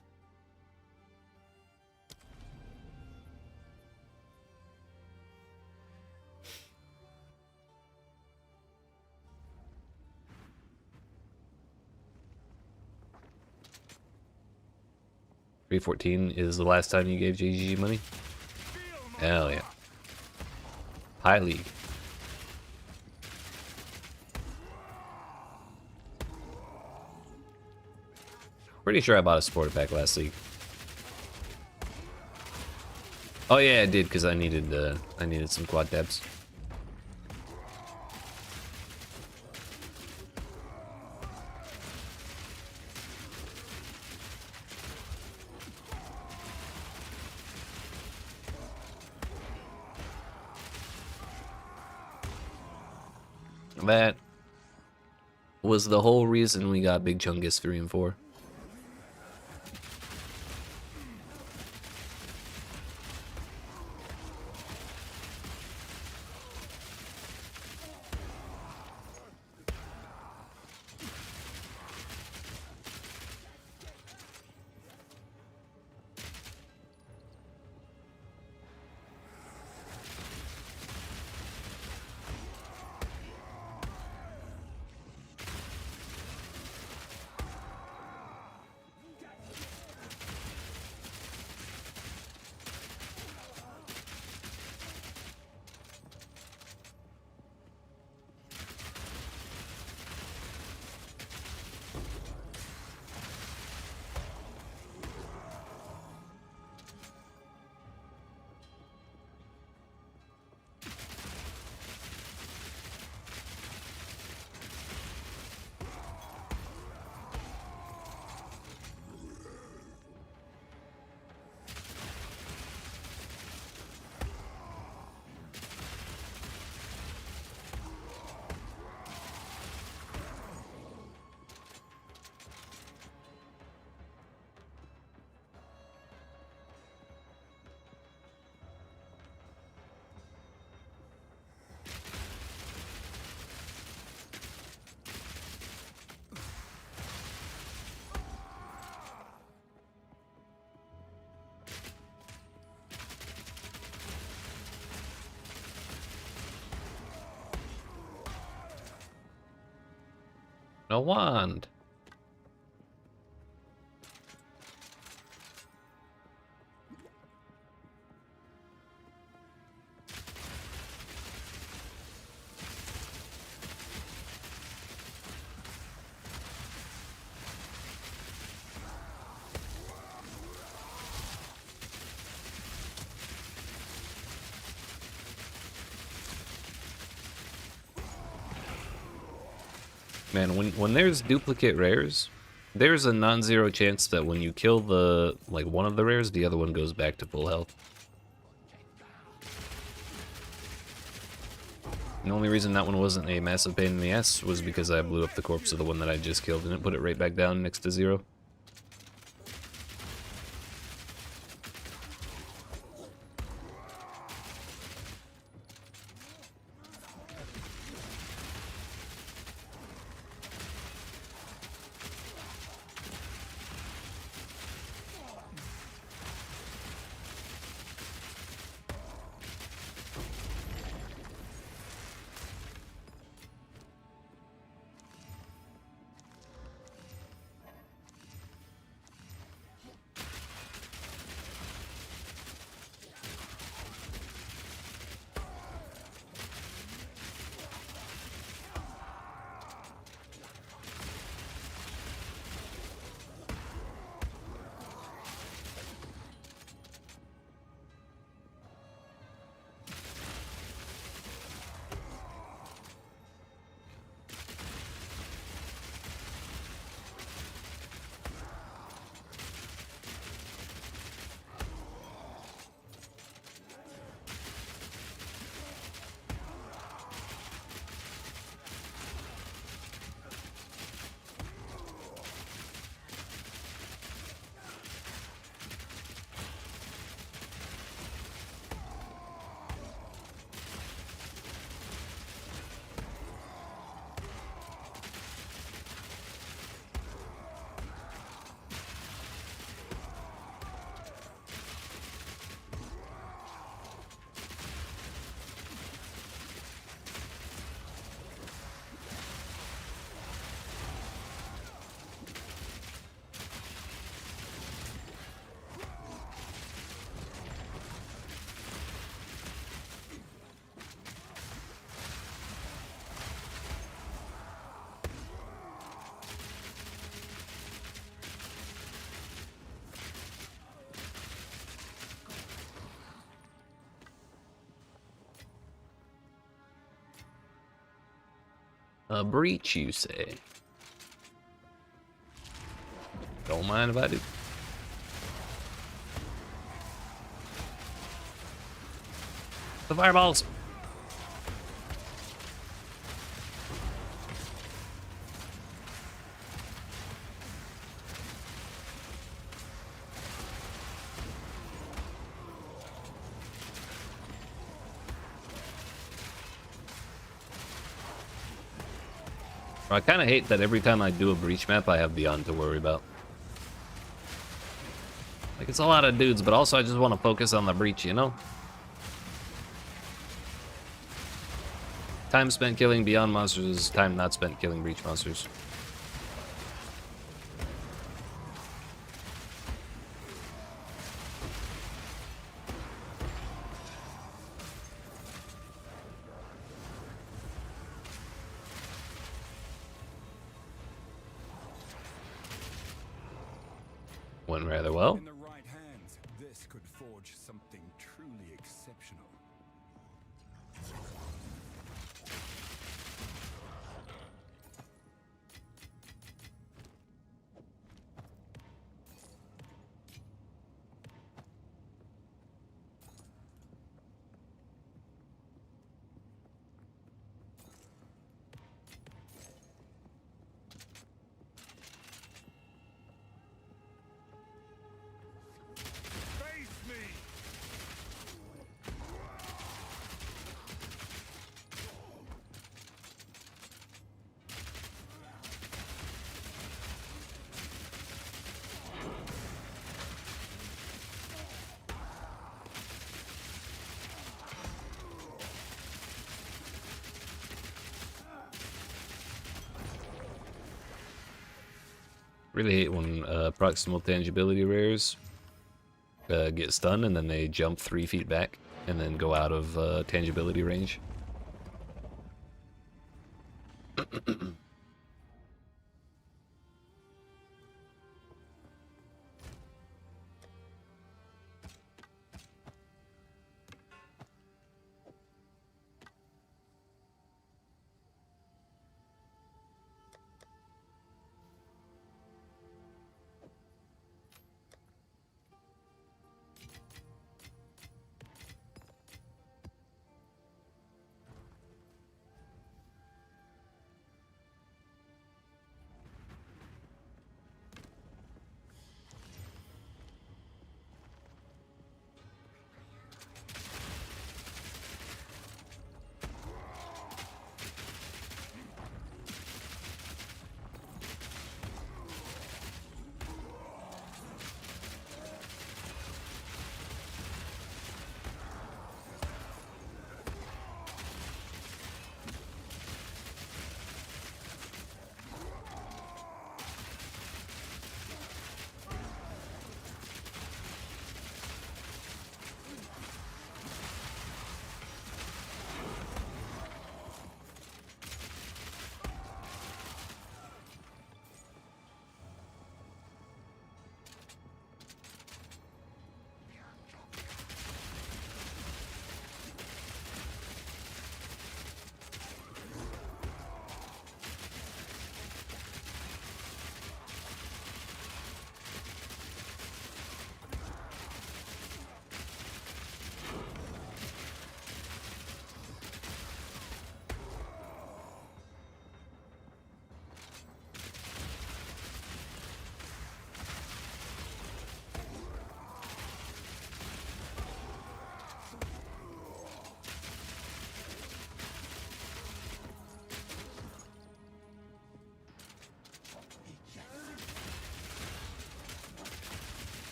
314 is the last time you gave JGG money? Hell yeah. High League. Pretty sure I bought a supporter pack last league. Oh yeah, I did because I needed some quad tabs. That was the whole reason we got Big Chungus 3 and 4. A wand. Man, when there's duplicate rares, there's a non-zero chance that when you kill the one of the rares, the other one goes back to full health. The only reason that one wasn't a massive pain in the ass was because I blew up the corpse of the one that I just killed and it put it right back down next to 0. A breach, you say? Don't mind if I do. The fireballs! I kind of hate that every time I do a breach map, I have Beyond to worry about. Like, it's a lot of dudes, but also I just want to focus on the breach, you know? Time spent killing Beyond monsters is time not spent killing breach monsters. Went rather well. In the right hands, this could forge something truly exceptional. Face me! Really hate when proximal tangibility rares get stunned and then they jump 3 feet back and then go out of tangibility range.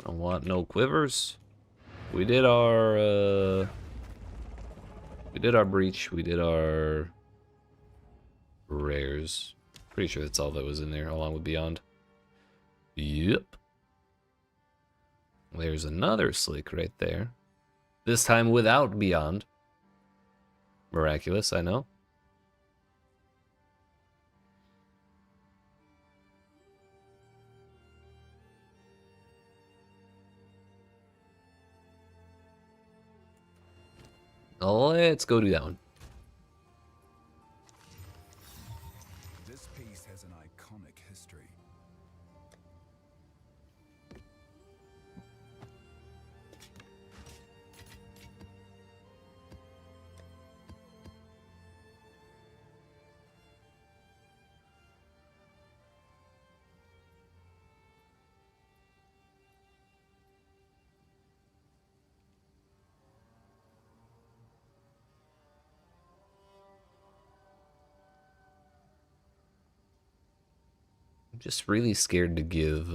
I don't want no quivers. We did our We did our breach, we did our rares. Pretty sure that's all that was in there, along with Beyond. Yep. There's another Slick right there. This time without Beyond. Miraculous, I know. Let's go do that one. This piece has an iconic history. I'm just really scared to give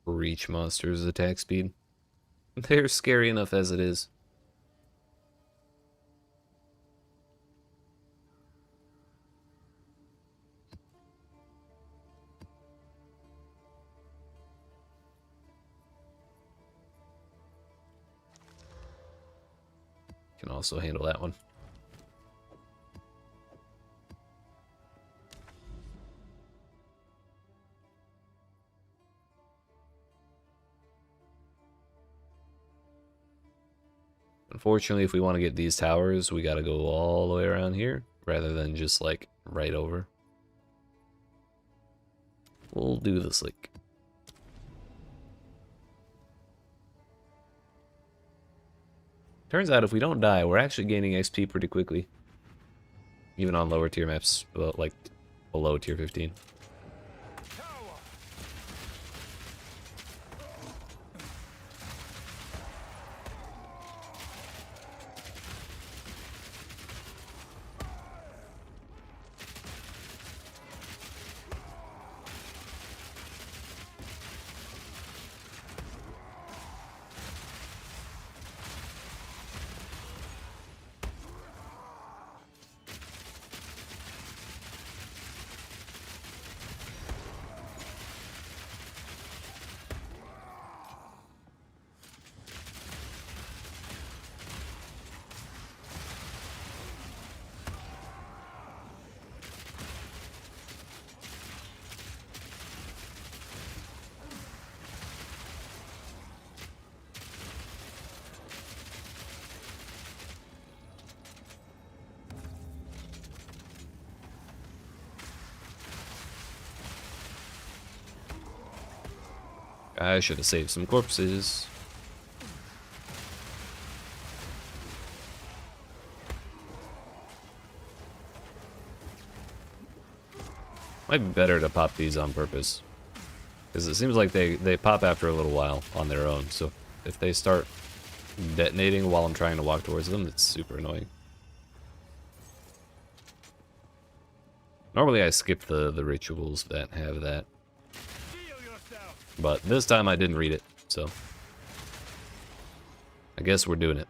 breach monsters attack speed. They're scary enough as it is. Can also handle that one. Unfortunately, if we want to get these towers, we gotta go all the way around here, rather than just, like, right over. We'll do the Slick. Turns out if we don't die, we're actually gaining XP pretty quickly. Even on lower tier maps, well, like, below tier 15. I should have saved some corpses. Might be better to pop these on purpose. Because it seems like they pop after a little while on their own. So if they start detonating while I'm trying to walk towards them, it's super annoying. Normally I skip the rituals that have that. But this time I didn't read it, so I guess we're doing it.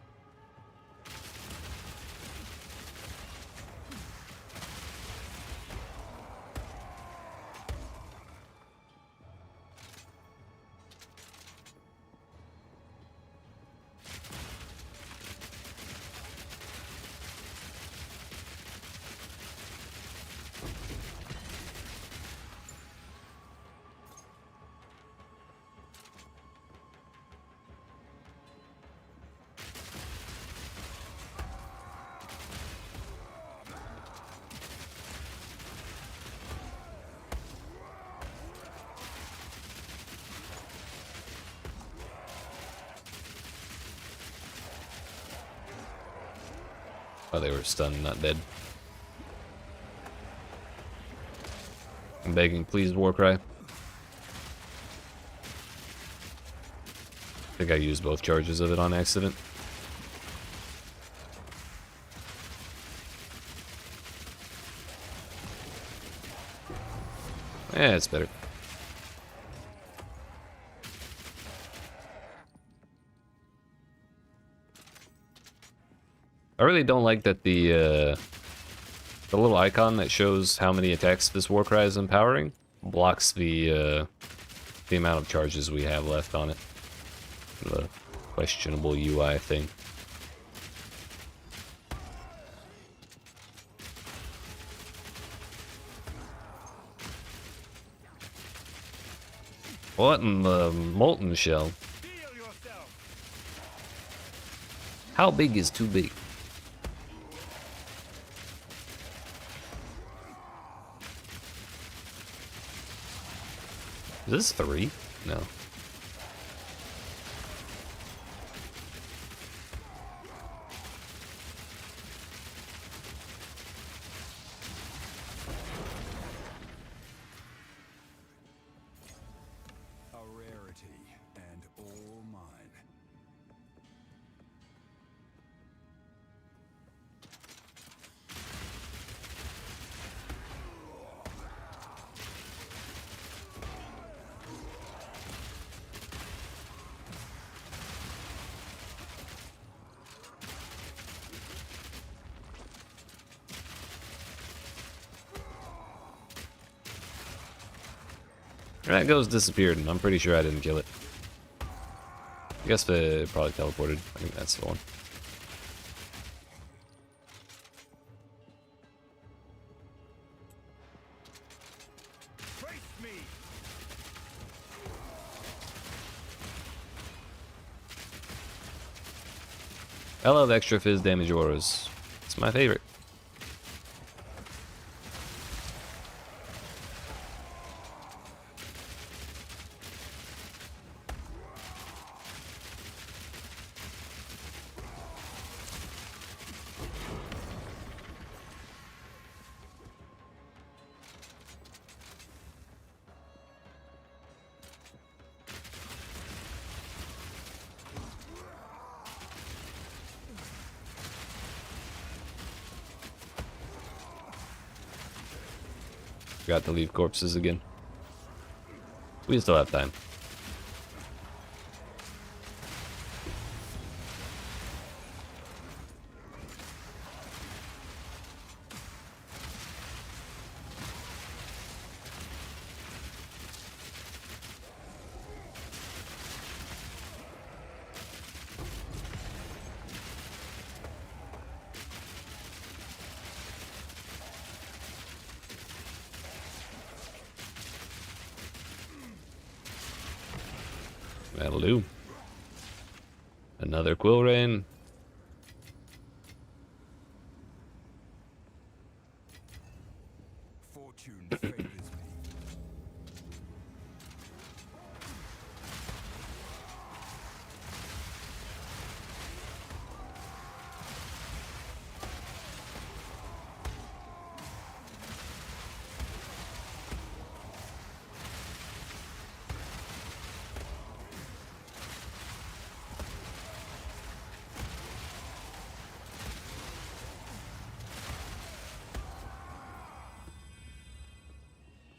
Oh, they were stunned, not dead. I'm begging, please, Warcry. I think I used both charges of it on accident. Yeah, it's better. I really don't like that the little icon that shows how many attacks this Warcry is empowering blocks the amount of charges we have left on it. The questionable UI thing. What in the molten shell? How big is too big? Is this 3? No. A rarity and all mine. That ghost disappeared, and I'm pretty sure I didn't kill it. I guess they probably teleported. I think that's the one. Face me. I love extra fizz damage auras. It's my favorite. Forgot to leave corpses again. We still have time. That'll do. Another quill rain. Fortune favors me.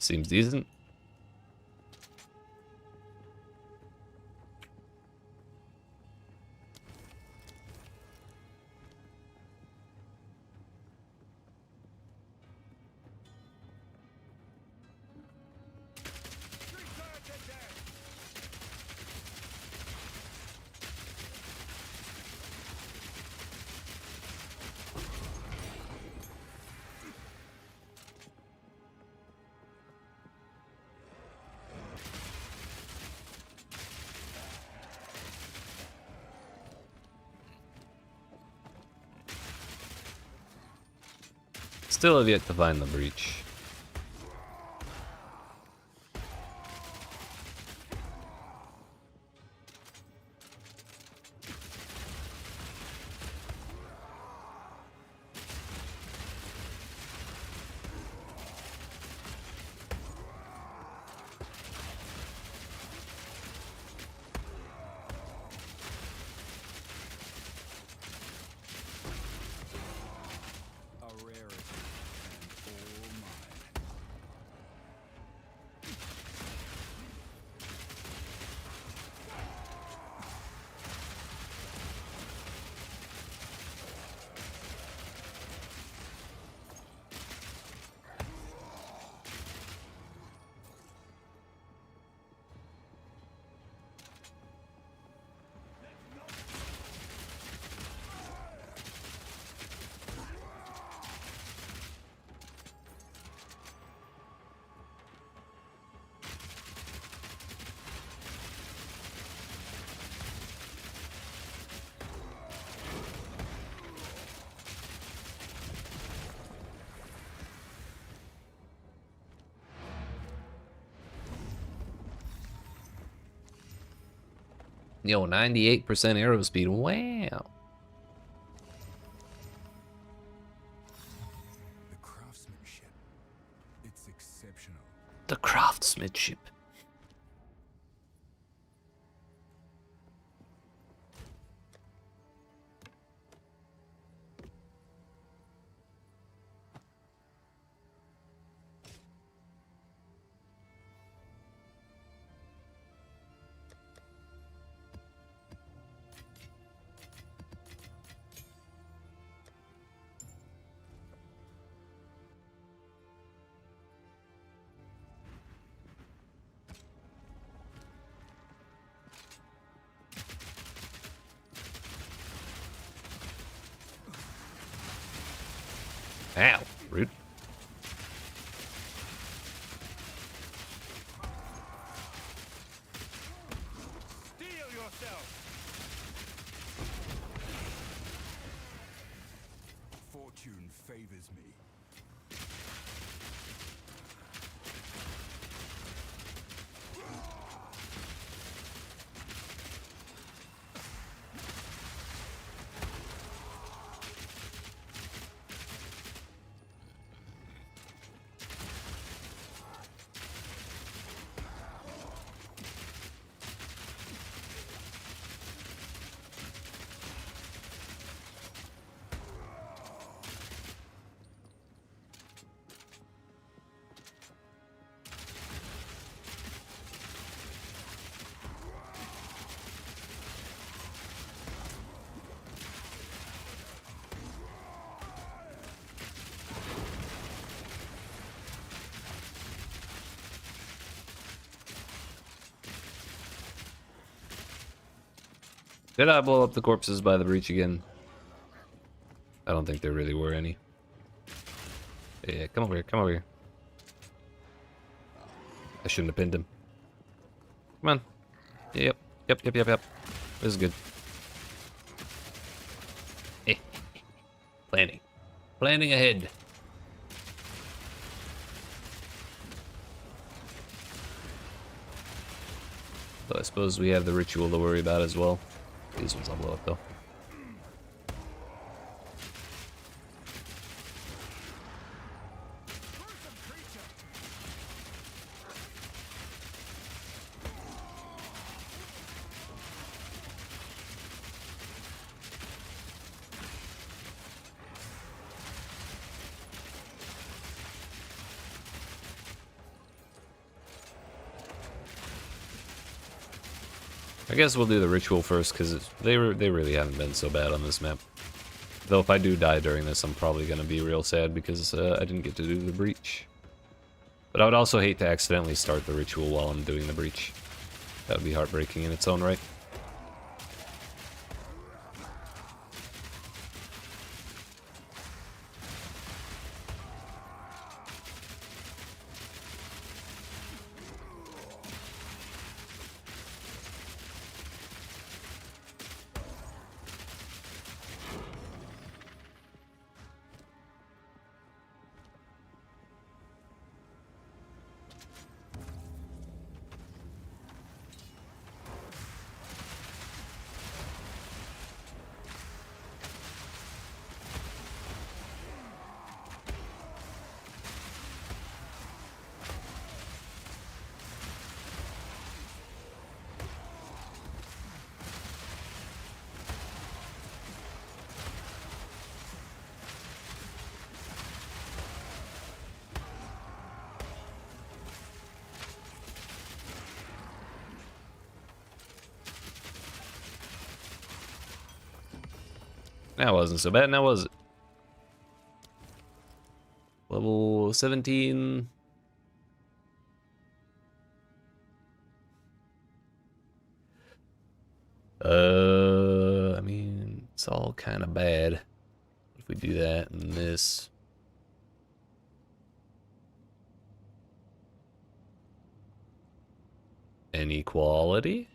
Seems decent. Still have yet to find the breach. A rarity and all mine. Yo, 98% arrow speed. Wow. The craftsmanship, it's exceptional. The craftsmanship. Ow, rude. Steel yourself! Fortune favors me. Did I blow up the corpses by the breach again? I don't think there really were any. Yeah, come over here, come over here. I shouldn't have pinned him. Come on. Yep. This is good. Planning. Planning ahead. So I suppose we have the ritual to worry about as well. These ones I'll blow up though. I guess we'll do the ritual first because they really haven't been so bad on this map. Though if I do die during this, I'm probably gonna be real sad because I didn't get to do the breach. But I would also hate to accidentally start the ritual while I'm doing the breach. That would be heartbreaking in its own right. That wasn't so bad, now was it? Level 17. I mean, it's all kind of bad. If we do that and this. Inequality?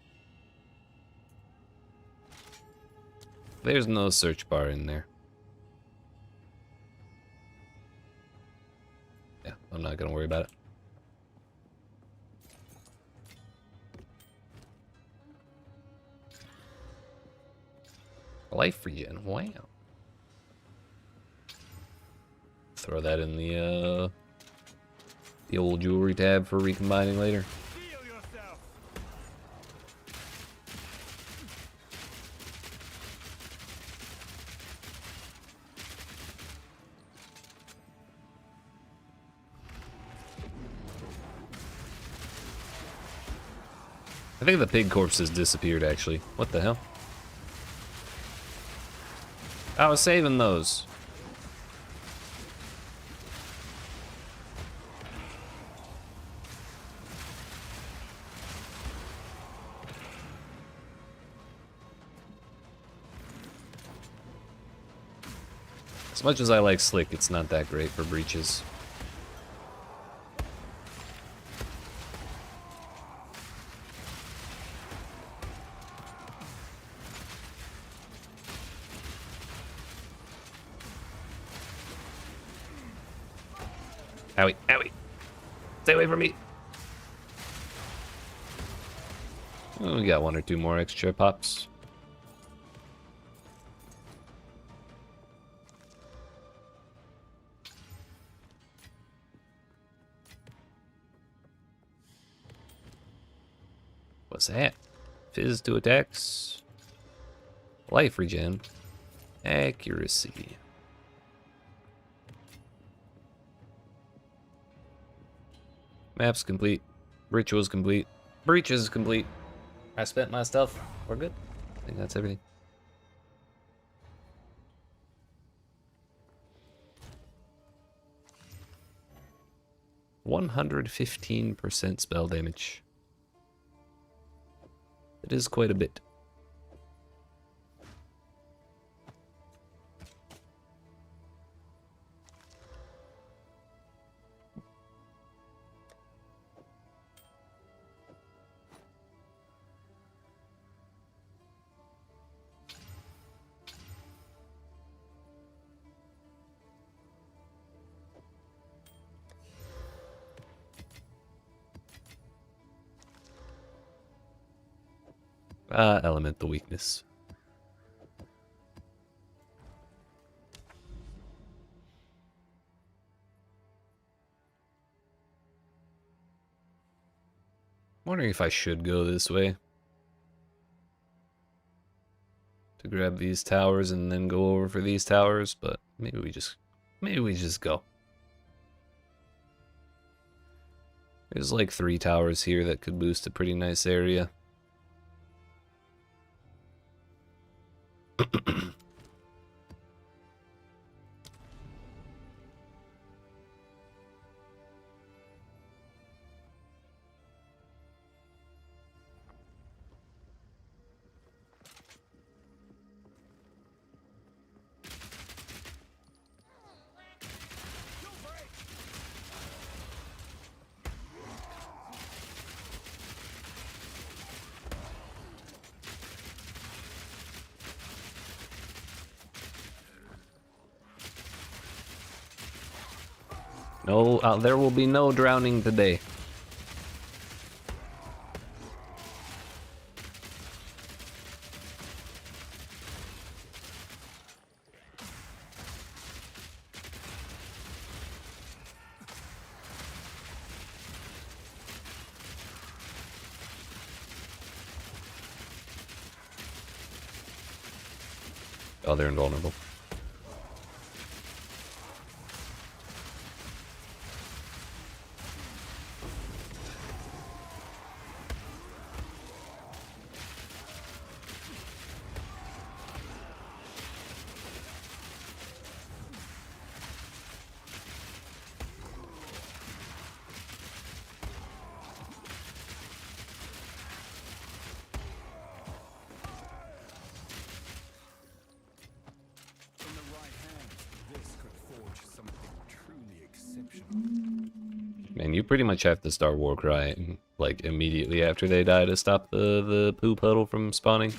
There's no search bar in there. Yeah, I'm not gonna worry about it. Life regen, wow. Throw that in the old jewelry tab for recombining later. Feel yourself. I think the pig corpse has disappeared, actually. What the hell? I was saving those. As much as I like Slick, it's not that great for breaches. Owie, owie. Stay away from me. Oh, we got one or two more extra pops. What's that? Fizz to attacks. Life regen. Accuracy. Map's complete. Ritual's complete. Breach is complete. I spent my stuff. We're good. I think that's everything. %115% spell damage. It is quite a bit. Elemental weakness. Wondering if I should go this way to grab these towers and then go over for these towers, but maybe we just go. There's like 3 towers here that could boost a pretty nice area. No, there will be no drowning today. Oh, they're invulnerable. In the right hand, this could forge something truly exceptional. Man, you pretty much have to start Warcry like immediately after they die to stop the poo puddle from spawning.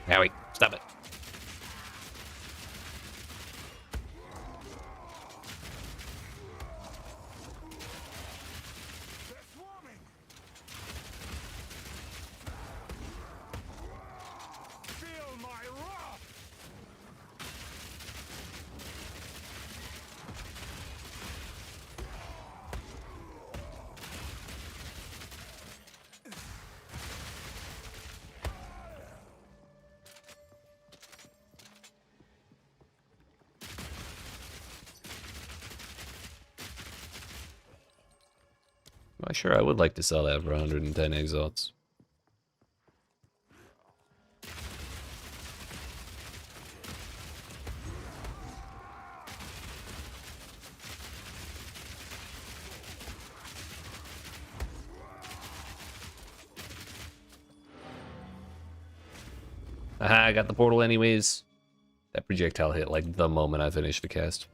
Howie, stop it. They're swarming. Feel my wrath. Well, sure, I would like to sell that for 110 exalts. Aha, I got the portal anyways. That projectile hit like the moment I finished the cast.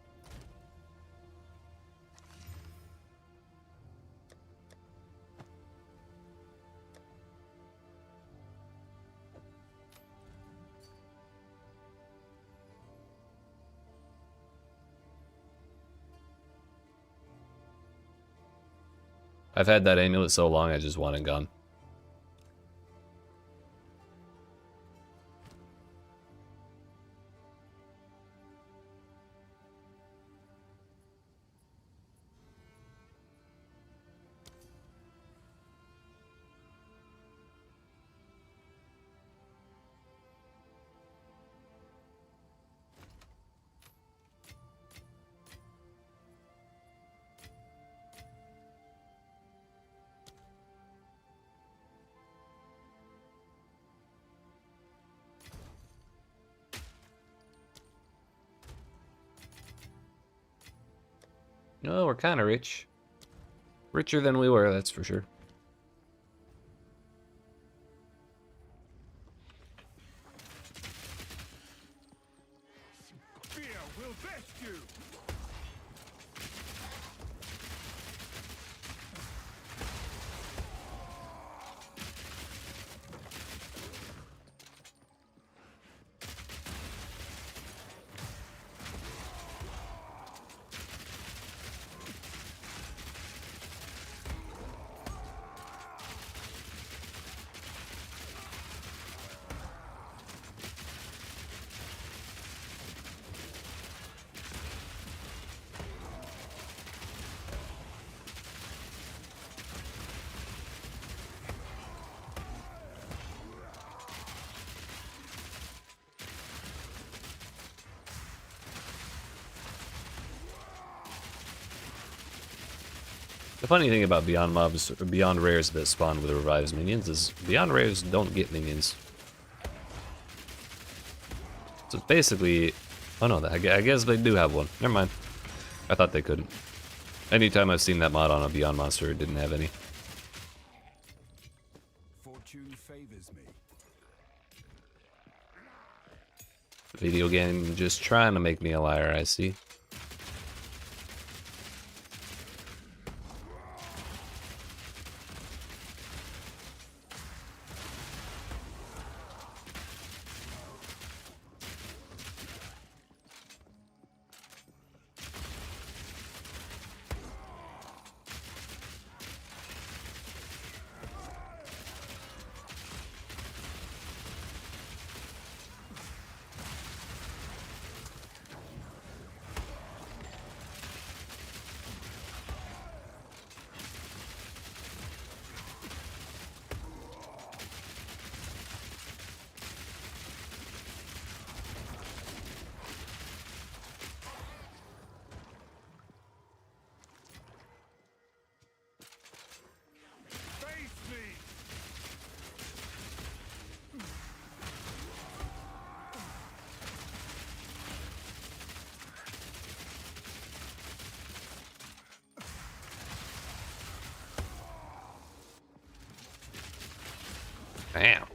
I've had that amulet so long I just want it gone. No, we're kind of rich. Richer than we were, that's for sure. Fear will vest you. The funny thing about Beyond mobs, or Beyond rares that spawn with revives minions is Beyond rares don't get minions. So it's basically, oh no, I guess they do have one. Never mind. I thought they couldn't. Anytime I've seen that mod on a Beyond monster, it didn't have any. Fortune favors me. Video game just trying to make me a liar, I see. Face me. Damn.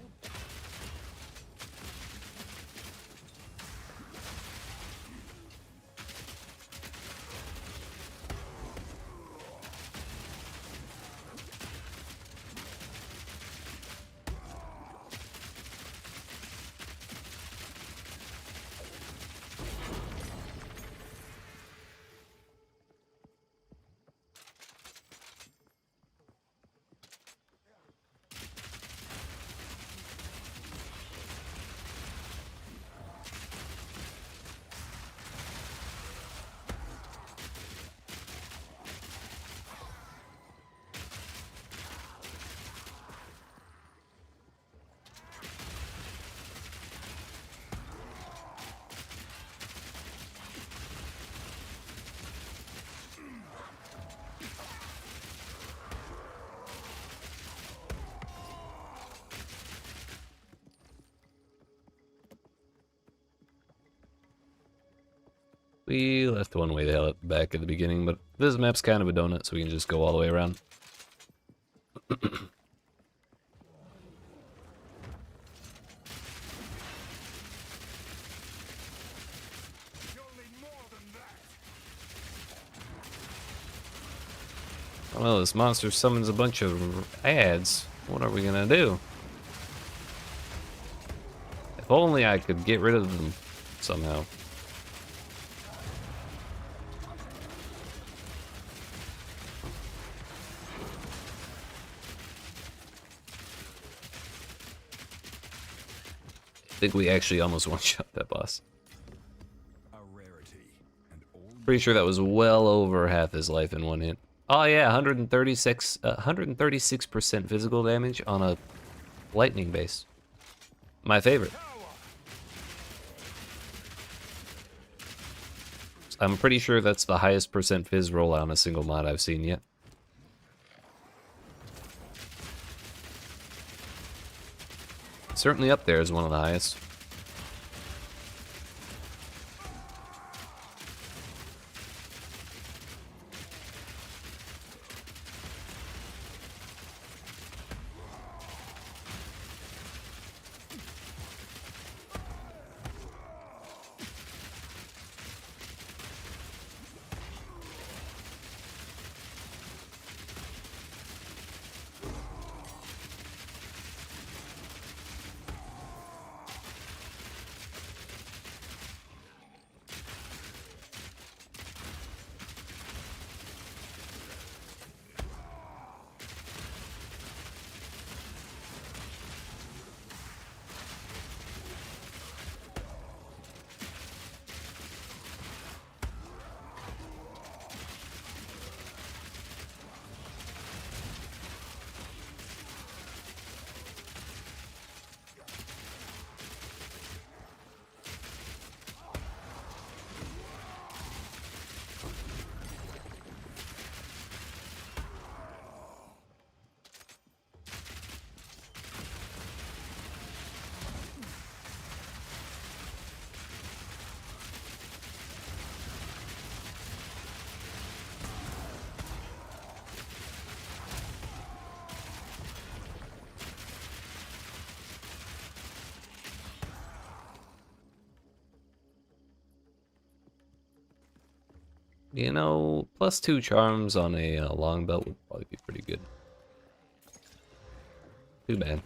We left one way the hell at the back at the beginning, but this map's kind of a donut, so we can just go all the way around. Well, this monster summons a bunch of ads. What are we gonna do? If only I could get rid of them somehow. I think we actually almost one-shot that boss. A rarity, and all Pretty sure that was well over half his life in one hit. Oh yeah, 136% physical damage on a lightning base. My favorite. I'm pretty sure that's the highest percent fizz roll on a single mod I've seen yet. Certainly up there as one of the highest. You know, +2 charms on a long belt would probably be pretty good. Too bad.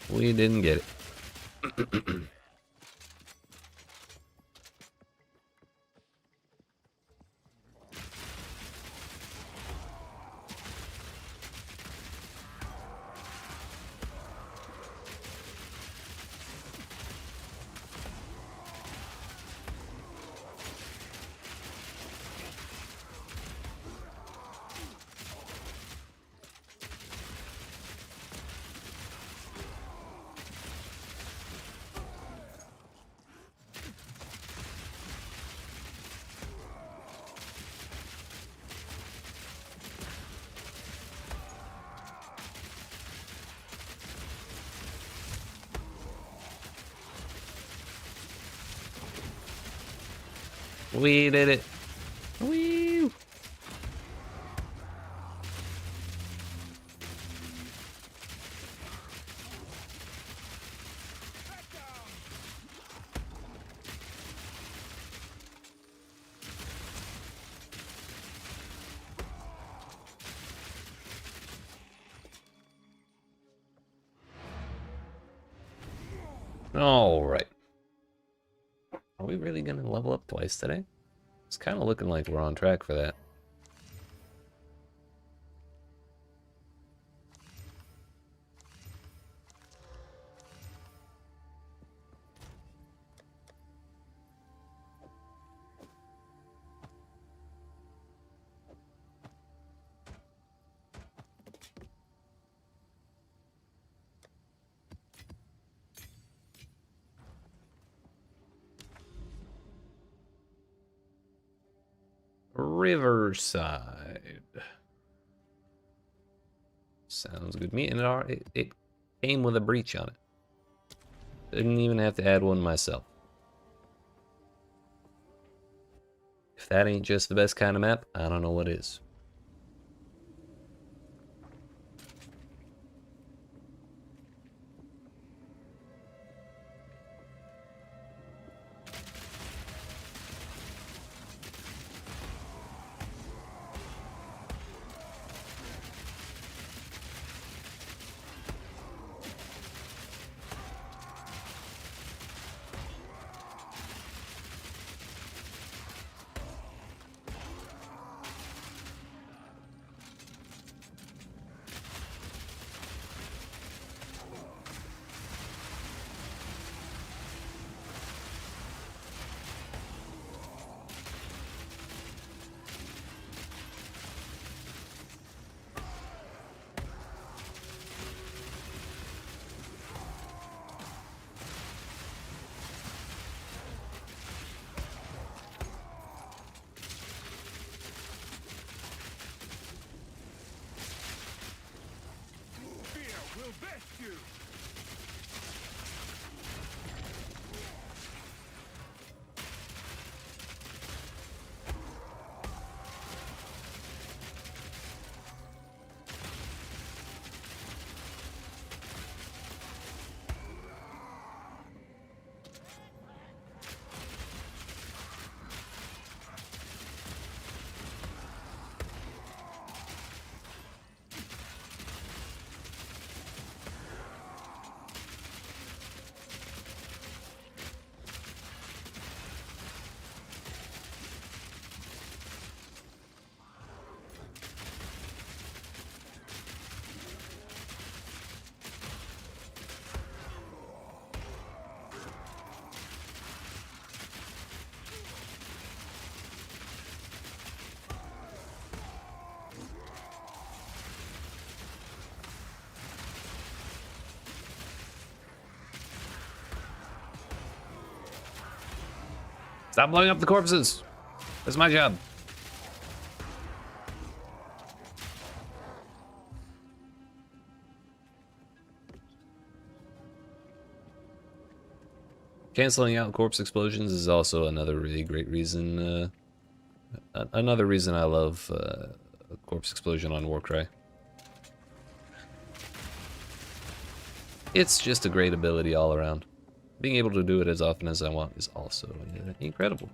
We didn't get it. We did it. Woo! All right. Are we really gonna level up twice today? It's kind of looking like we're on track for that. Riverside. Sounds good to me. And it came with a breach on it. Didn't even have to add one myself. If that ain't just the best kind of map, I don't know what is. Fear will best you. Stop blowing up the corpses. That's my job. Canceling out corpse explosions is also another really great reason. Another reason I love a corpse explosion on Warcry. It's just a great ability all around. Being able to do it as often as I want is also incredible.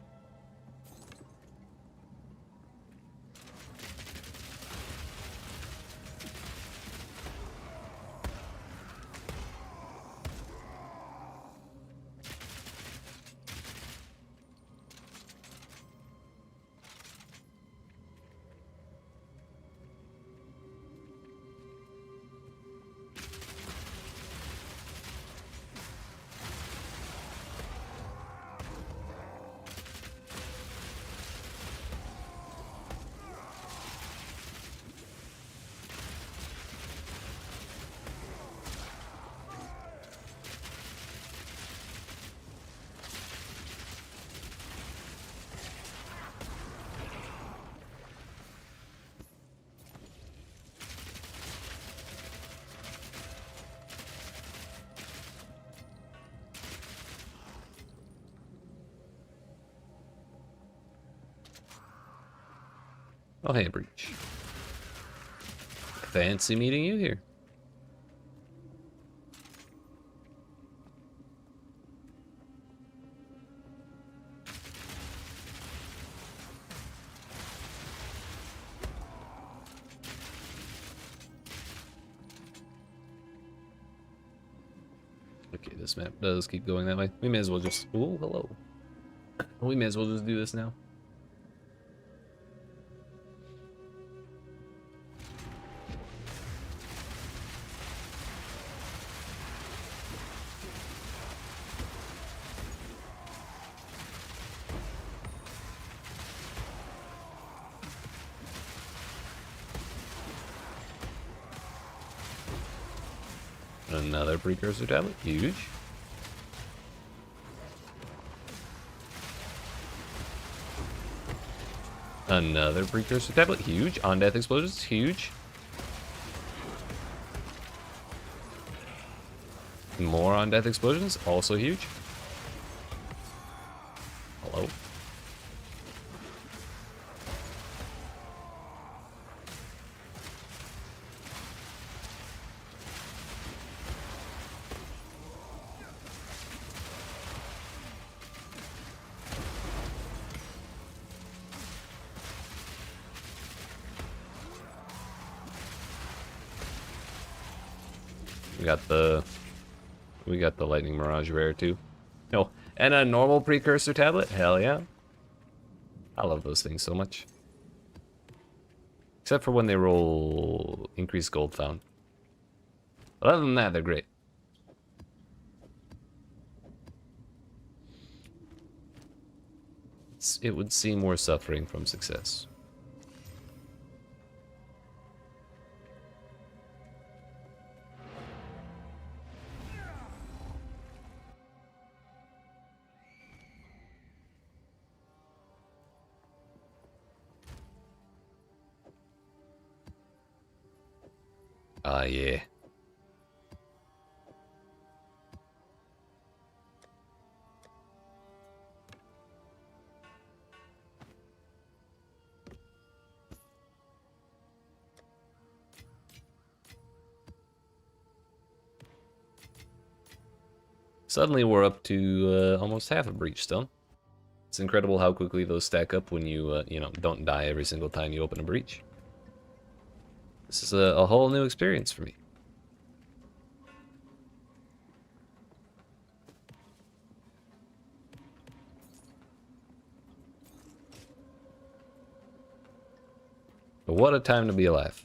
Oh, hey, Breach. Fancy meeting you here. Okay, this map does keep going that way. We may as well just... Oh, hello. We may as well just do this now. Another precursor tablet, huge. Another precursor tablet, huge. On death explosions, huge. More on death explosions, also huge. Hello. We got the Lightning Mirage rare too. No, and a normal precursor tablet. Hell yeah! I love those things so much. Except for when they roll increased gold found. But other than that, they're great. It would seem we're suffering from success. Ah, yeah. Suddenly we're up to almost half a breach stone. It's incredible how quickly those stack up when you, you know, don't die every single time you open a breach. This is a whole new experience for me. But what a time to be alive.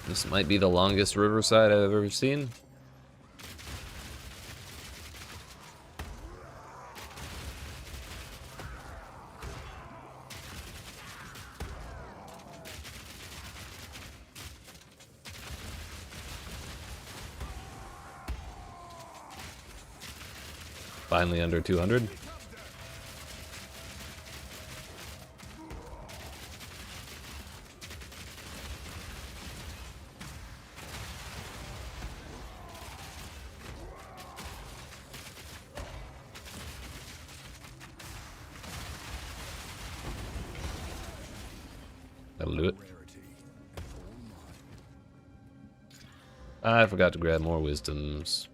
This might be the longest riverside I've ever seen. Finally under 200. That'll do it. I forgot to grab more wisdoms.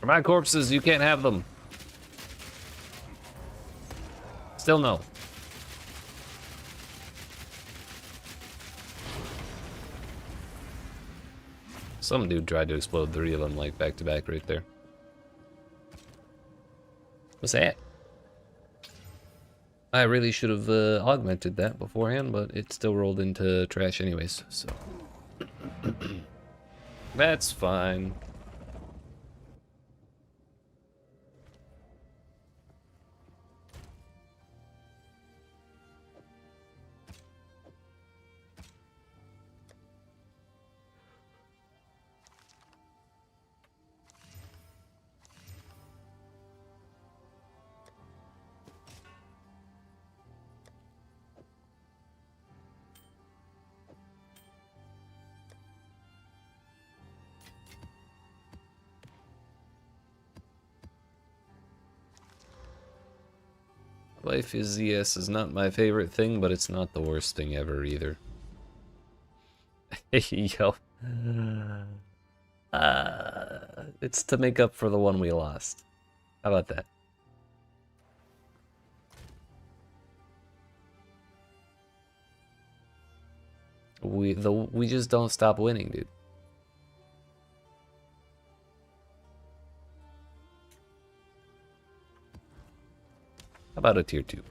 For my corpses, you can't have them. Still no. Some dude tried to explode 3 of them, like, back to back right there. What's that? I really should have augmented that beforehand, but it still rolled into trash anyways, so. That's fine. Life is ZS is not my favorite thing, but it's not the worst thing ever either. Yo. It's to make up for the one we lost. How about that? We just don't stop winning, dude. How about a tier 2?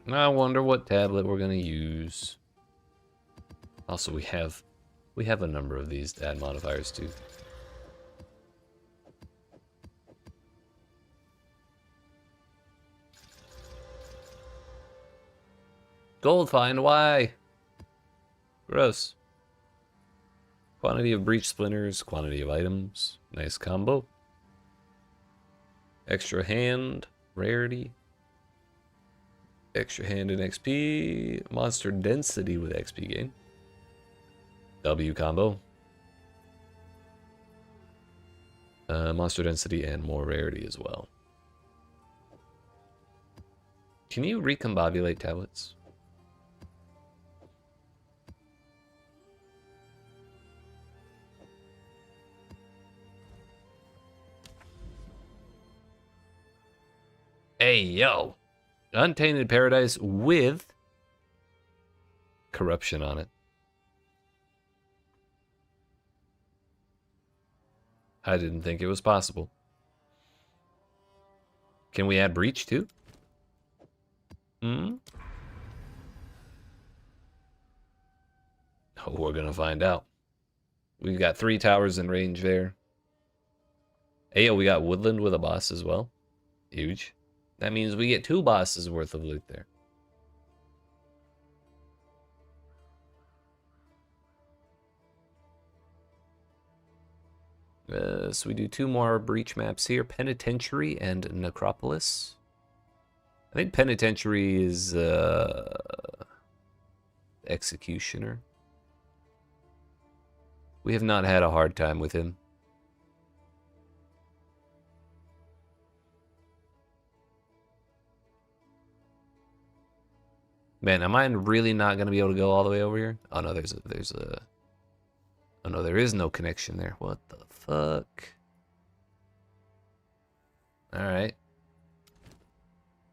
I wonder what tablet we're gonna use. Also, we have a number of these to add modifiers to. Gold find, why? Gross. Quantity of breach splinters, quantity of items. Nice combo. Extra hand, rarity. Extra hand and XP. Monster density with XP gain. W combo. Monster density and more rarity as well. Can you recombobulate tablets? Hey, yo. Untainted Paradise with corruption on it. I didn't think it was possible. Can we add breach too? We're gonna find out. We've got 3 towers in range there. Hey, we got woodland with a boss as well. Huge. That means we get 2 bosses worth of loot there. So we do 2 more breach maps here. Penitentiary and Necropolis. I think Penitentiary is Executioner. We have not had a hard time with him. Man, am I really not going to be able to go all the way over here? Oh no, oh no, there is no connection there. What the fuck? Alright.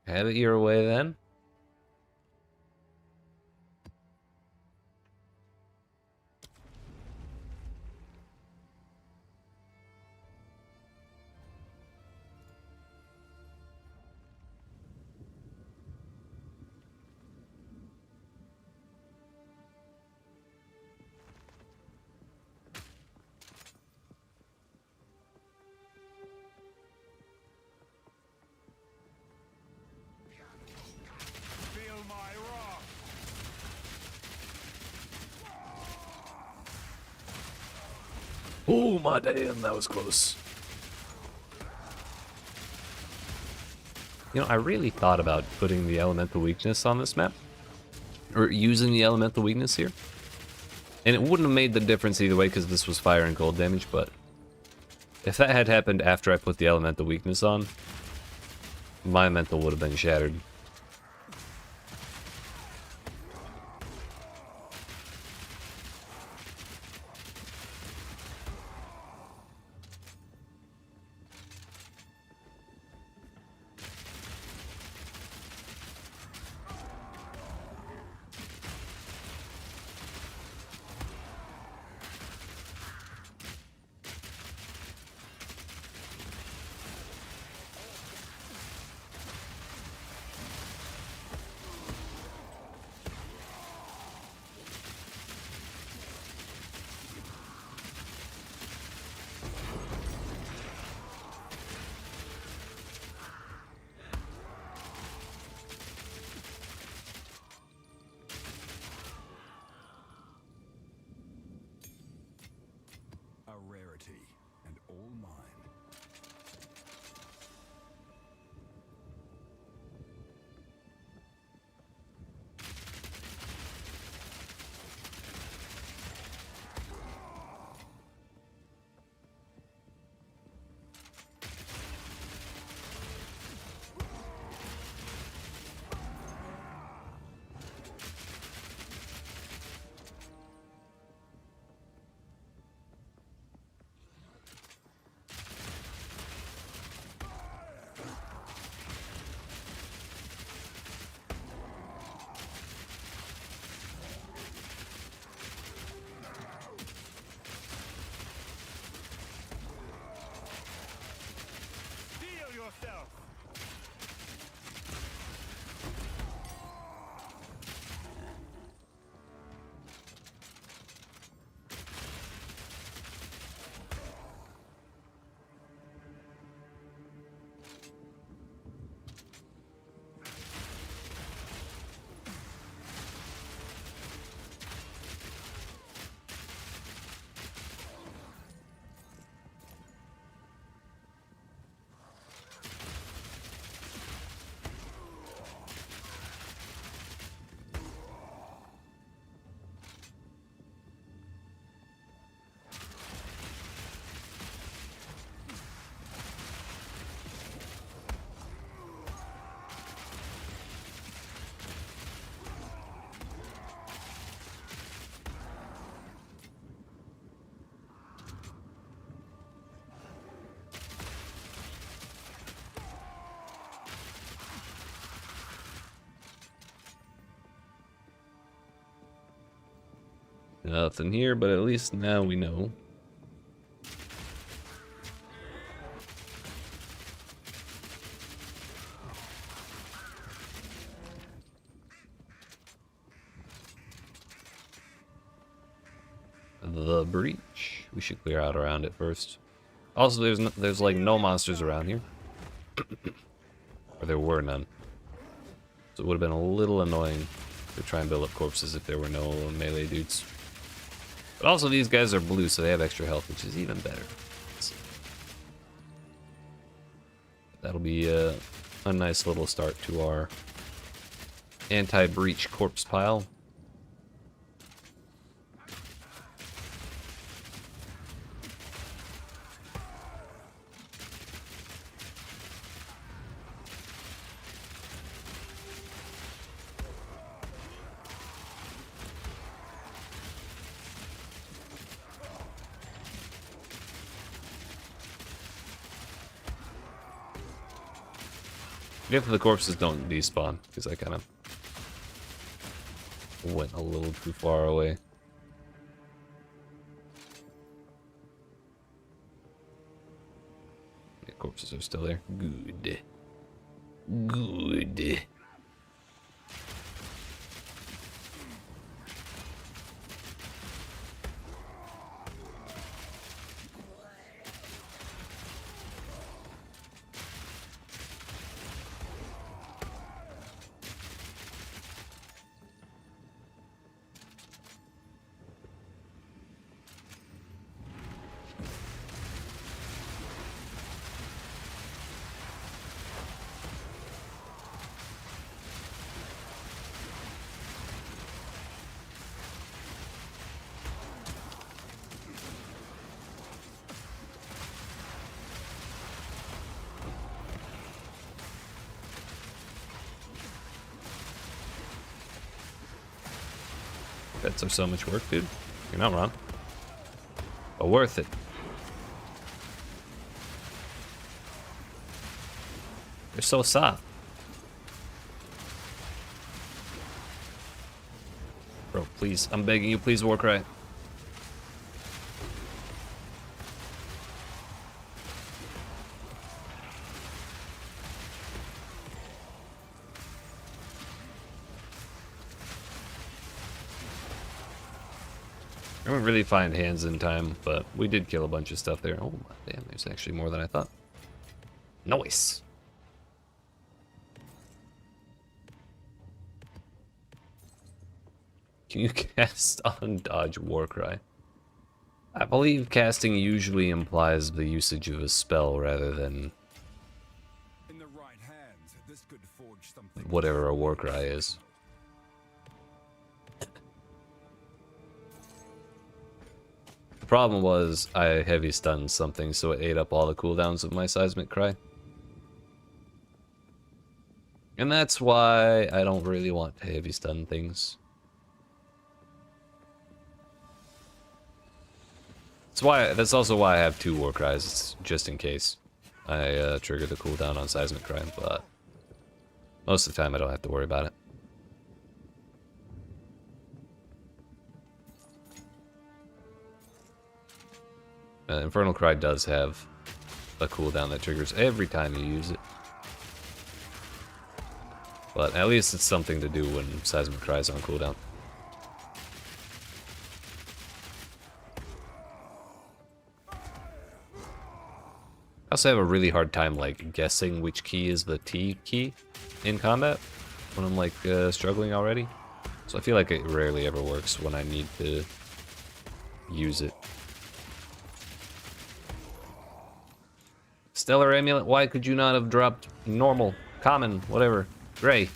Have it your way then. Feel my wrath. Oh my damn, that was close. You know, I really thought about putting the elemental weakness on this map. Or using the elemental weakness here. And it wouldn't have made the difference either way because this was fire and cold damage, but if that had happened after I put the elemental weakness on, my mental would have been shattered. A rarity, and all mine. Heal yourself. Nothing here, but at least now we know. the breach. We should clear out around it first. Also, there's like no monsters around here. Or there were none. So it would have been a little annoying to try and build up corpses if there were no melee dudes. But also these guys are blue, so they have extra health, which is even better. So that'll be a nice little start to our anti-breach corpse pile. If the corpses don't despawn, because I kind of went a little too far away. The corpses are still there. Good. Good. Pets are so much work, dude. You're not wrong. But worth it. They're so soft. Bro, please. I'm begging you, please, Warcry. I didn't really find hands in time, but we did kill a bunch of stuff there. Oh, damn, there's actually more than I thought. Nice. Can you cast on dodge Warcry? I believe casting usually implies the usage of a spell rather than In the right hands, this could forge something. whatever a Warcry is. The problem was I heavy stunned something, so it ate up all the cooldowns of my seismic cry. And that's why I don't really want to heavy stun things. That's also why I have 2 Warcries, just in case I trigger the cooldown on seismic cry, but most of the time I don't have to worry about it. Infernal Cry does have a cooldown that triggers every time you use it. But at least it's something to do when Seismic Cry is on cooldown. I also have a really hard time like guessing which key is the T key in combat when I'm like struggling already. So I feel like it rarely ever works when I need to use it. Stellar Amulet, why could you not have dropped normal, common, whatever, gray?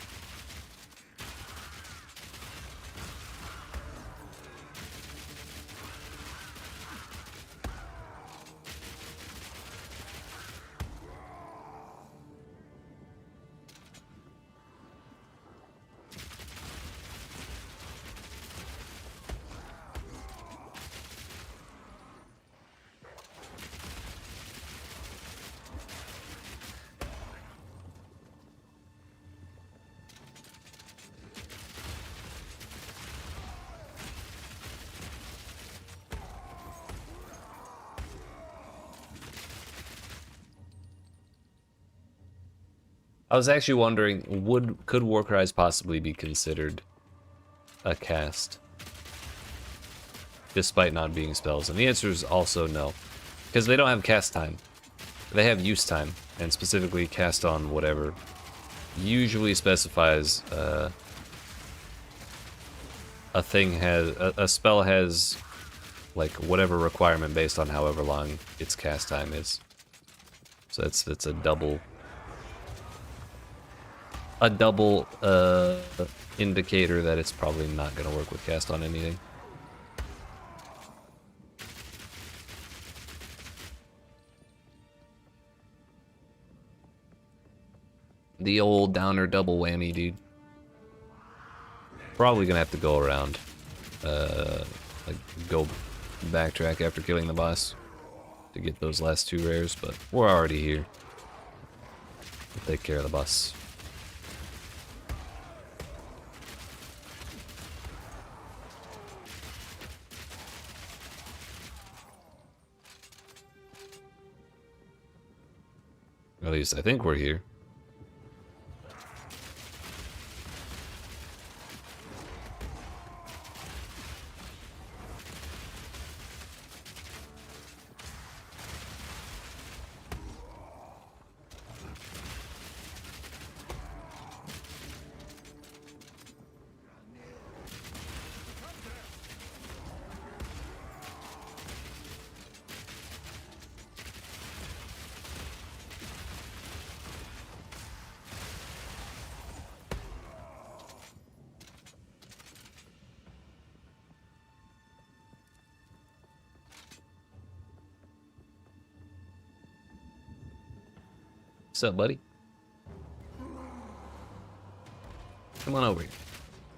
I was actually wondering, could Warcries possibly be considered a cast? despite not being spells? And the answer is also no, because they don't have cast time. They have use time, and specifically cast on whatever usually specifies a thing has a spell has like whatever requirement based on however long its cast time is. So that's a double indicator that it's probably not going to work with cast on anything. The old downer double whammy, dude. Probably gonna have to go around, like go backtrack after killing the boss to get those last 2 rares, but we're already here. We'll take care of the boss. At least I think we're here. What's up, buddy? Come on over here.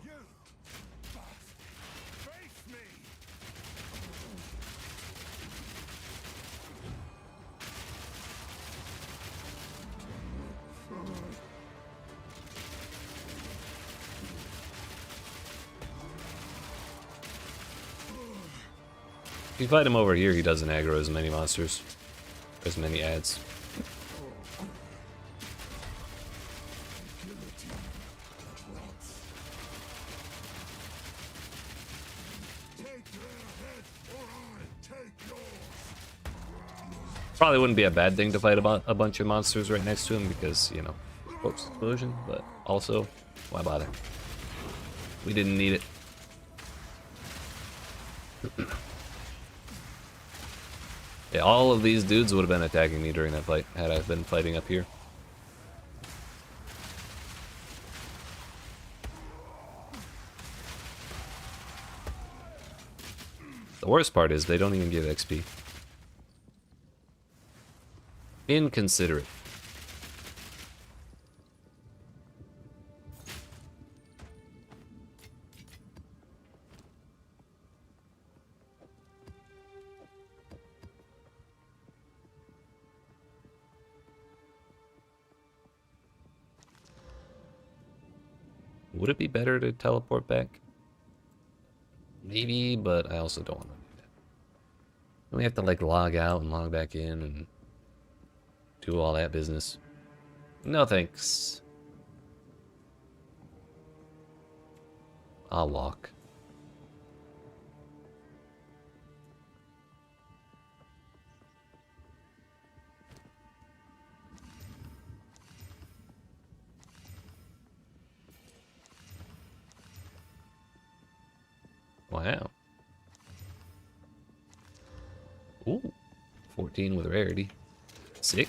You must face me. If you fight him over here, he doesn't aggro as many monsters, as many ads. Probably wouldn't be a bad thing to fight a bunch of monsters right next to him because, you know, corpse explosion, but also, why bother? We didn't need it. Yeah, all of these dudes would have been attacking me during that fight had I been fighting up here. The worst part is they don't even give XP. Inconsiderate. Would it be better to teleport back? Maybe, but I also don't want to do that. We have to like log out and log back in and do all that business. No thanks. I'll walk. Wow. Ooh. 14 with rarity. Sick.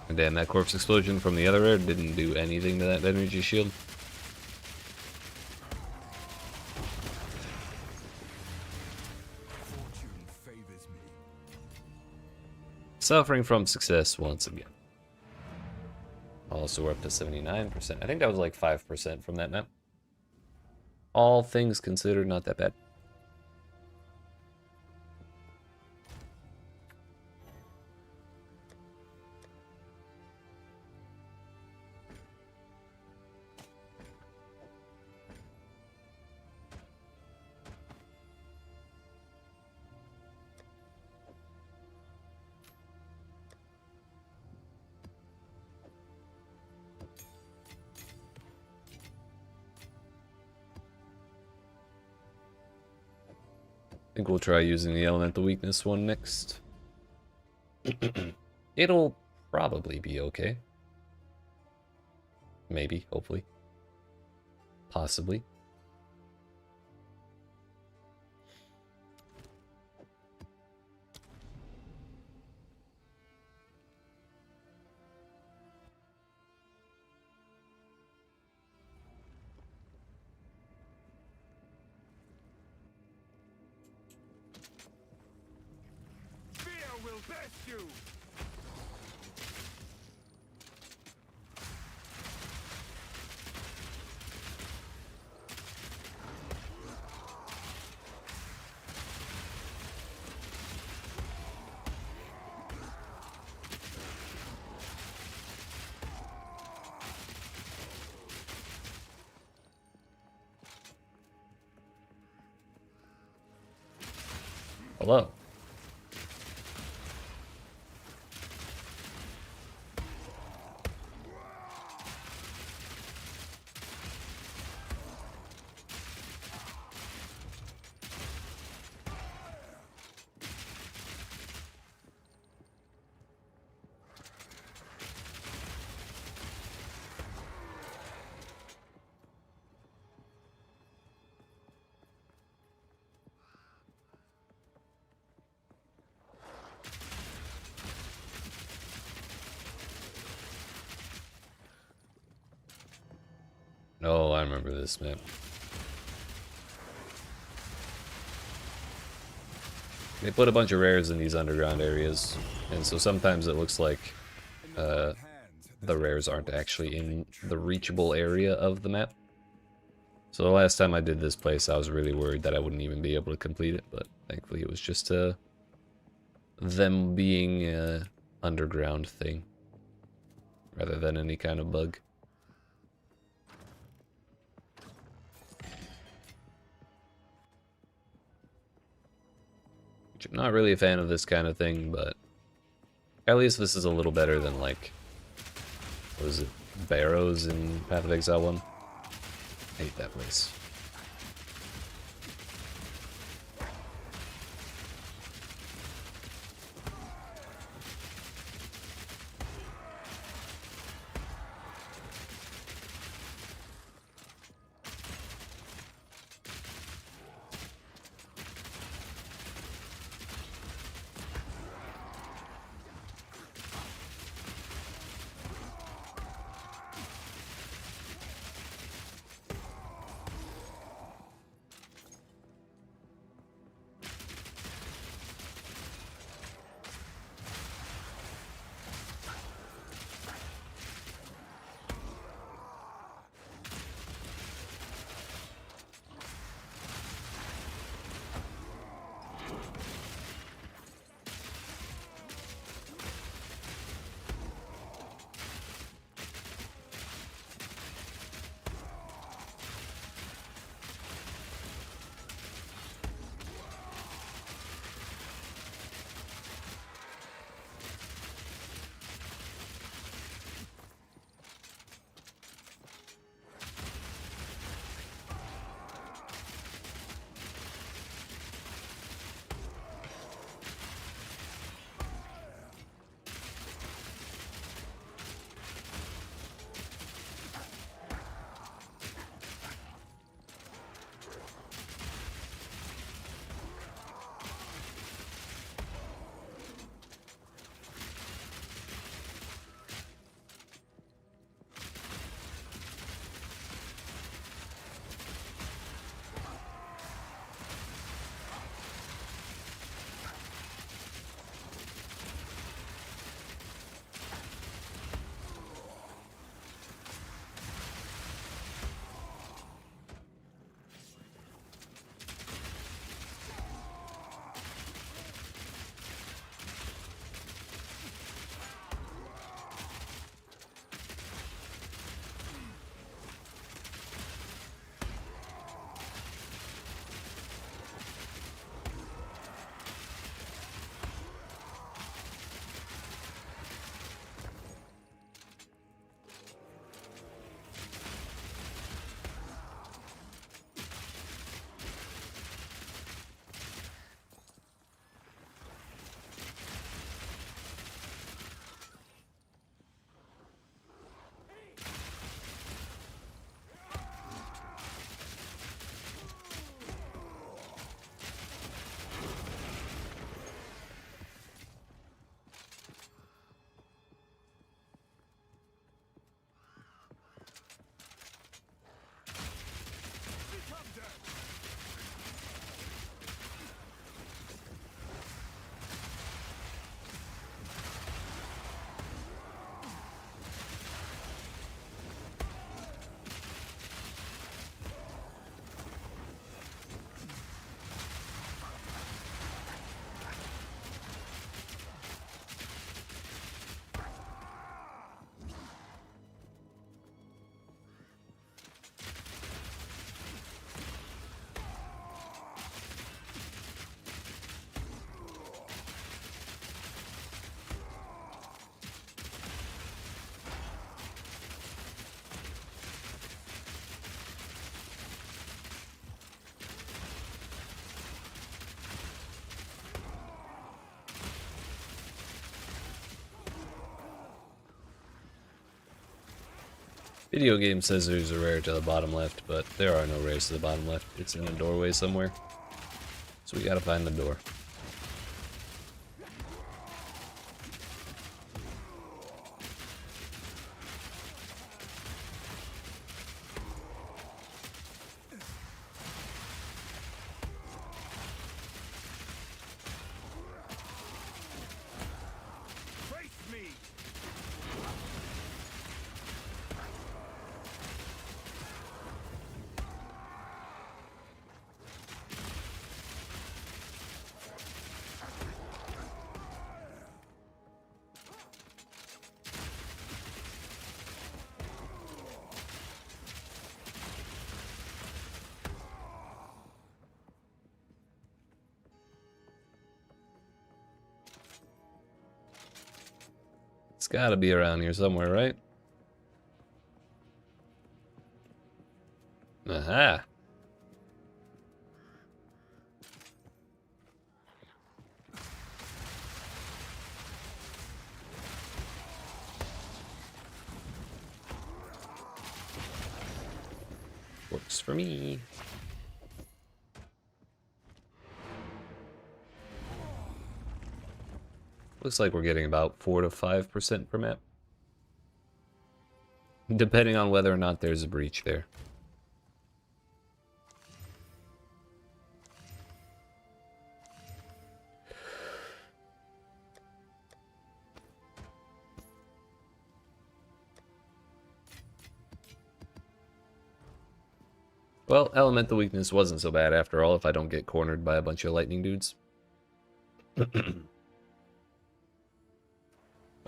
And damn, that corpse explosion from the other rare didn't do anything to that energy shield. Suffering from success once again. Also, we're up to 79%. I think that was like 5% from that map. All things considered, not that bad. I think we'll try using the elemental weakness one next. It'll probably be okay. Maybe, hopefully. Possibly. Fear will best you. Hello. No, I remember this map. They put a bunch of rares in these underground areas, and so sometimes it looks like the rares aren't actually in the reachable area of the map. So the last time I did this place, I was really worried that I wouldn't even be able to complete it, but thankfully it was just them being an underground thing, rather than any kind of bug. Which I'm not really a fan of this kind of thing, but at least this is a little better than, like, what was it, Barrows in Path of Exile 1? I hate that place. Video game says there's a rare to the bottom left, but there are no rares to the bottom left. It's in a doorway somewhere. So we gotta find the door. It's gotta be around here somewhere, right? Aha! Works for me. Looks like we're getting about 4 to 5% per map. Depending on whether or not there's a breach there. Well, elemental weakness wasn't so bad after all if I don't get cornered by a bunch of lightning dudes.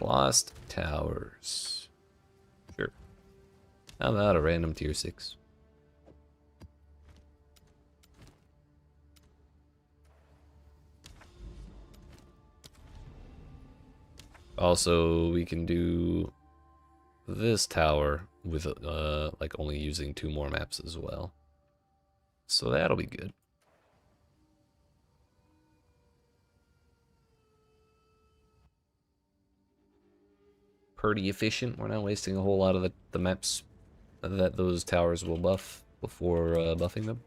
Lost Towers. Sure. How about a random tier 6? Also, we can do this tower with like only using 2 more maps as well. So that'll be good. Pretty efficient. We're not wasting a whole lot of the maps that those towers will buff before buffing them.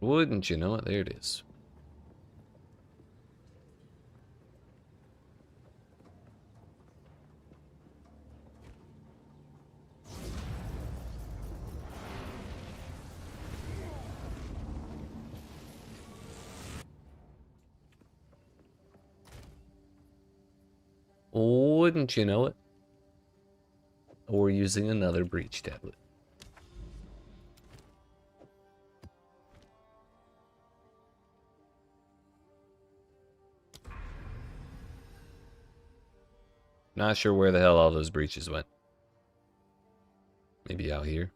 Wouldn't you know it? There it is. Wouldn't you know it? Or using another breach tablet. Not sure where the hell all those breaches went. Maybe out here.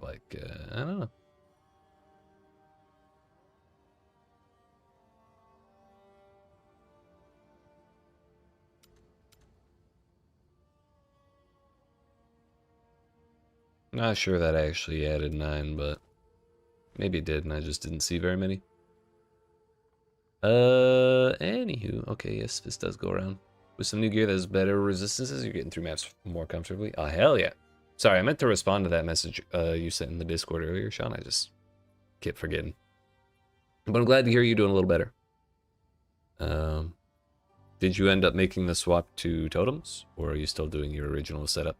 Like, I don't know. Not sure that actually added 9, but maybe it did and I just didn't see very many. Anywho, okay, yes, this does go around. With some new gear that has better resistances, you're getting through maps more comfortably. Oh, hell yeah. Sorry, I meant to respond to that message you sent in the Discord earlier, Sean. I just kept forgetting. But I'm glad to hear you doing a little better. Did you end up making the swap to totems, or are you still doing your original setup?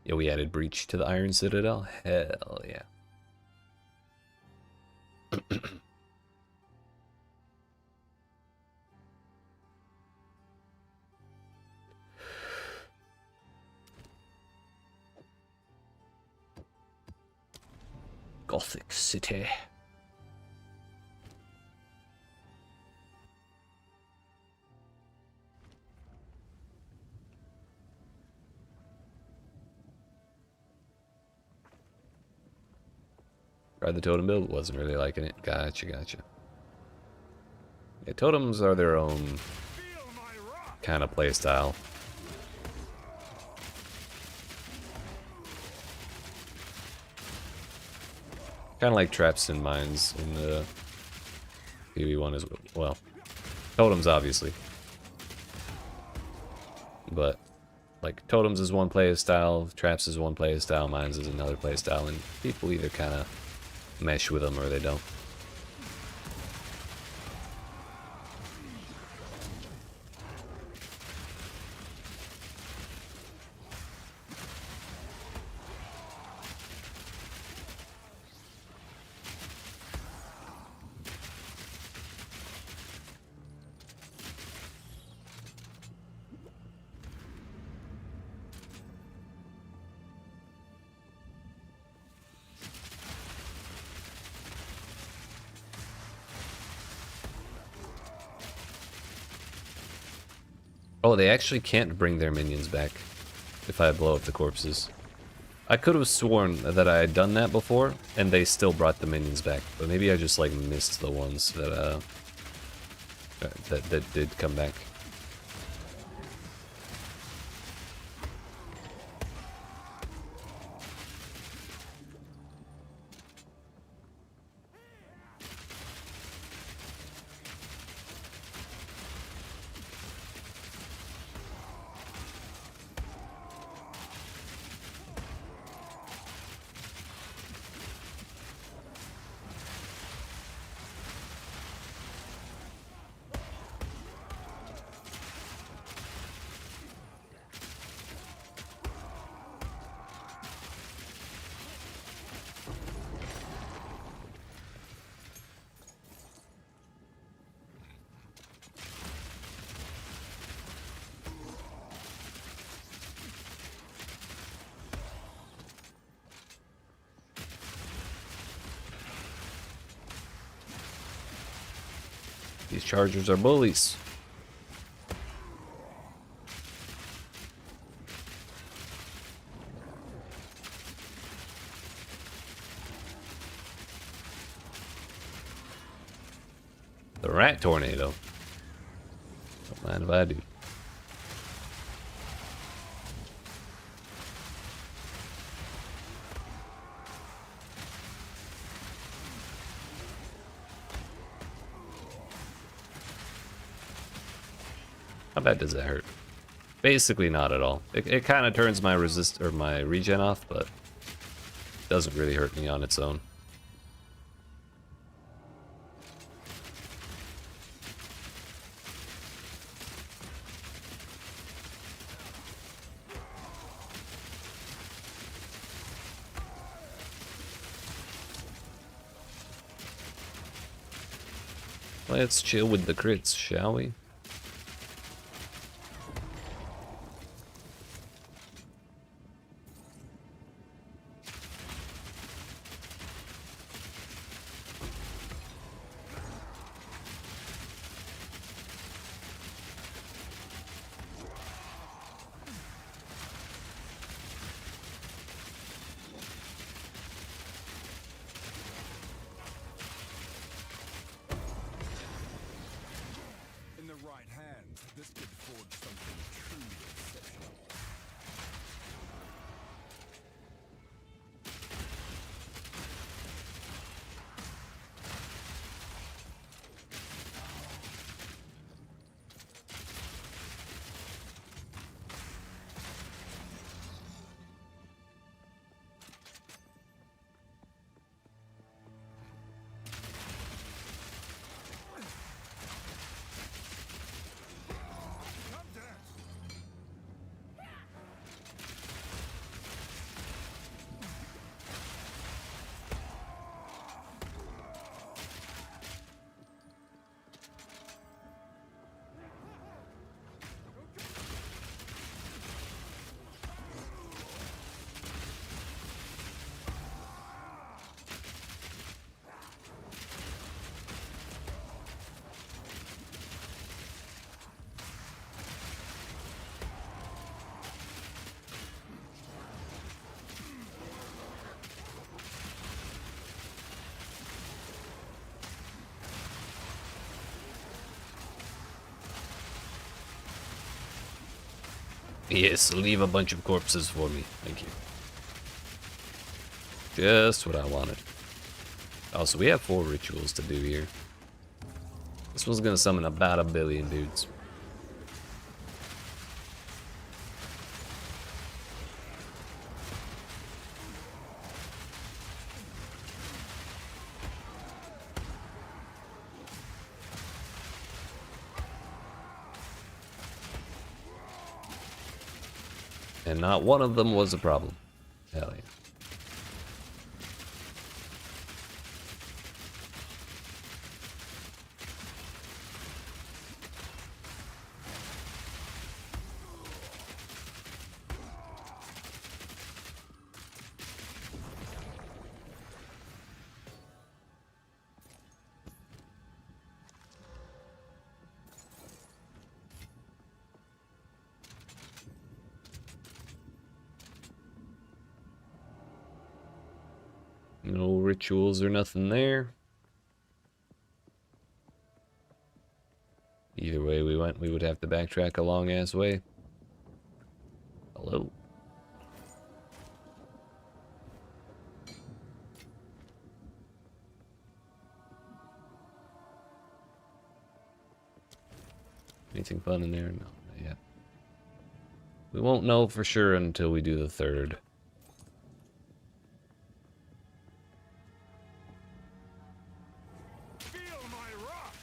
Yeah, we added Breach to the Iron Citadel? Hell yeah. Gothic City. Tried the totem build, wasn't really liking it. Gotcha, gotcha. Yeah, totems are their own kind of playstyle. Kind of like traps and mines in the PvE1 as well. Totems, obviously. But, like, totems is one playstyle, traps is one playstyle, mines is another playstyle, and people either kind of mesh with them or they don't. Oh, they actually can't bring their minions back if I blow up the corpses. I could have sworn that I had done that before, and they still brought the minions back. But maybe I just, like, missed the ones that, that did come back. These chargers are bullies. The rat tornado. Don't mind if I do. How bad does that hurt? Basically not at all. It kind of turns my resist or my regen off, but doesn't really hurt me on its own. Let's chill with the crits, shall we? In the right hands, this could forge something truly exceptional. Yes, leave a bunch of corpses for me. Thank you. Just what I wanted. Also, we have 4 rituals to do here. This one's gonna summon about 1 billion dudes. And not one of them was a problem. Hell yeah. No rituals or nothing there. Either way we went, we would have to backtrack a long ass way. Hello. Anything fun in there? No, not yet. We won't know for sure until we do the 3rd. Feel my wrath!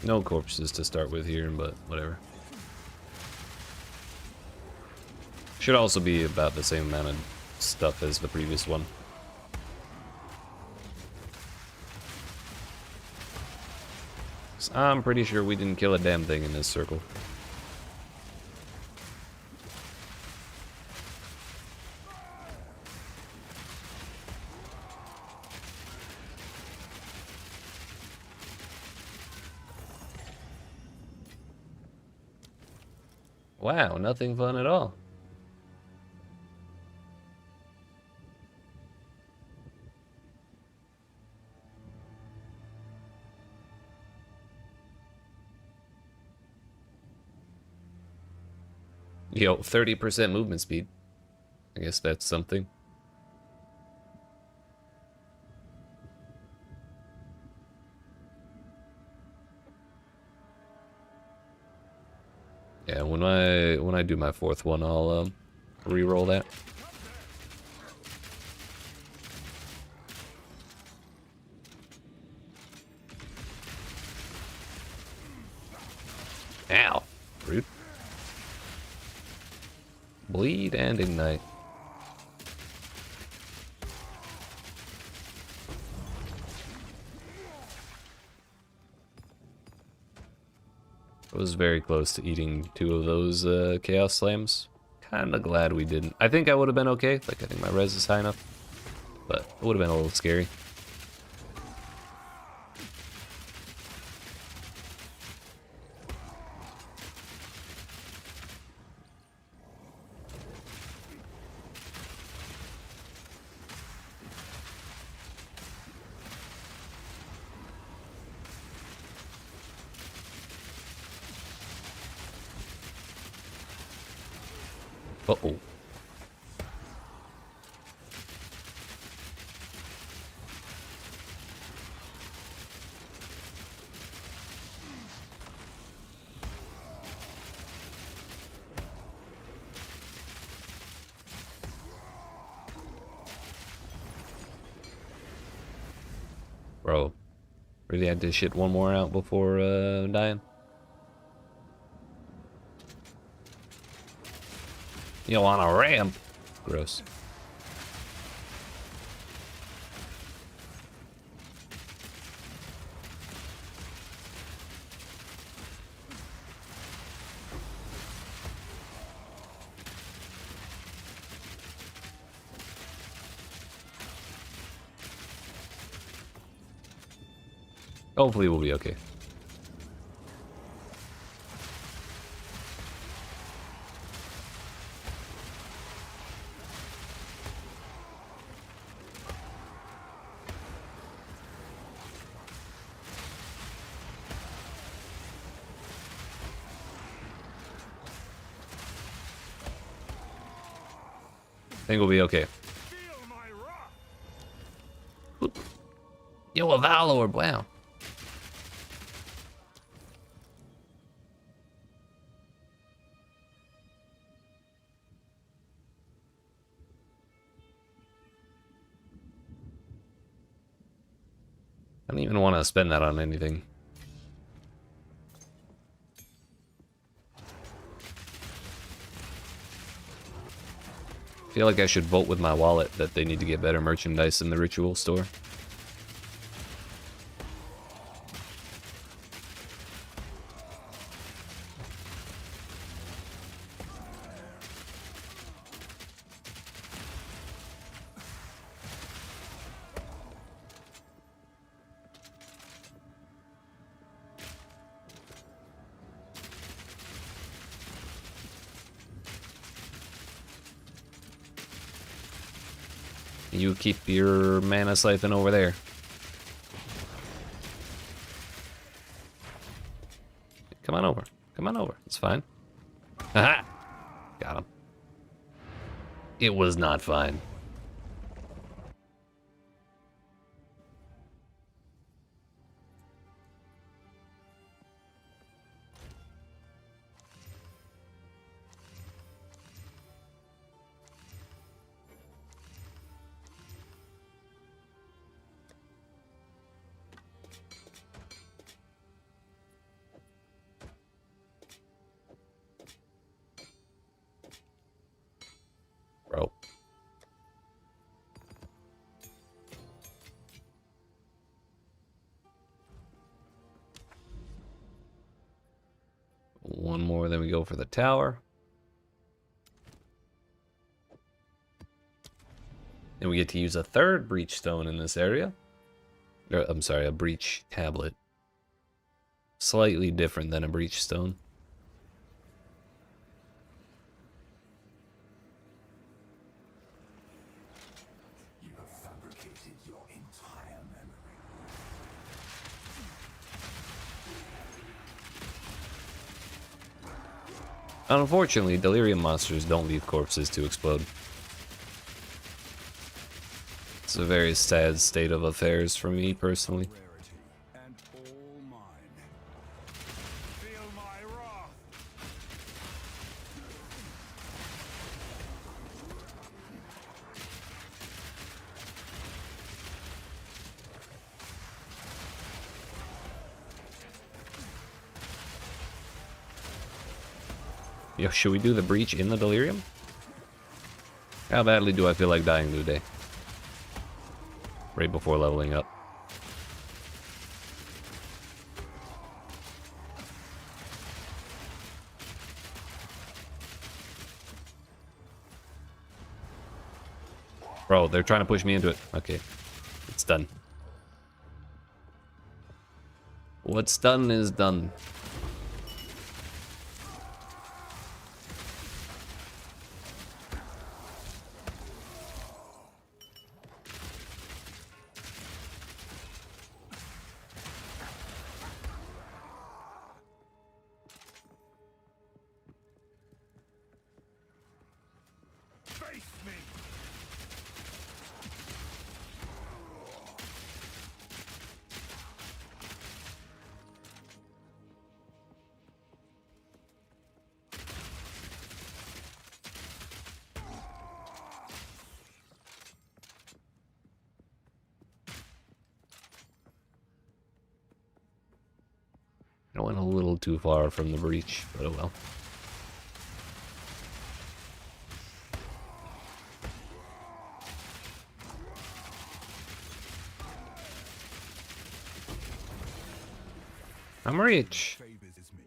No corpses to start with here, but whatever. Should also be about the same amount of stuff as the previous one. So I'm pretty sure we didn't kill a damn thing in this circle. Wow, nothing fun at all. Yo, 30% movement speed. I guess that's something. Yeah, when I do my 4th one, I'll re-roll that. Ow, rude. Bleed and ignite. I was very close to eating 2 of those Chaos Slams. Kinda glad we didn't. I think I would have been okay. Like, I think my res is high enough. But it would have been a little scary. Uh-oh. Bro, really had to shit one more out before dying? You on a ramp? Gross. Hopefully we'll be okay. I think we'll be okay. Feel my wrath. Yo, a Valor, wow. I don't even want to spend that on anything. I feel like I should vote with my wallet that they need to get better merchandise in the ritual store. You keep your mana siphon over there. Come on over. Come on over. It's fine. Haha! Got him. It was not fine. Bro. One more, then we go for the tower. And we get to use a third breach stone in this area. I'm sorry, a breach tablet. Slightly different than a breach stone. You have fabricated your entire memory. Unfortunately, delirium monsters don't leave corpses to explode. It's a very sad state of affairs for me personally. Rarity and all mine. Feel my wrath. Yo, should we do the breach in the delirium? How badly do I feel like dying today? Right before leveling up. Bro, they're trying to push me into it. Okay, it's done. What's done is done. Face me. I went a little too far from the breach, but oh well. I'm rich. Favors is me.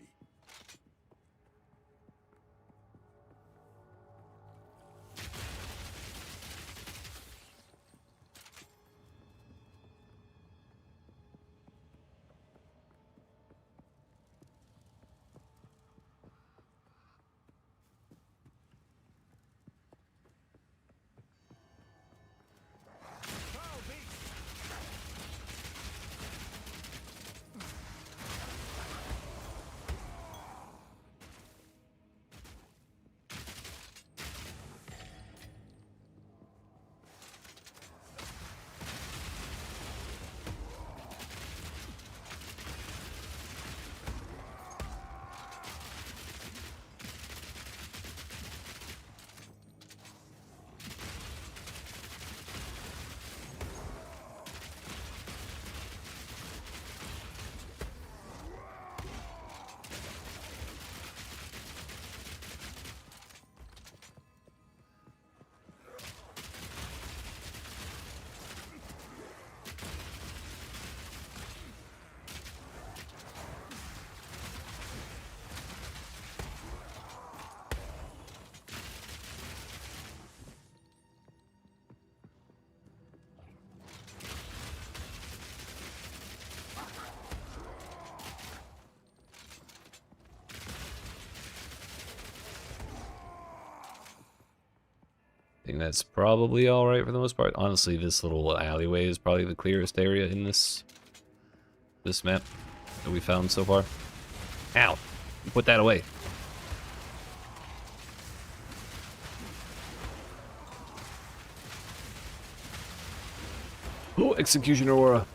think that's probably alright for the most part. Honestly, this little alleyway is probably the clearest area in this map that we found so far. Ow! Put that away. Oh, Executioner Aura.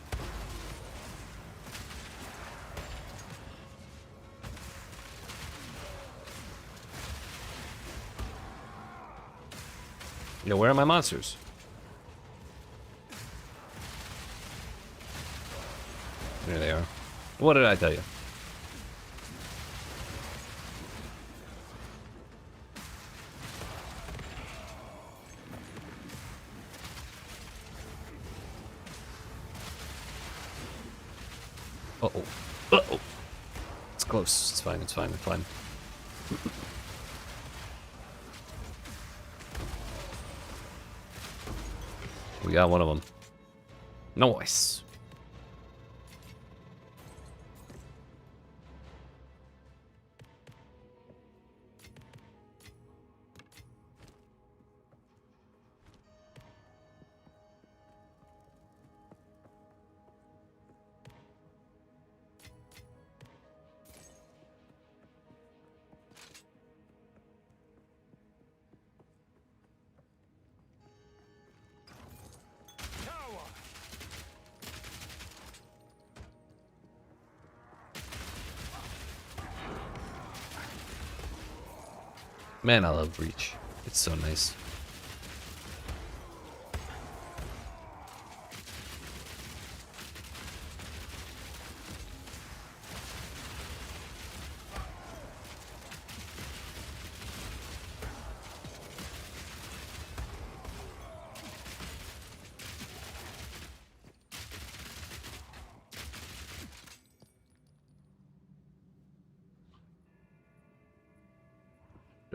Yeah, where are my monsters? There they are. What did I tell you? Uh-oh. Uh-oh. It's close. It's fine. It's fine. It's fine. We got one of them. Nice. Man, I love Breach. It's so nice.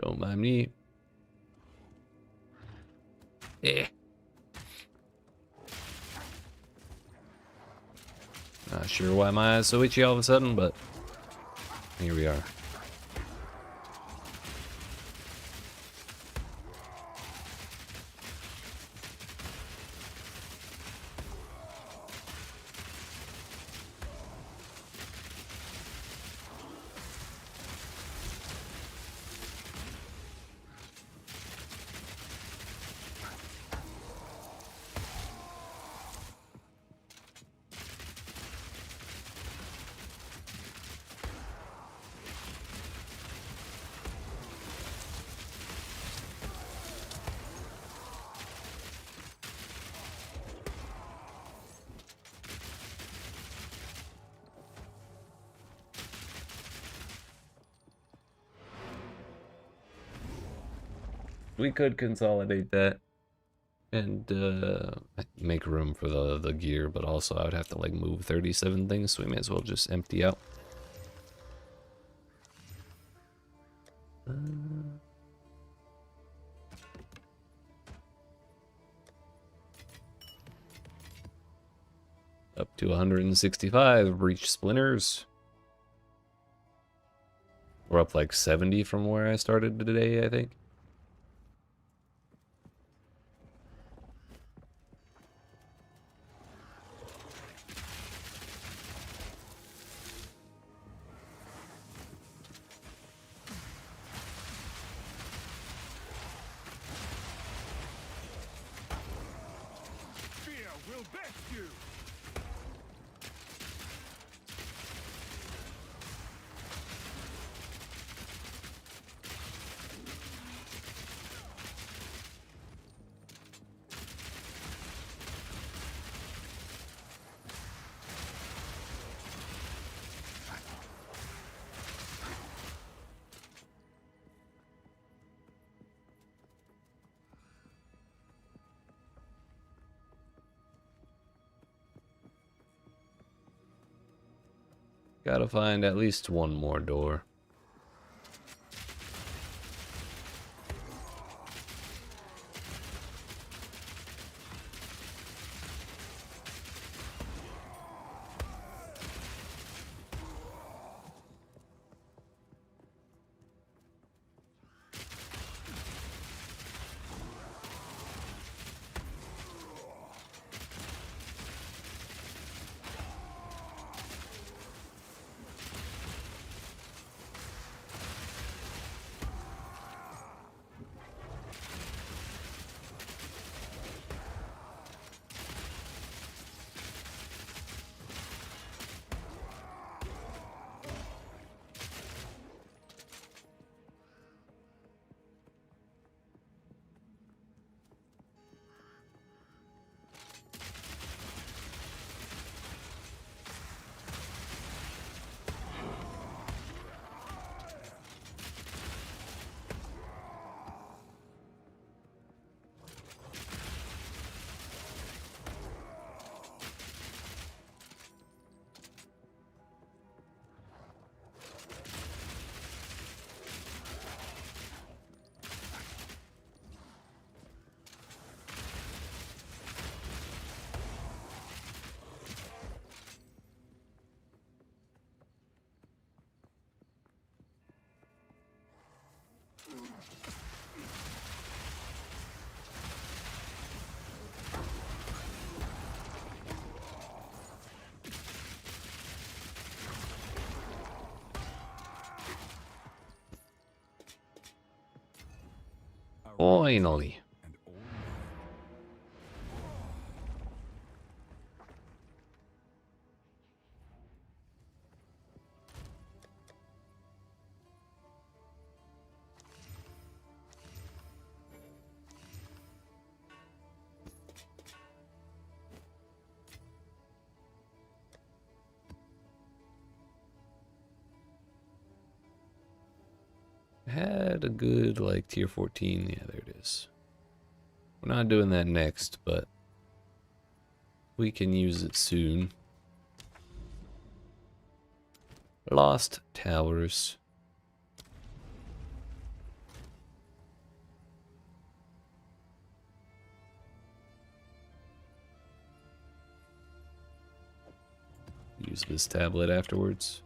Don't mind me. Eh. Not sure why my eyes so itchy all of a sudden, but here we are. We could consolidate that and make room for the gear, but also I would have to like move 37 things, so we may as well just empty out. Up to 165 breach splinters. We're up like 70 from where I started today, I think. Fear will best you. Gotta find at least one more door. Finally. and all Had a good, like, tier 14. Yeah, there it is. We're not doing that next, but we can use it soon. Lost Towers. Use this tablet afterwards.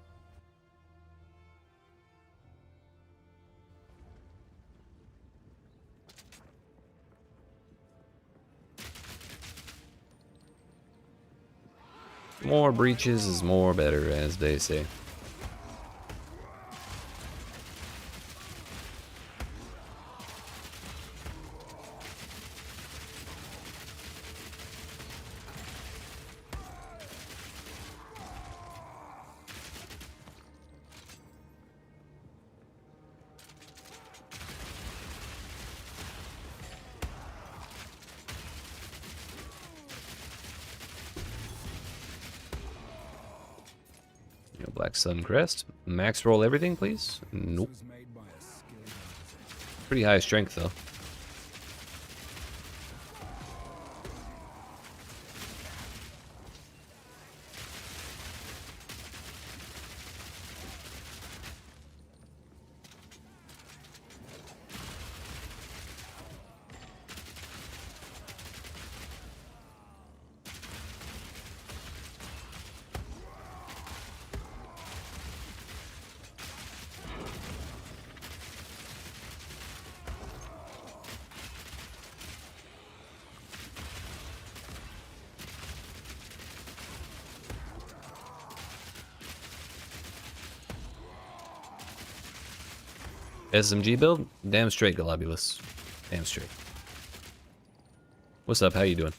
More breaches is more better, as they say. Black Sun Crest. Max roll everything, please. Nope. was made by a skilled artisan. Pretty high strength, though. SMG build? Damn straight, Globulus. Damn straight. What's up? How you doing?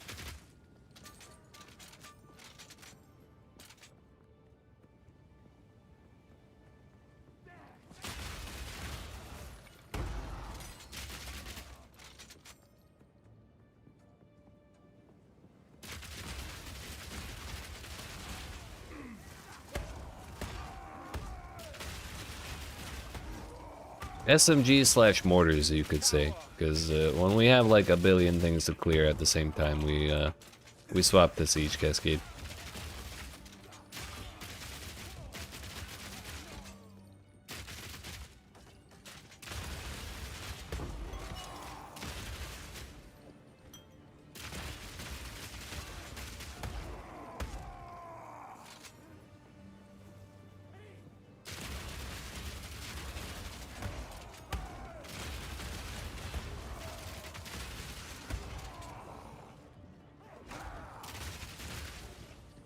SMG slash mortars, you could say, because when we have like a billion things to clear at the same time, we swap the siege cascade.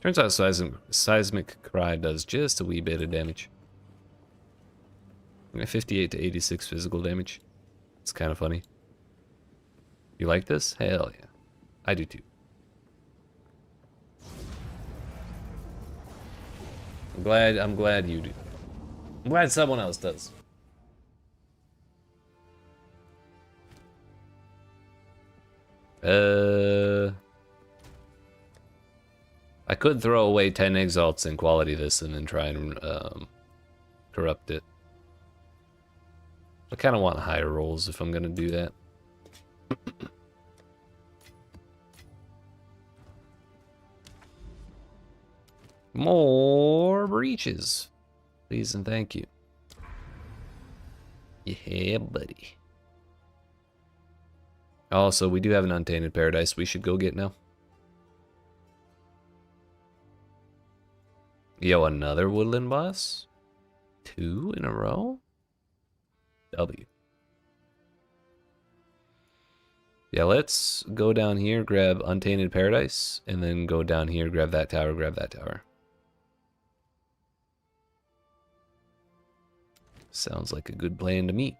Turns out seismic cry does just a wee bit of damage. 58 to 86 physical damage. It's kind of funny. You like this? Hell yeah. I do too. I'm glad you do. I'm glad someone else does. I could throw away 10 exalts and quality this and then try and corrupt it. I kind of want higher rolls if I'm going to do that. More breaches. Please and thank you. Yeah, buddy. Also, we do have an Untainted Paradise we should go get now. Yo, another woodland boss? 2 in a row? W. Yeah, let's go down here, grab Untainted Paradise, and then go down here, grab that tower, grab that tower. Sounds like a good plan to me.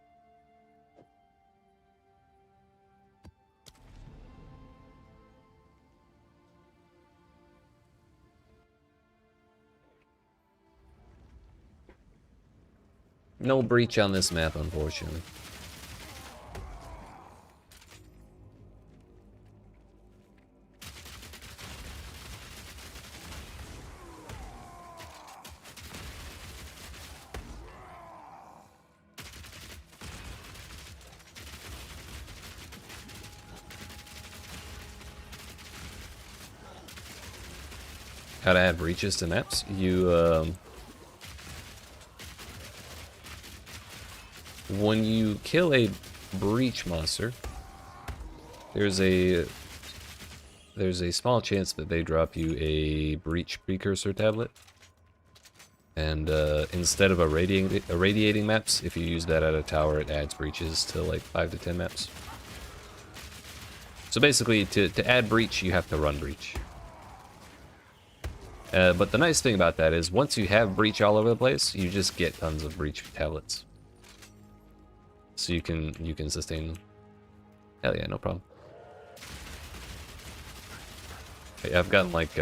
No breach on this map, unfortunately. How to add breaches to maps? When you kill a breach monster, there's a small chance that they drop you a breach precursor tablet. And instead of irradiating maps, if you use that at a tower, it adds breaches to like 5 to 10 maps. So basically, to add breach, you have to run breach. But the nice thing about that is, once you have breach all over the place, you just get tons of breach tablets. So you can sustain them. Hell yeah, no problem. Okay, I've gotten like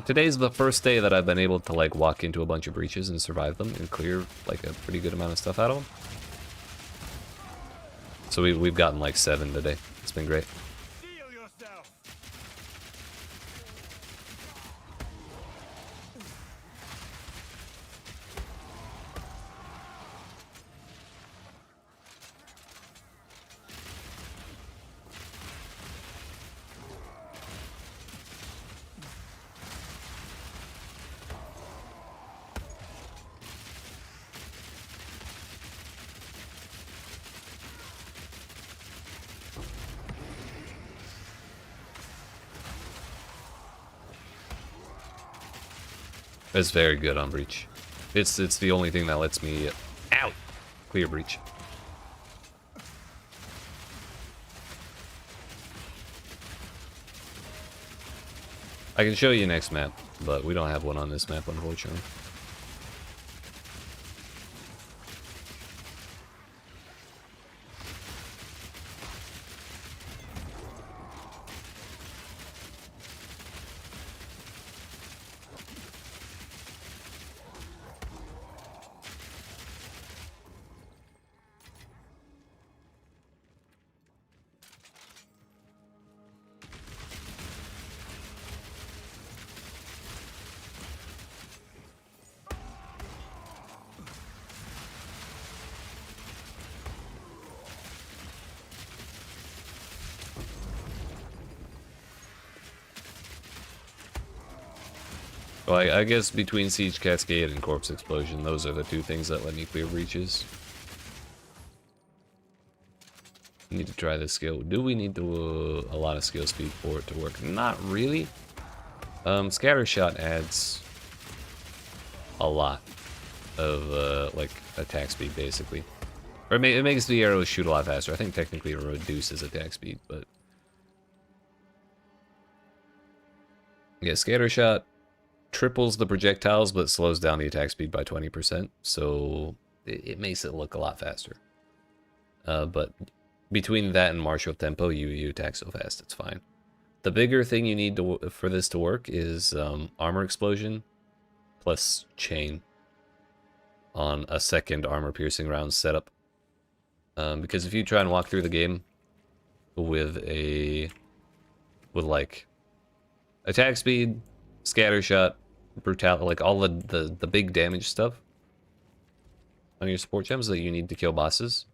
today's the first day that I've been able to like walk into a bunch of breaches and survive them and clear like a pretty good amount of stuff out of them. So we've gotten like 7 today. It's been great. It's very good on breach. It's the only thing that lets me out clear breach. I can show you next map, but we don't have one on this map, unfortunately. Well, I guess between Siege Cascade and Corpse Explosion, those are the 2 things that let me clear breaches. Need to try this skill. Do we need to a lot of skill speed for it to work? Not really. Scatter Shot adds a lot of like attack speed, basically. Or it makes the arrows shoot a lot faster. I think technically it reduces attack speed, but yeah, Scatter Shot triples the projectiles, but slows down the attack speed by 20%, so it makes it look a lot faster. But between that and martial tempo, you attack so fast, it's fine. The bigger thing you need for this to work is armor explosion plus chain on a second armor-piercing round setup. Because if you try and walk through the game with like attack speed, Scatter Shot, brutality, like all the big damage stuff on your support gems that you need to kill bosses,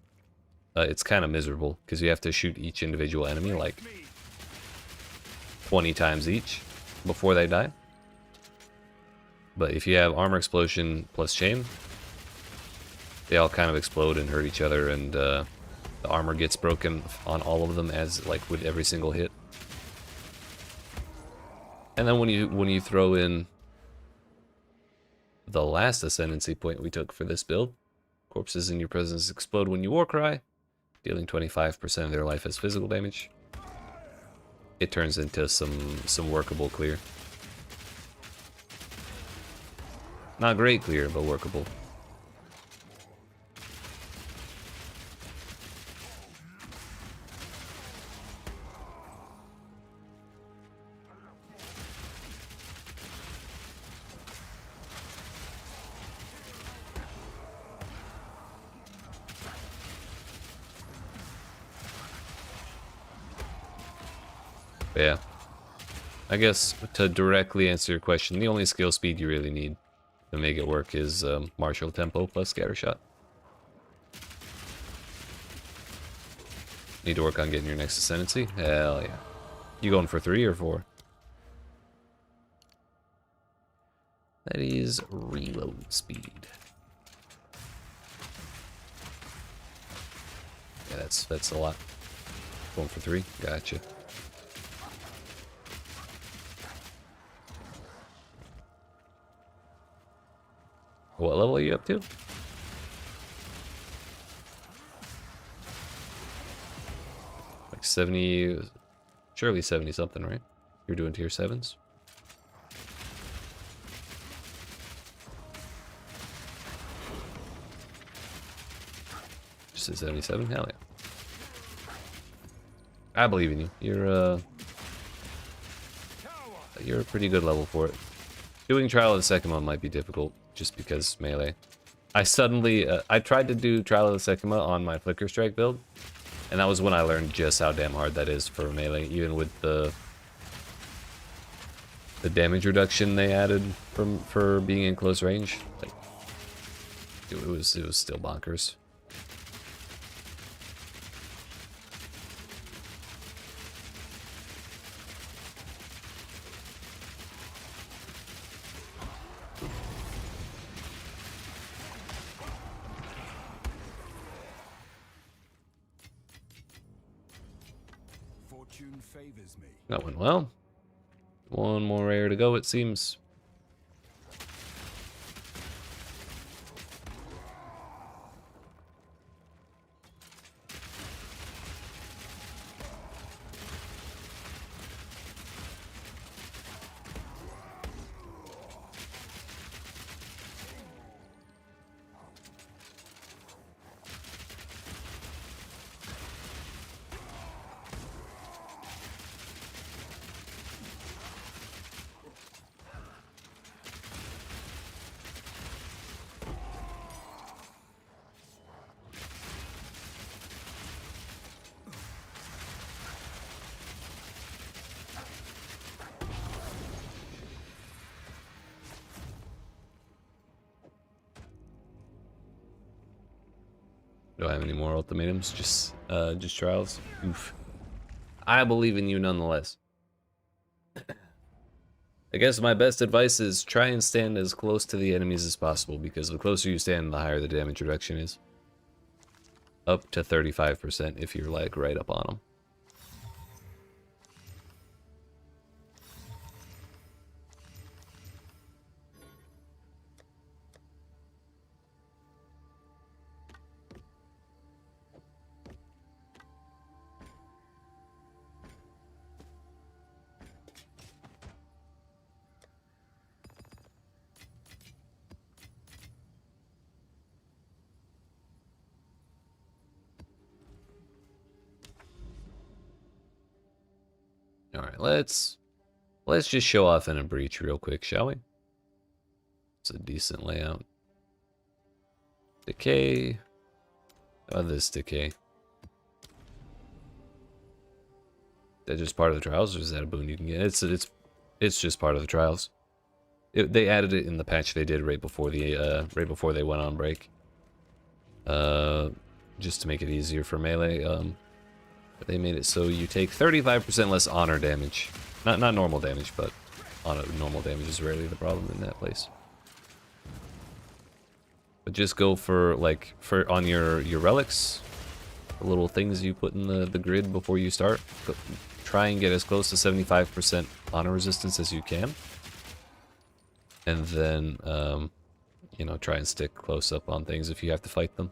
it's kind of miserable because you have to shoot each individual enemy like 20 times each before they die. But if you have armor explosion plus chain, they all kind of explode and hurt each other, and the armor gets broken on all of them as like with every single hit. And then when you throw in the last ascendancy point we took for this build, corpses in your presence explode when you Warcry, dealing 25% of their life as physical damage. It turns into some workable clear. Not great clear, but workable. But yeah. I guess to directly answer your question, the only skill speed you really need to make it work is martial tempo plus scattershot. Need to work on getting your next ascendancy? Hell yeah. You going for 3 or 4? That is reload speed. Yeah, that's a lot. Going for 3? Gotcha. What level are you up to? Like 70, surely 70 something, right? You're doing tier 7s? Just at 77? Hell yeah. I believe in you. You're a pretty good level for it. Doing Trial of the Second might be difficult, just because melee. I suddenly, I tried to do Trial of the Second on my Flicker Strike build, and that was when I learned just how damn hard that is for melee, even with the damage reduction they added for being in close range. Like, it was still bonkers. Fortune favors me. That went well. One more rare to go, it seems. Do I have any more ultimatums? Just trials? Oof. I believe in you nonetheless. I guess my best advice is try and stand as close to the enemies as possible, because the closer you stand, the higher the damage reduction is. Up to 35% if you're like right up on them. All right, let's just show off in a breach real quick, shall we? It's a decent layout. Decay. Oh, this decay. Is that just part of the trials, or is that a boon you can get? It's just part of the trials. They added it in the patch they did right before they went on break. Just to make it easier for melee. But they made it so you take 35% less honor damage. Not normal damage, but normal damage is rarely the problem in that place. But just go for on your relics, the little things you put in the grid before you start. Try and get as close to 75% honor resistance as you can. And then, you know, try and stick close up on things if you have to fight them.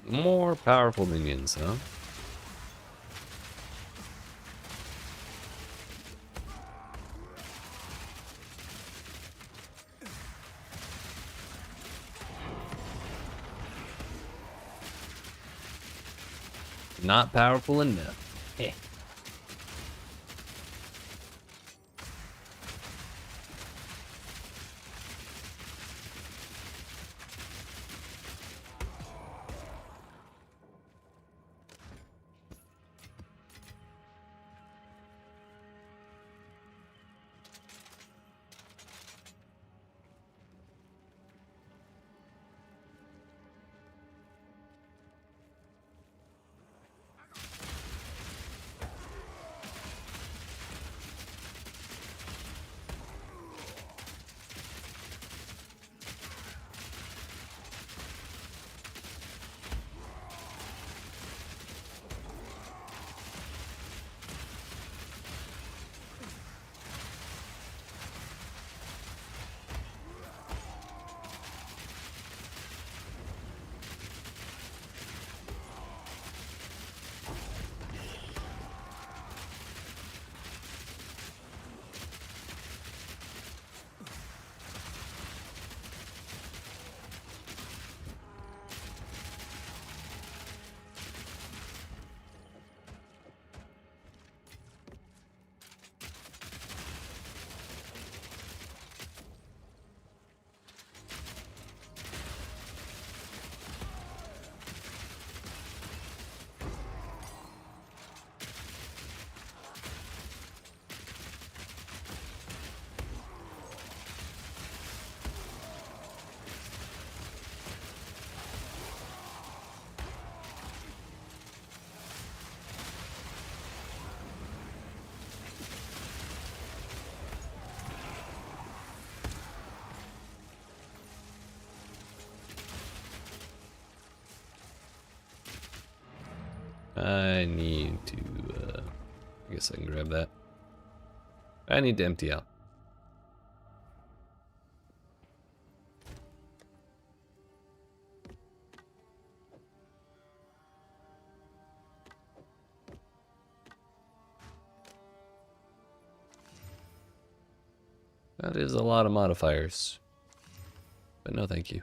More powerful minions, huh? Not powerful enough. Heh. I need to, I guess I can grab that. I need to empty out. That is a lot of modifiers. But no thank you.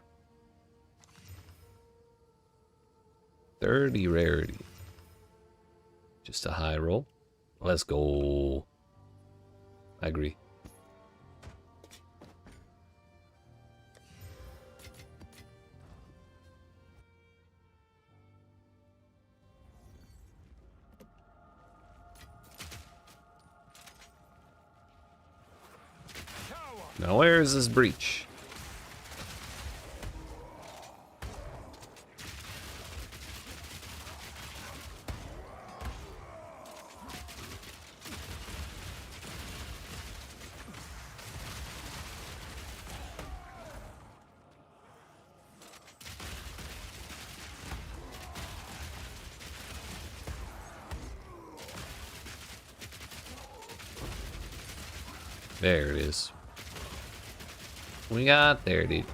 30 rarity. Just a high roll. Let's go. I agree. Now where is this breach? There it is. We got there, dude.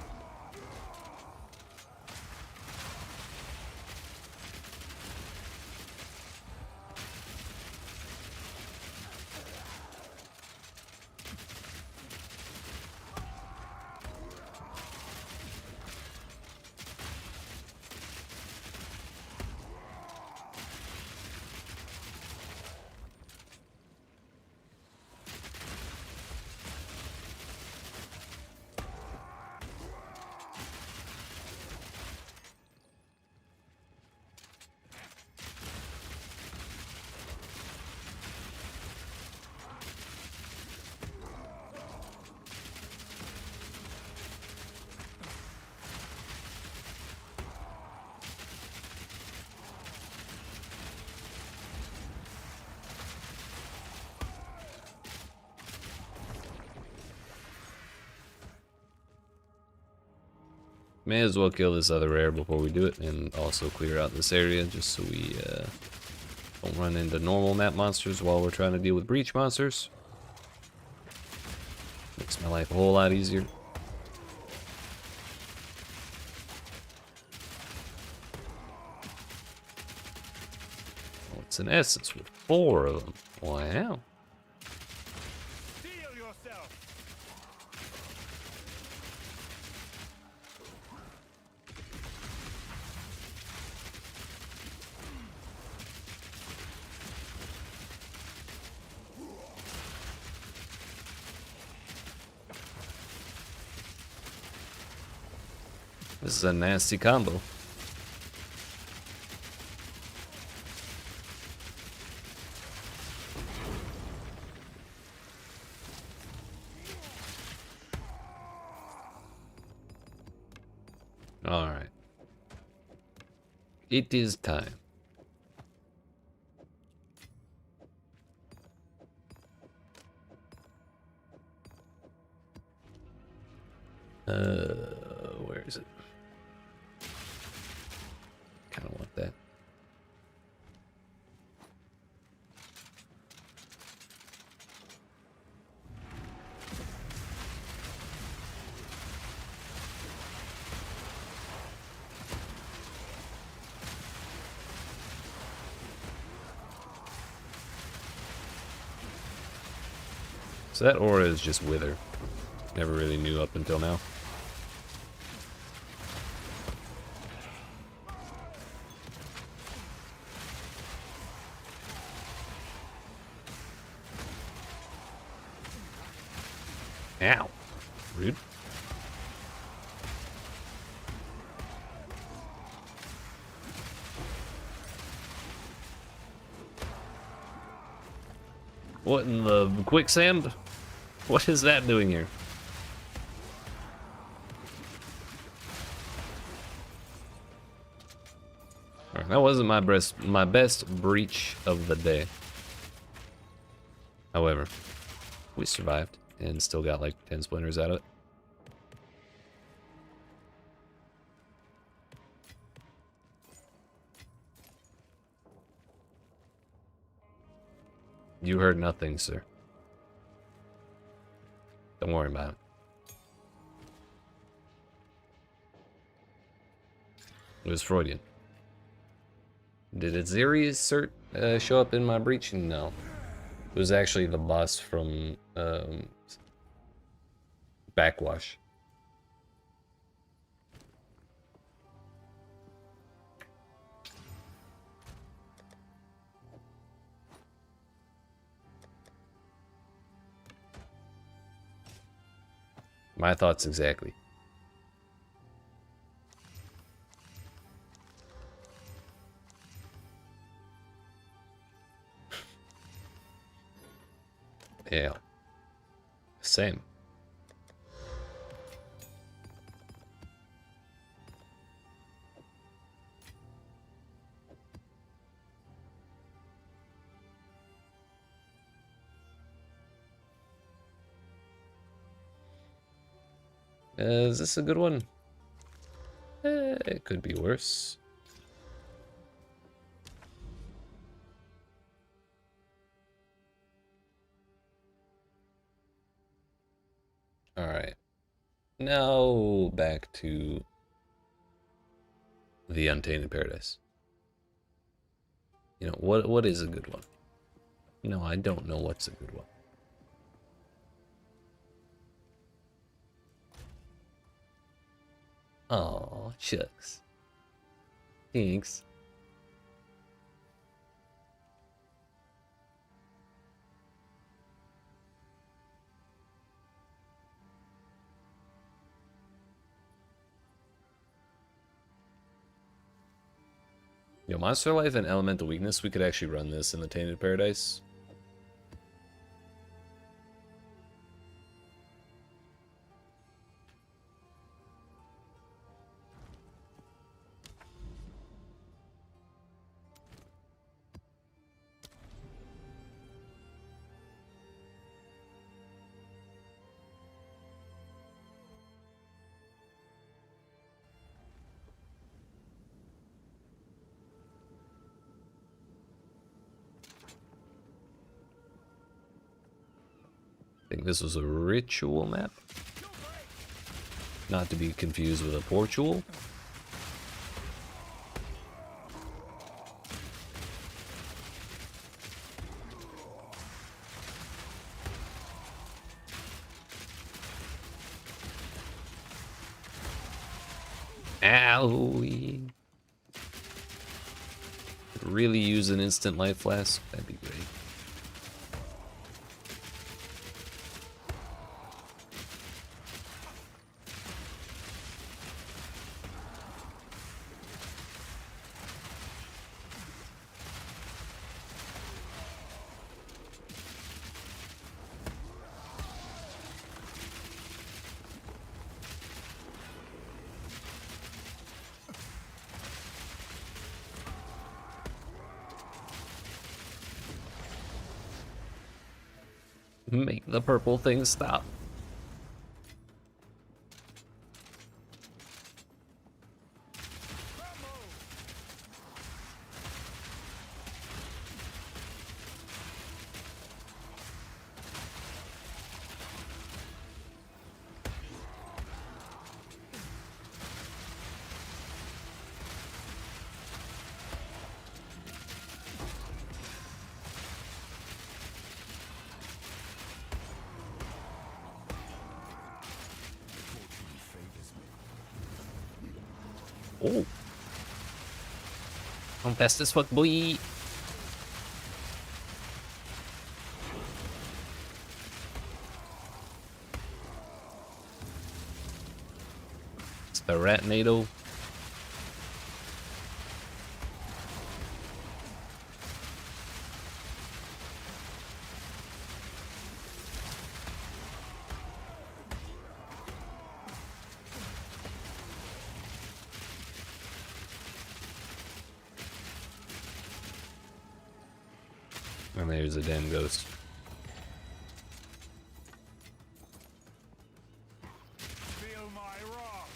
May as well kill this other rare before we do it, and also clear out this area just so we don't run into normal map monsters while we're trying to deal with breach monsters. Makes my life a whole lot easier. It's an essence with 4 of them. Wow. Heal yourself. This is a nasty combo. All right. It is time. Where is it? Kind of want that. So that aura is just Wither. Never really knew up until now. Ow. Rude. What in the quicksand? What is that doing here? Alright, that wasn't my best breach of the day. However, we survived and still got like 10 splinters out of it. You heard nothing, sir. Don't worry about it. It was Freudian. Did Azirius show up in my breach? No. It was actually the boss from Backwash. My thoughts exactly. Yeah. Same. Is this a good one? It could be worse. Alright. Now back to the Untainted Paradise. You know, what is a good one? No, I don't know what's a good one. Oh, shucks. Thanks. Yo, Monster Life and Elemental Weakness, we could actually run this in the Tainted Paradise. I think this was a ritual map. Not to be confused with a portual. Owie. Could really use an instant life flask. That'd be great. Make the purple thing stop. Oh. I'm fast as fuck, boy. It's the rat NATO. And there's a damn ghost. Feel my wrath.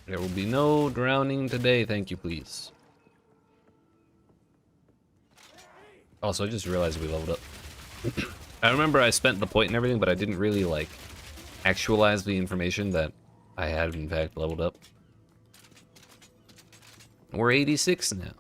There will be no drowning today, thank you, please. Also, I just realized we leveled up. I remember I spent the point and everything, but I didn't really, like, actualize the information that I had, in fact, leveled up. We're 86 now.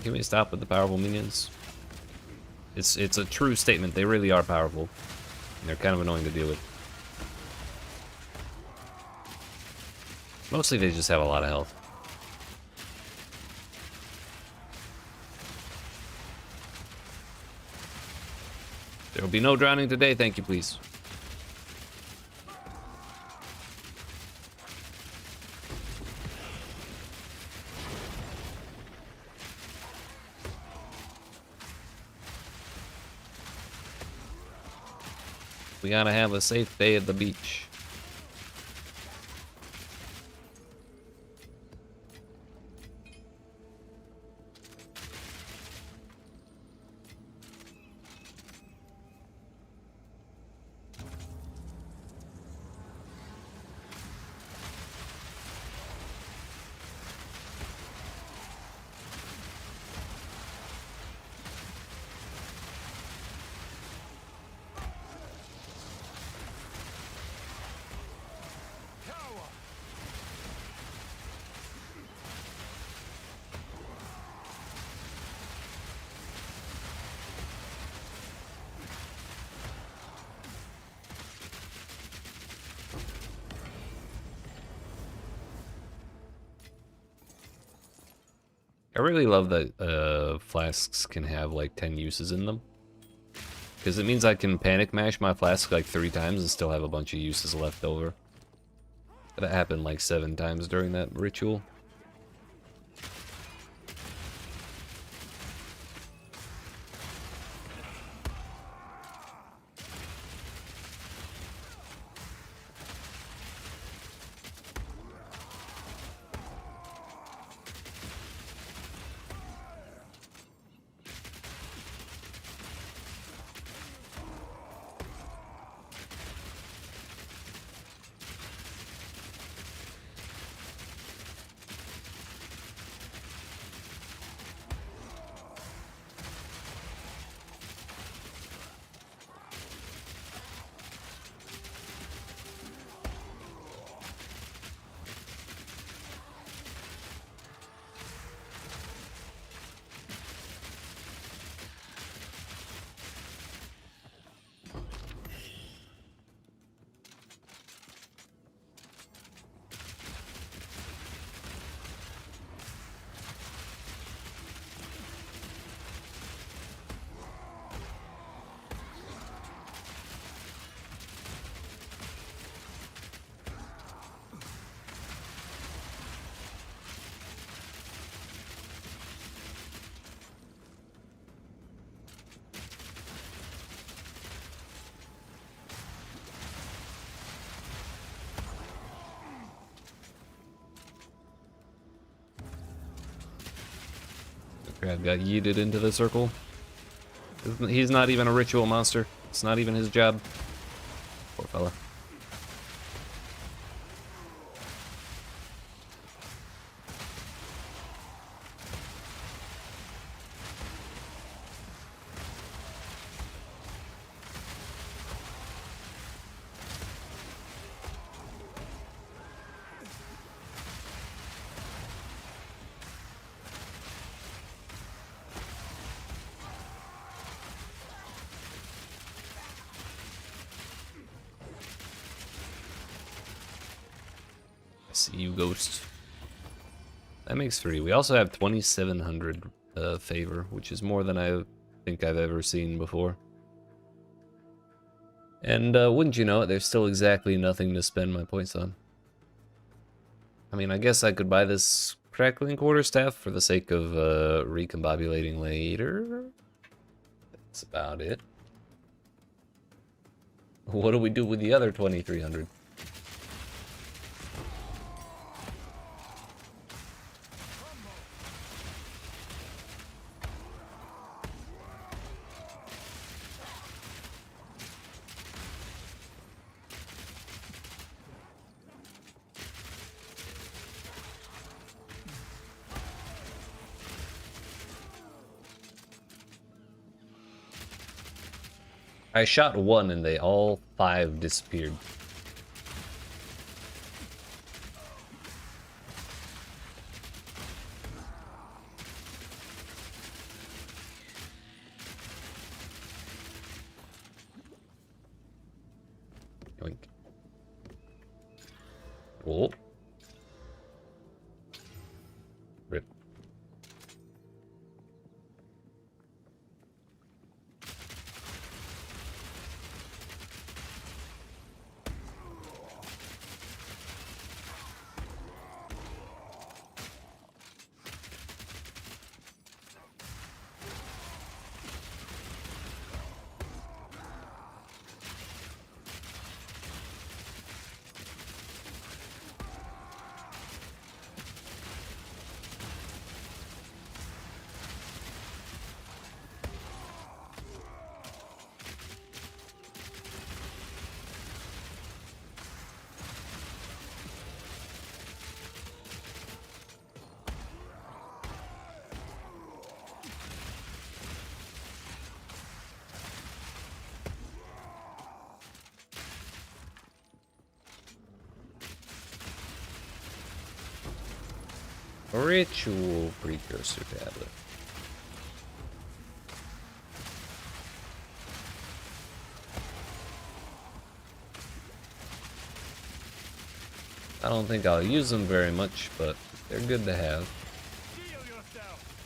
Can we stop with the powerful minions? It's a true statement. They really are powerful. And they're kind of annoying to deal with. Mostly they just have a lot of health. There will be no drowning today, thank you, please. We gotta have a safe day at the beach. I really love that flasks can have like 10 uses in them. Because it means I can panic mash my flask like 3 times and still have a bunch of uses left over. That happened like 7 times during that ritual. Crab got yeeted into the circle. He's not even a ritual monster. It's not even his job. Poor fella. See you, ghost. That makes 3. We also have 2,700 favor, which is more than I think I've ever seen before. And wouldn't you know it, there's still exactly nothing to spend my points on. I mean, I guess I could buy this crackling quarterstaff for the sake of recombobulating later. That's about it. What do we do with the other 2,300? I shot 1 and they all 5 disappeared. Yoink. Oh. Rip. Ritual precursor tablet. I don't think I'll use them very much, but they're good to have. Heal yourself.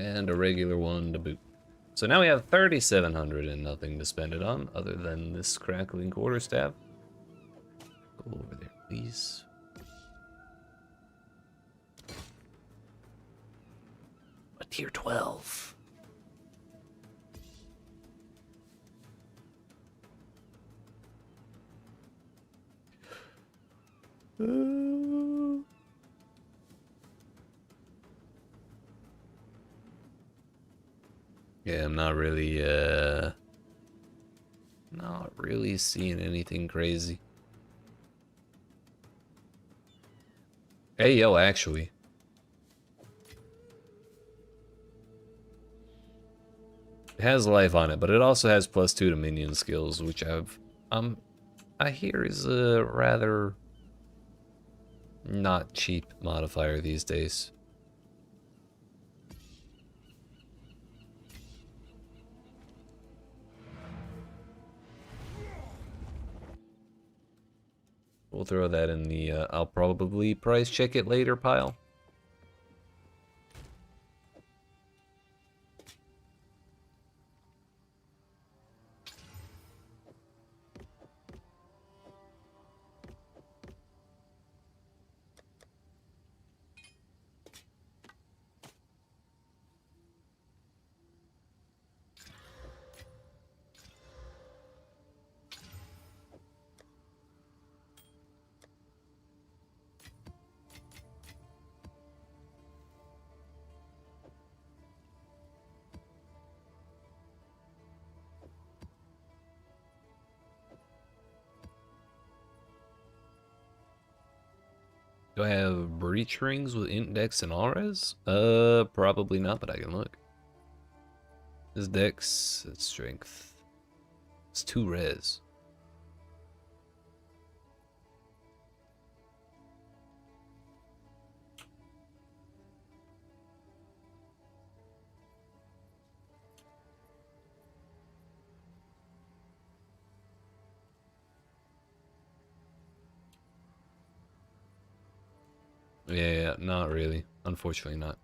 and a regular one to boot. So now we have 3,700 and nothing to spend it on other than this crackling quarterstaff. Go over there, please. A tier 12. Yeah, I'm not really seeing anything crazy. Hey, yo, actually. It has life on it, but it also has +2 to minion skills, which I hear is a rather not cheap modifier these days. We'll throw that in the I'll probably price check it later pile. Do I have breach rings with int dex and all res? Probably not, but I can look. This dex, it's strength. It's 2 res. Yeah, not really. Unfortunately not.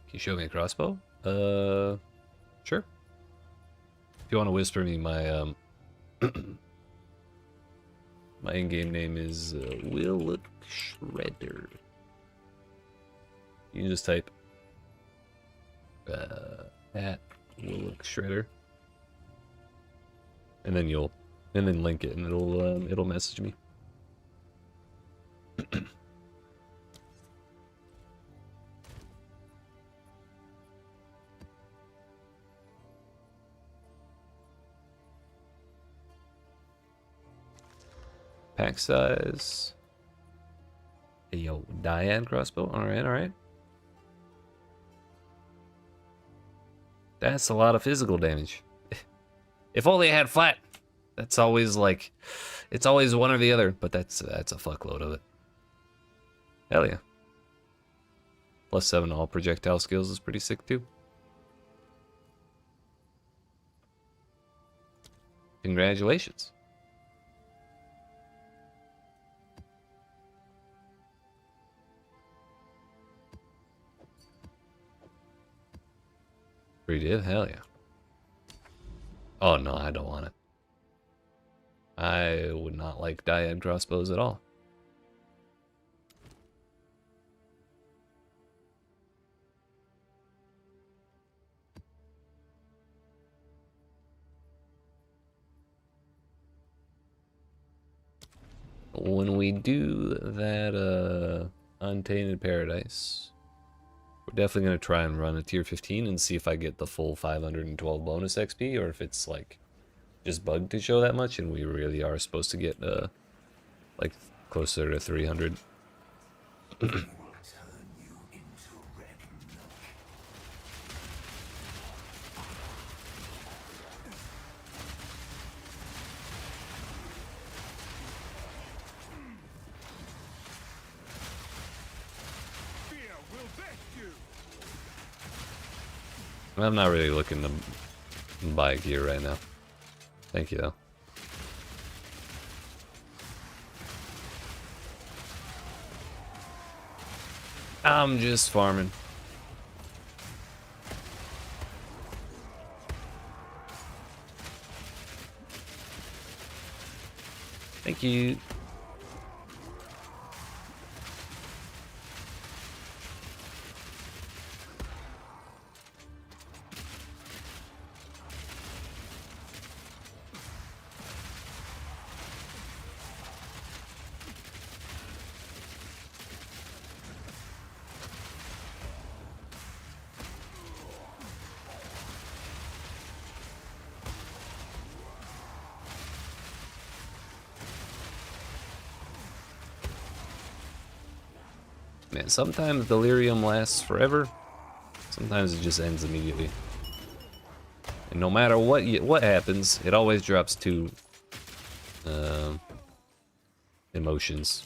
Can you show me a crossbow? Sure. If you want to whisper me, my my in-game name is Will Shredder. You can just type at Will Shredder, and then link it, and it'll message me. Pack size. Hey, yo, Diane crossbow. All right. That's a lot of physical damage. If only I had flat. That's always like, it's always one or the other, but that's a fuckload of it. Hell yeah. +7 all projectile skills is pretty sick too. Congratulations. Free div? Hell yeah. Oh no, I don't want it. I would not like dyad crossbows at all. When we do that Untainted Paradise, we're definitely going to try and run a tier 15 and see if I get the full 512 bonus XP, or if it's like just bugged to show that much and we really are supposed to get like closer to 300. I'm not really looking to buy gear right now. Thank you, though. I'm just farming. Thank you. Man, sometimes delirium lasts forever. Sometimes it just ends immediately. And no matter what happens, it always drops two emotions.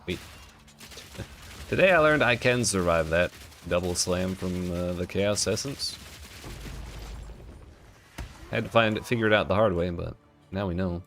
Wait. Today I learned I can survive that double slam from the Chaos Essence. Had to figure it out the hard way, but now we know.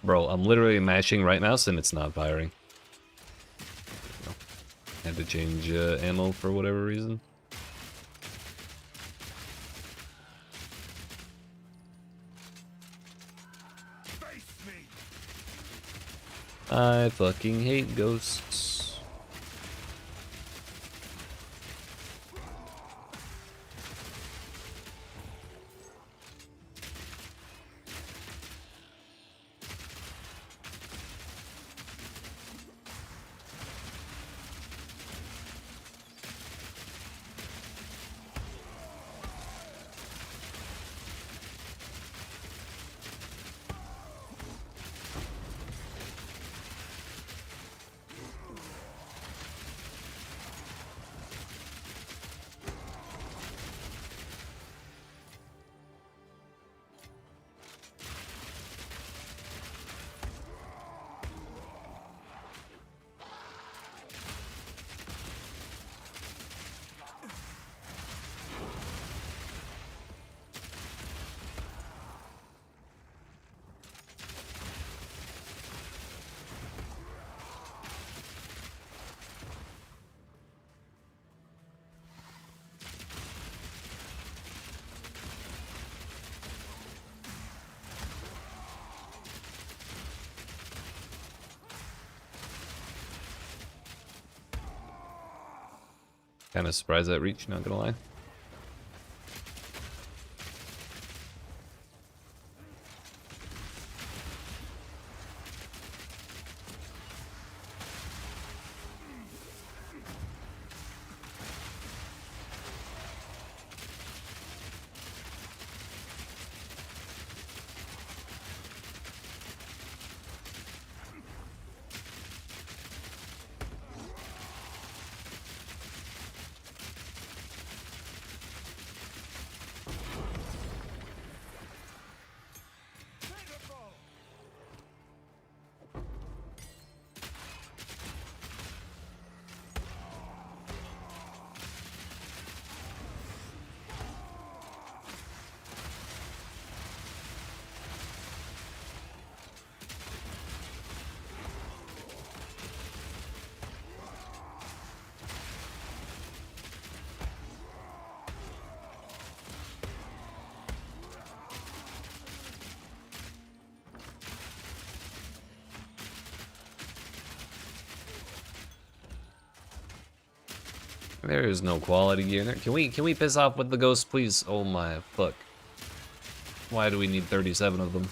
Bro, I'm literally mashing right mouse and it's not firing. Had to change ammo for whatever reason. I fucking hate ghosts. Kind of surprised that reach, not gonna lie. There is no quality gear in there. Can we piss off with the ghosts, please? Oh my fuck. Why do we need 37 of them?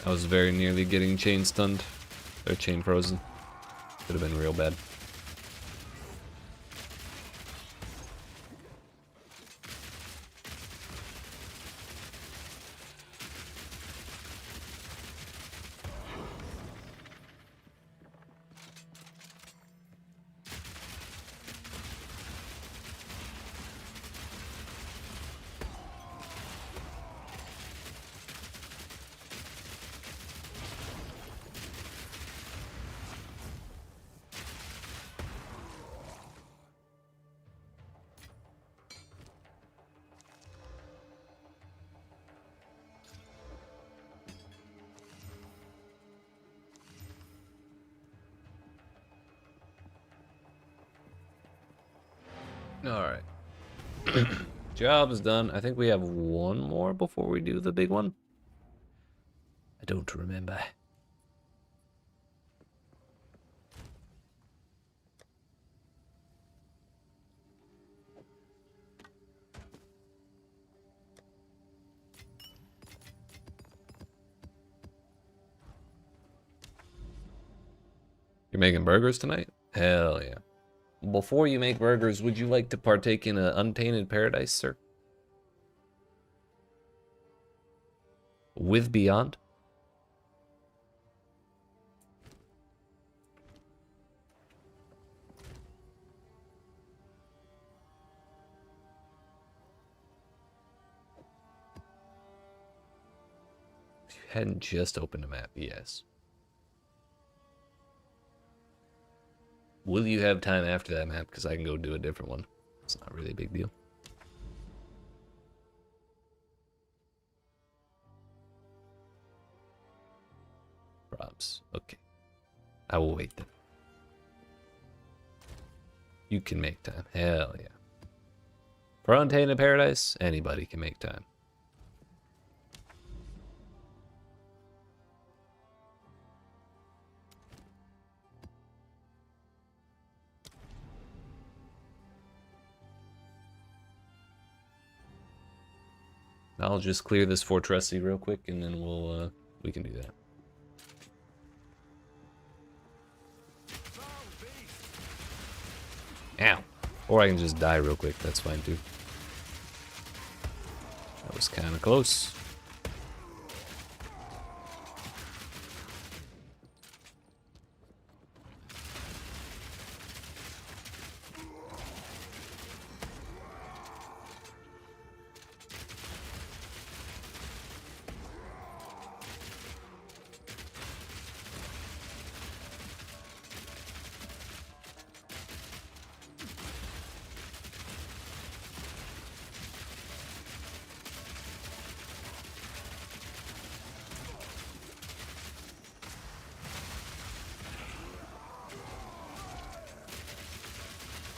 I was very nearly getting chain stunned. Or chain frozen. Could have been real bad. Alright. Job is done. I think we have one more before we do the big one. I don't remember. You're making burgers tonight? Hell yeah. Before you make burgers, would you like to partake in an untainted paradise, sir? With Beyond? If you hadn't just opened a map, yes. Will you have time after that map? Because I can go do a different one. It's not really a big deal. Props. Okay. I will wait then. You can make time. Hell yeah. For Untainted Paradise, anybody can make time. I'll just clear this Fortressy real quick, and then we can do that. Ow. Or I can just die real quick. That's fine too. That was kind of close.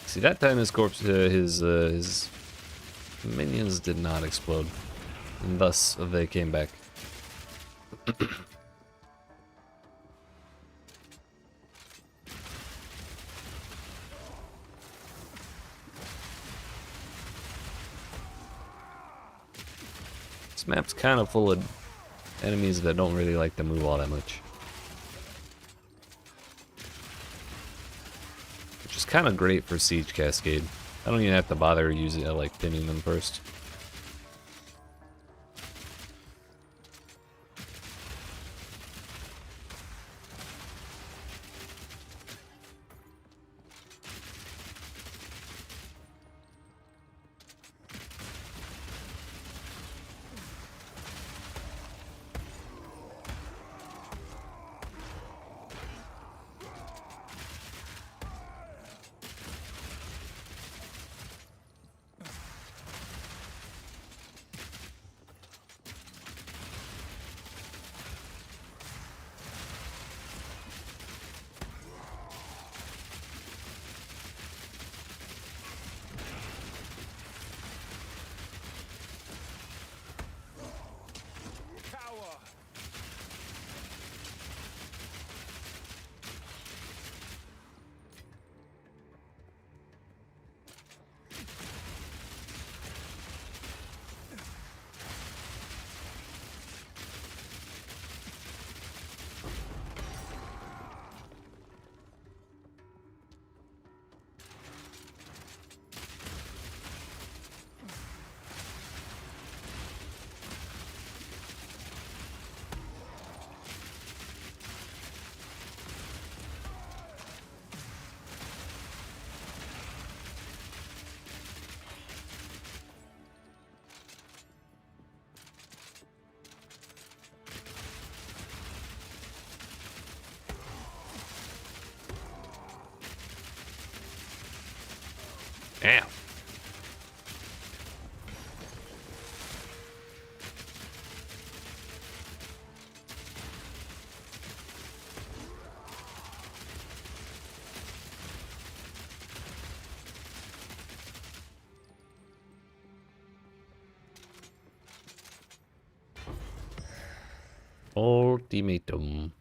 See, that time his corpse, his minions did not explode, and thus they came back. This map's kind of full of enemies that don't really like to move all that much. Kind of great for Siege Cascade. I don't even have to bother using it, like pinning them first. Damn. Ultimatum.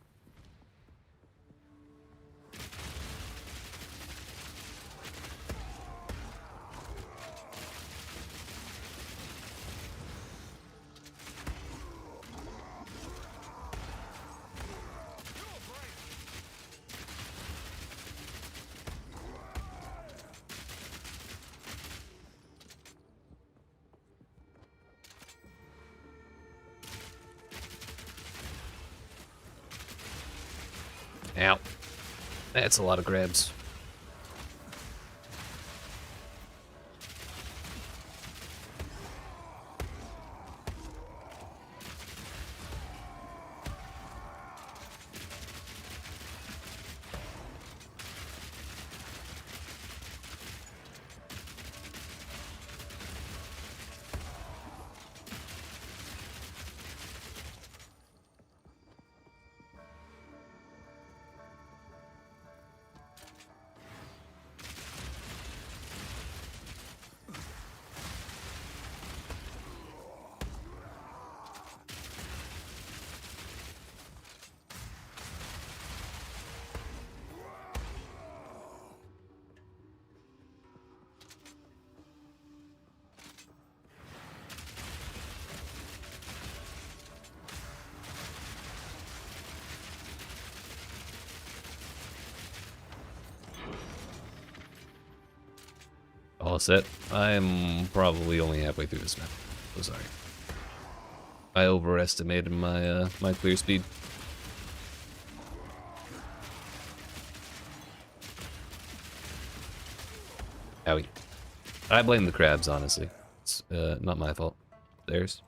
Ow. That's a lot of grabs. all set. I am probably only halfway through this map. So sorry. I overestimated my my clear speed. Owie. I blame the crabs, honestly. It's not my fault. Theirs.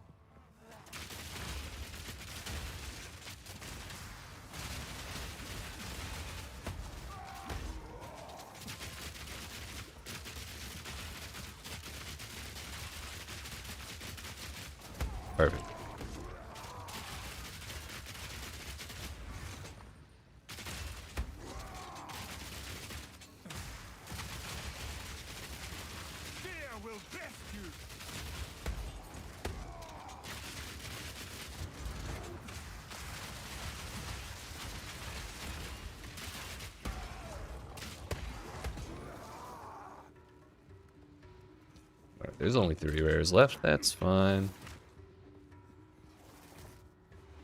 Perfect. Alright, there's only 3 rares left. That's fine.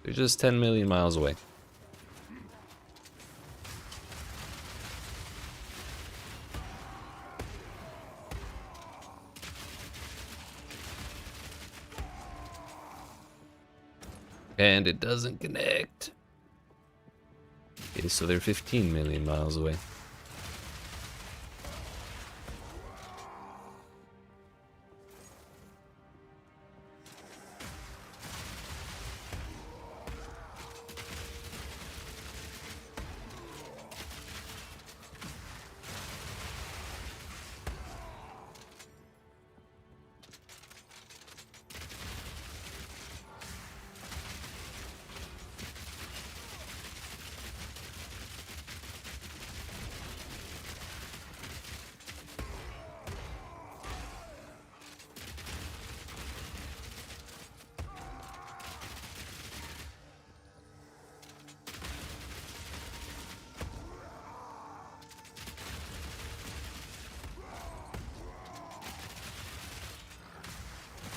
They're just 10 million miles away. And it doesn't connect. Okay, so they're 15 million miles away.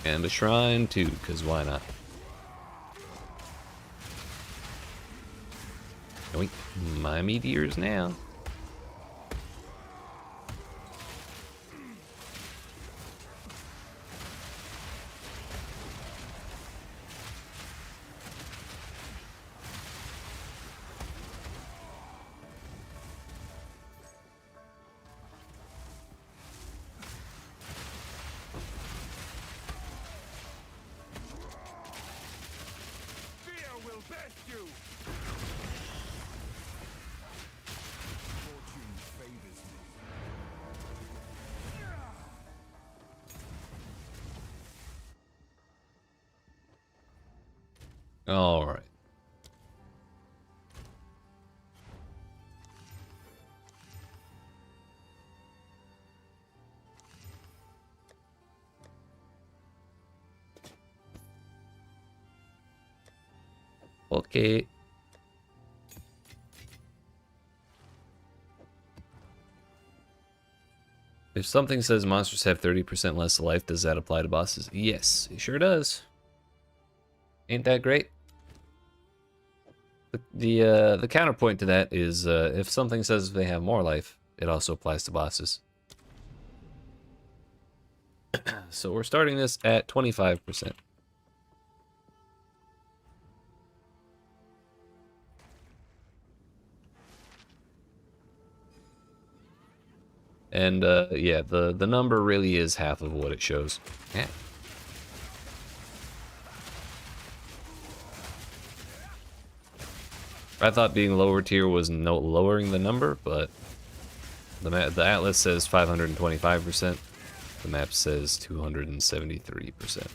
And a shrine too, because why not? Yoink. My meteors now. All right. Okay. If something says monsters have 30% less life, does that apply to bosses? Yes, it sure does. Ain't that great? The counterpoint to that is if something says they have more life, it also applies to bosses. So we're starting this at 25%. And yeah, the number really is half of what it shows. Yeah. I thought being lower tier was no lowering the number, but the atlas says 525%. The map says 273%.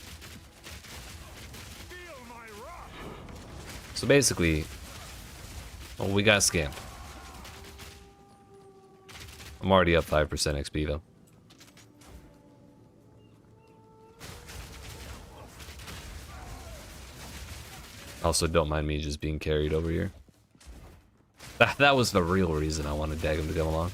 So basically, well, we got scammed. I'm already up 5% XP though. Also, don't mind me just being carried over here. That was the real reason I wanted Daggum to come along.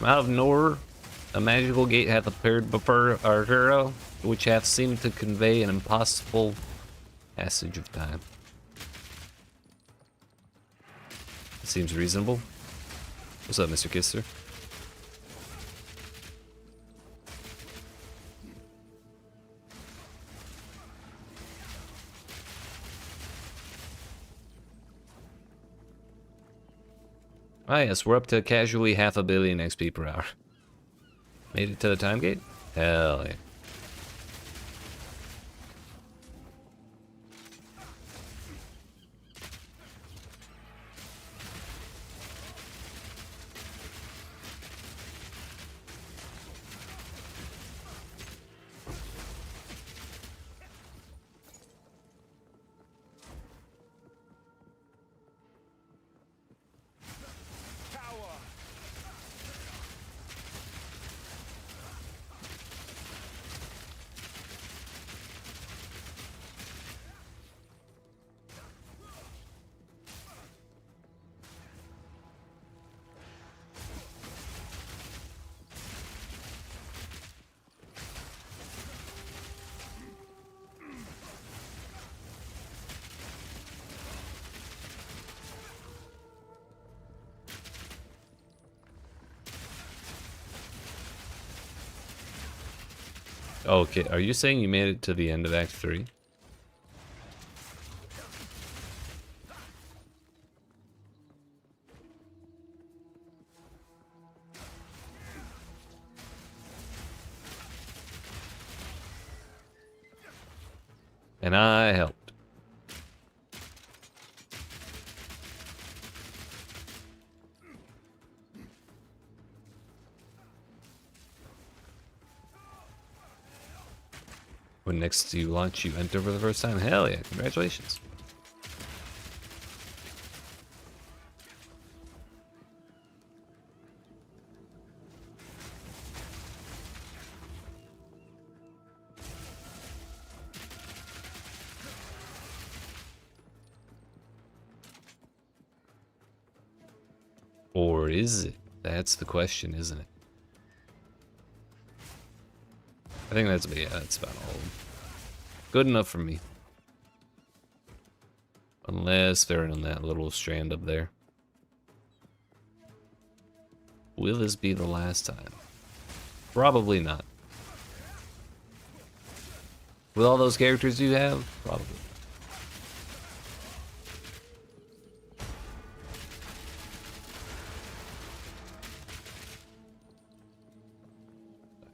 From out of nowhere, a magical gate hath appeared before our hero, which hath seemed to convey an impossible passage of time. Seems reasonable. What's up, Mr. Kisser? Ah yes, we're up to casually 500 million XP per hour. Made it to the time gate? Hell yeah. Okay, are you saying you made it to the end of Act 3? And I helped. When next you launch, you enter for the first time. Hell yeah, congratulations. Or is it? That's the question, isn't it? I think that's about all of them. Good enough for me. Unless they're in that little strand up there. Will this be the last time? Probably not. With all those characters you have, probably.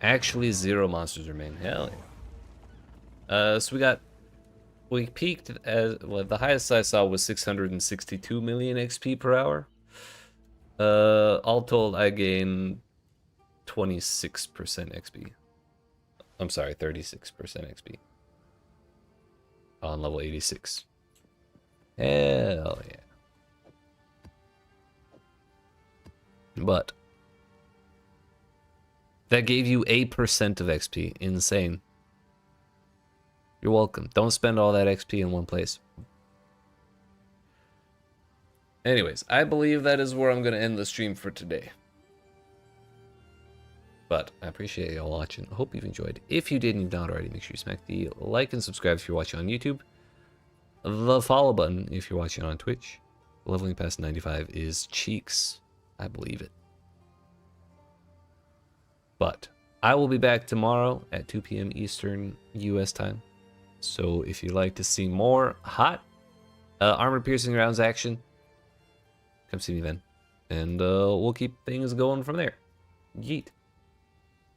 Actually, 0 monsters remain. Hell yeah. So we peaked as, well, the highest I saw was 662 million XP per hour. All told, I gained 26% XP. I'm sorry, 36% XP. On level 86. Hell yeah. But that gave you 8% of XP. Insane. You're welcome. Don't spend all that XP in one place. Anyways, I believe that is where I'm going to end the stream for today. But I appreciate y'all watching. I hope you've enjoyed. If you did and you've not already, make sure you smack the like and subscribe if you're watching on YouTube. The follow button if you're watching on Twitch. Leveling past 95 is cheeks. I believe it. But I will be back tomorrow at 2 p.m. Eastern US time. So if you'd like to see more hot armor-piercing rounds action, come see me then. And we'll keep things going from there. Yeet.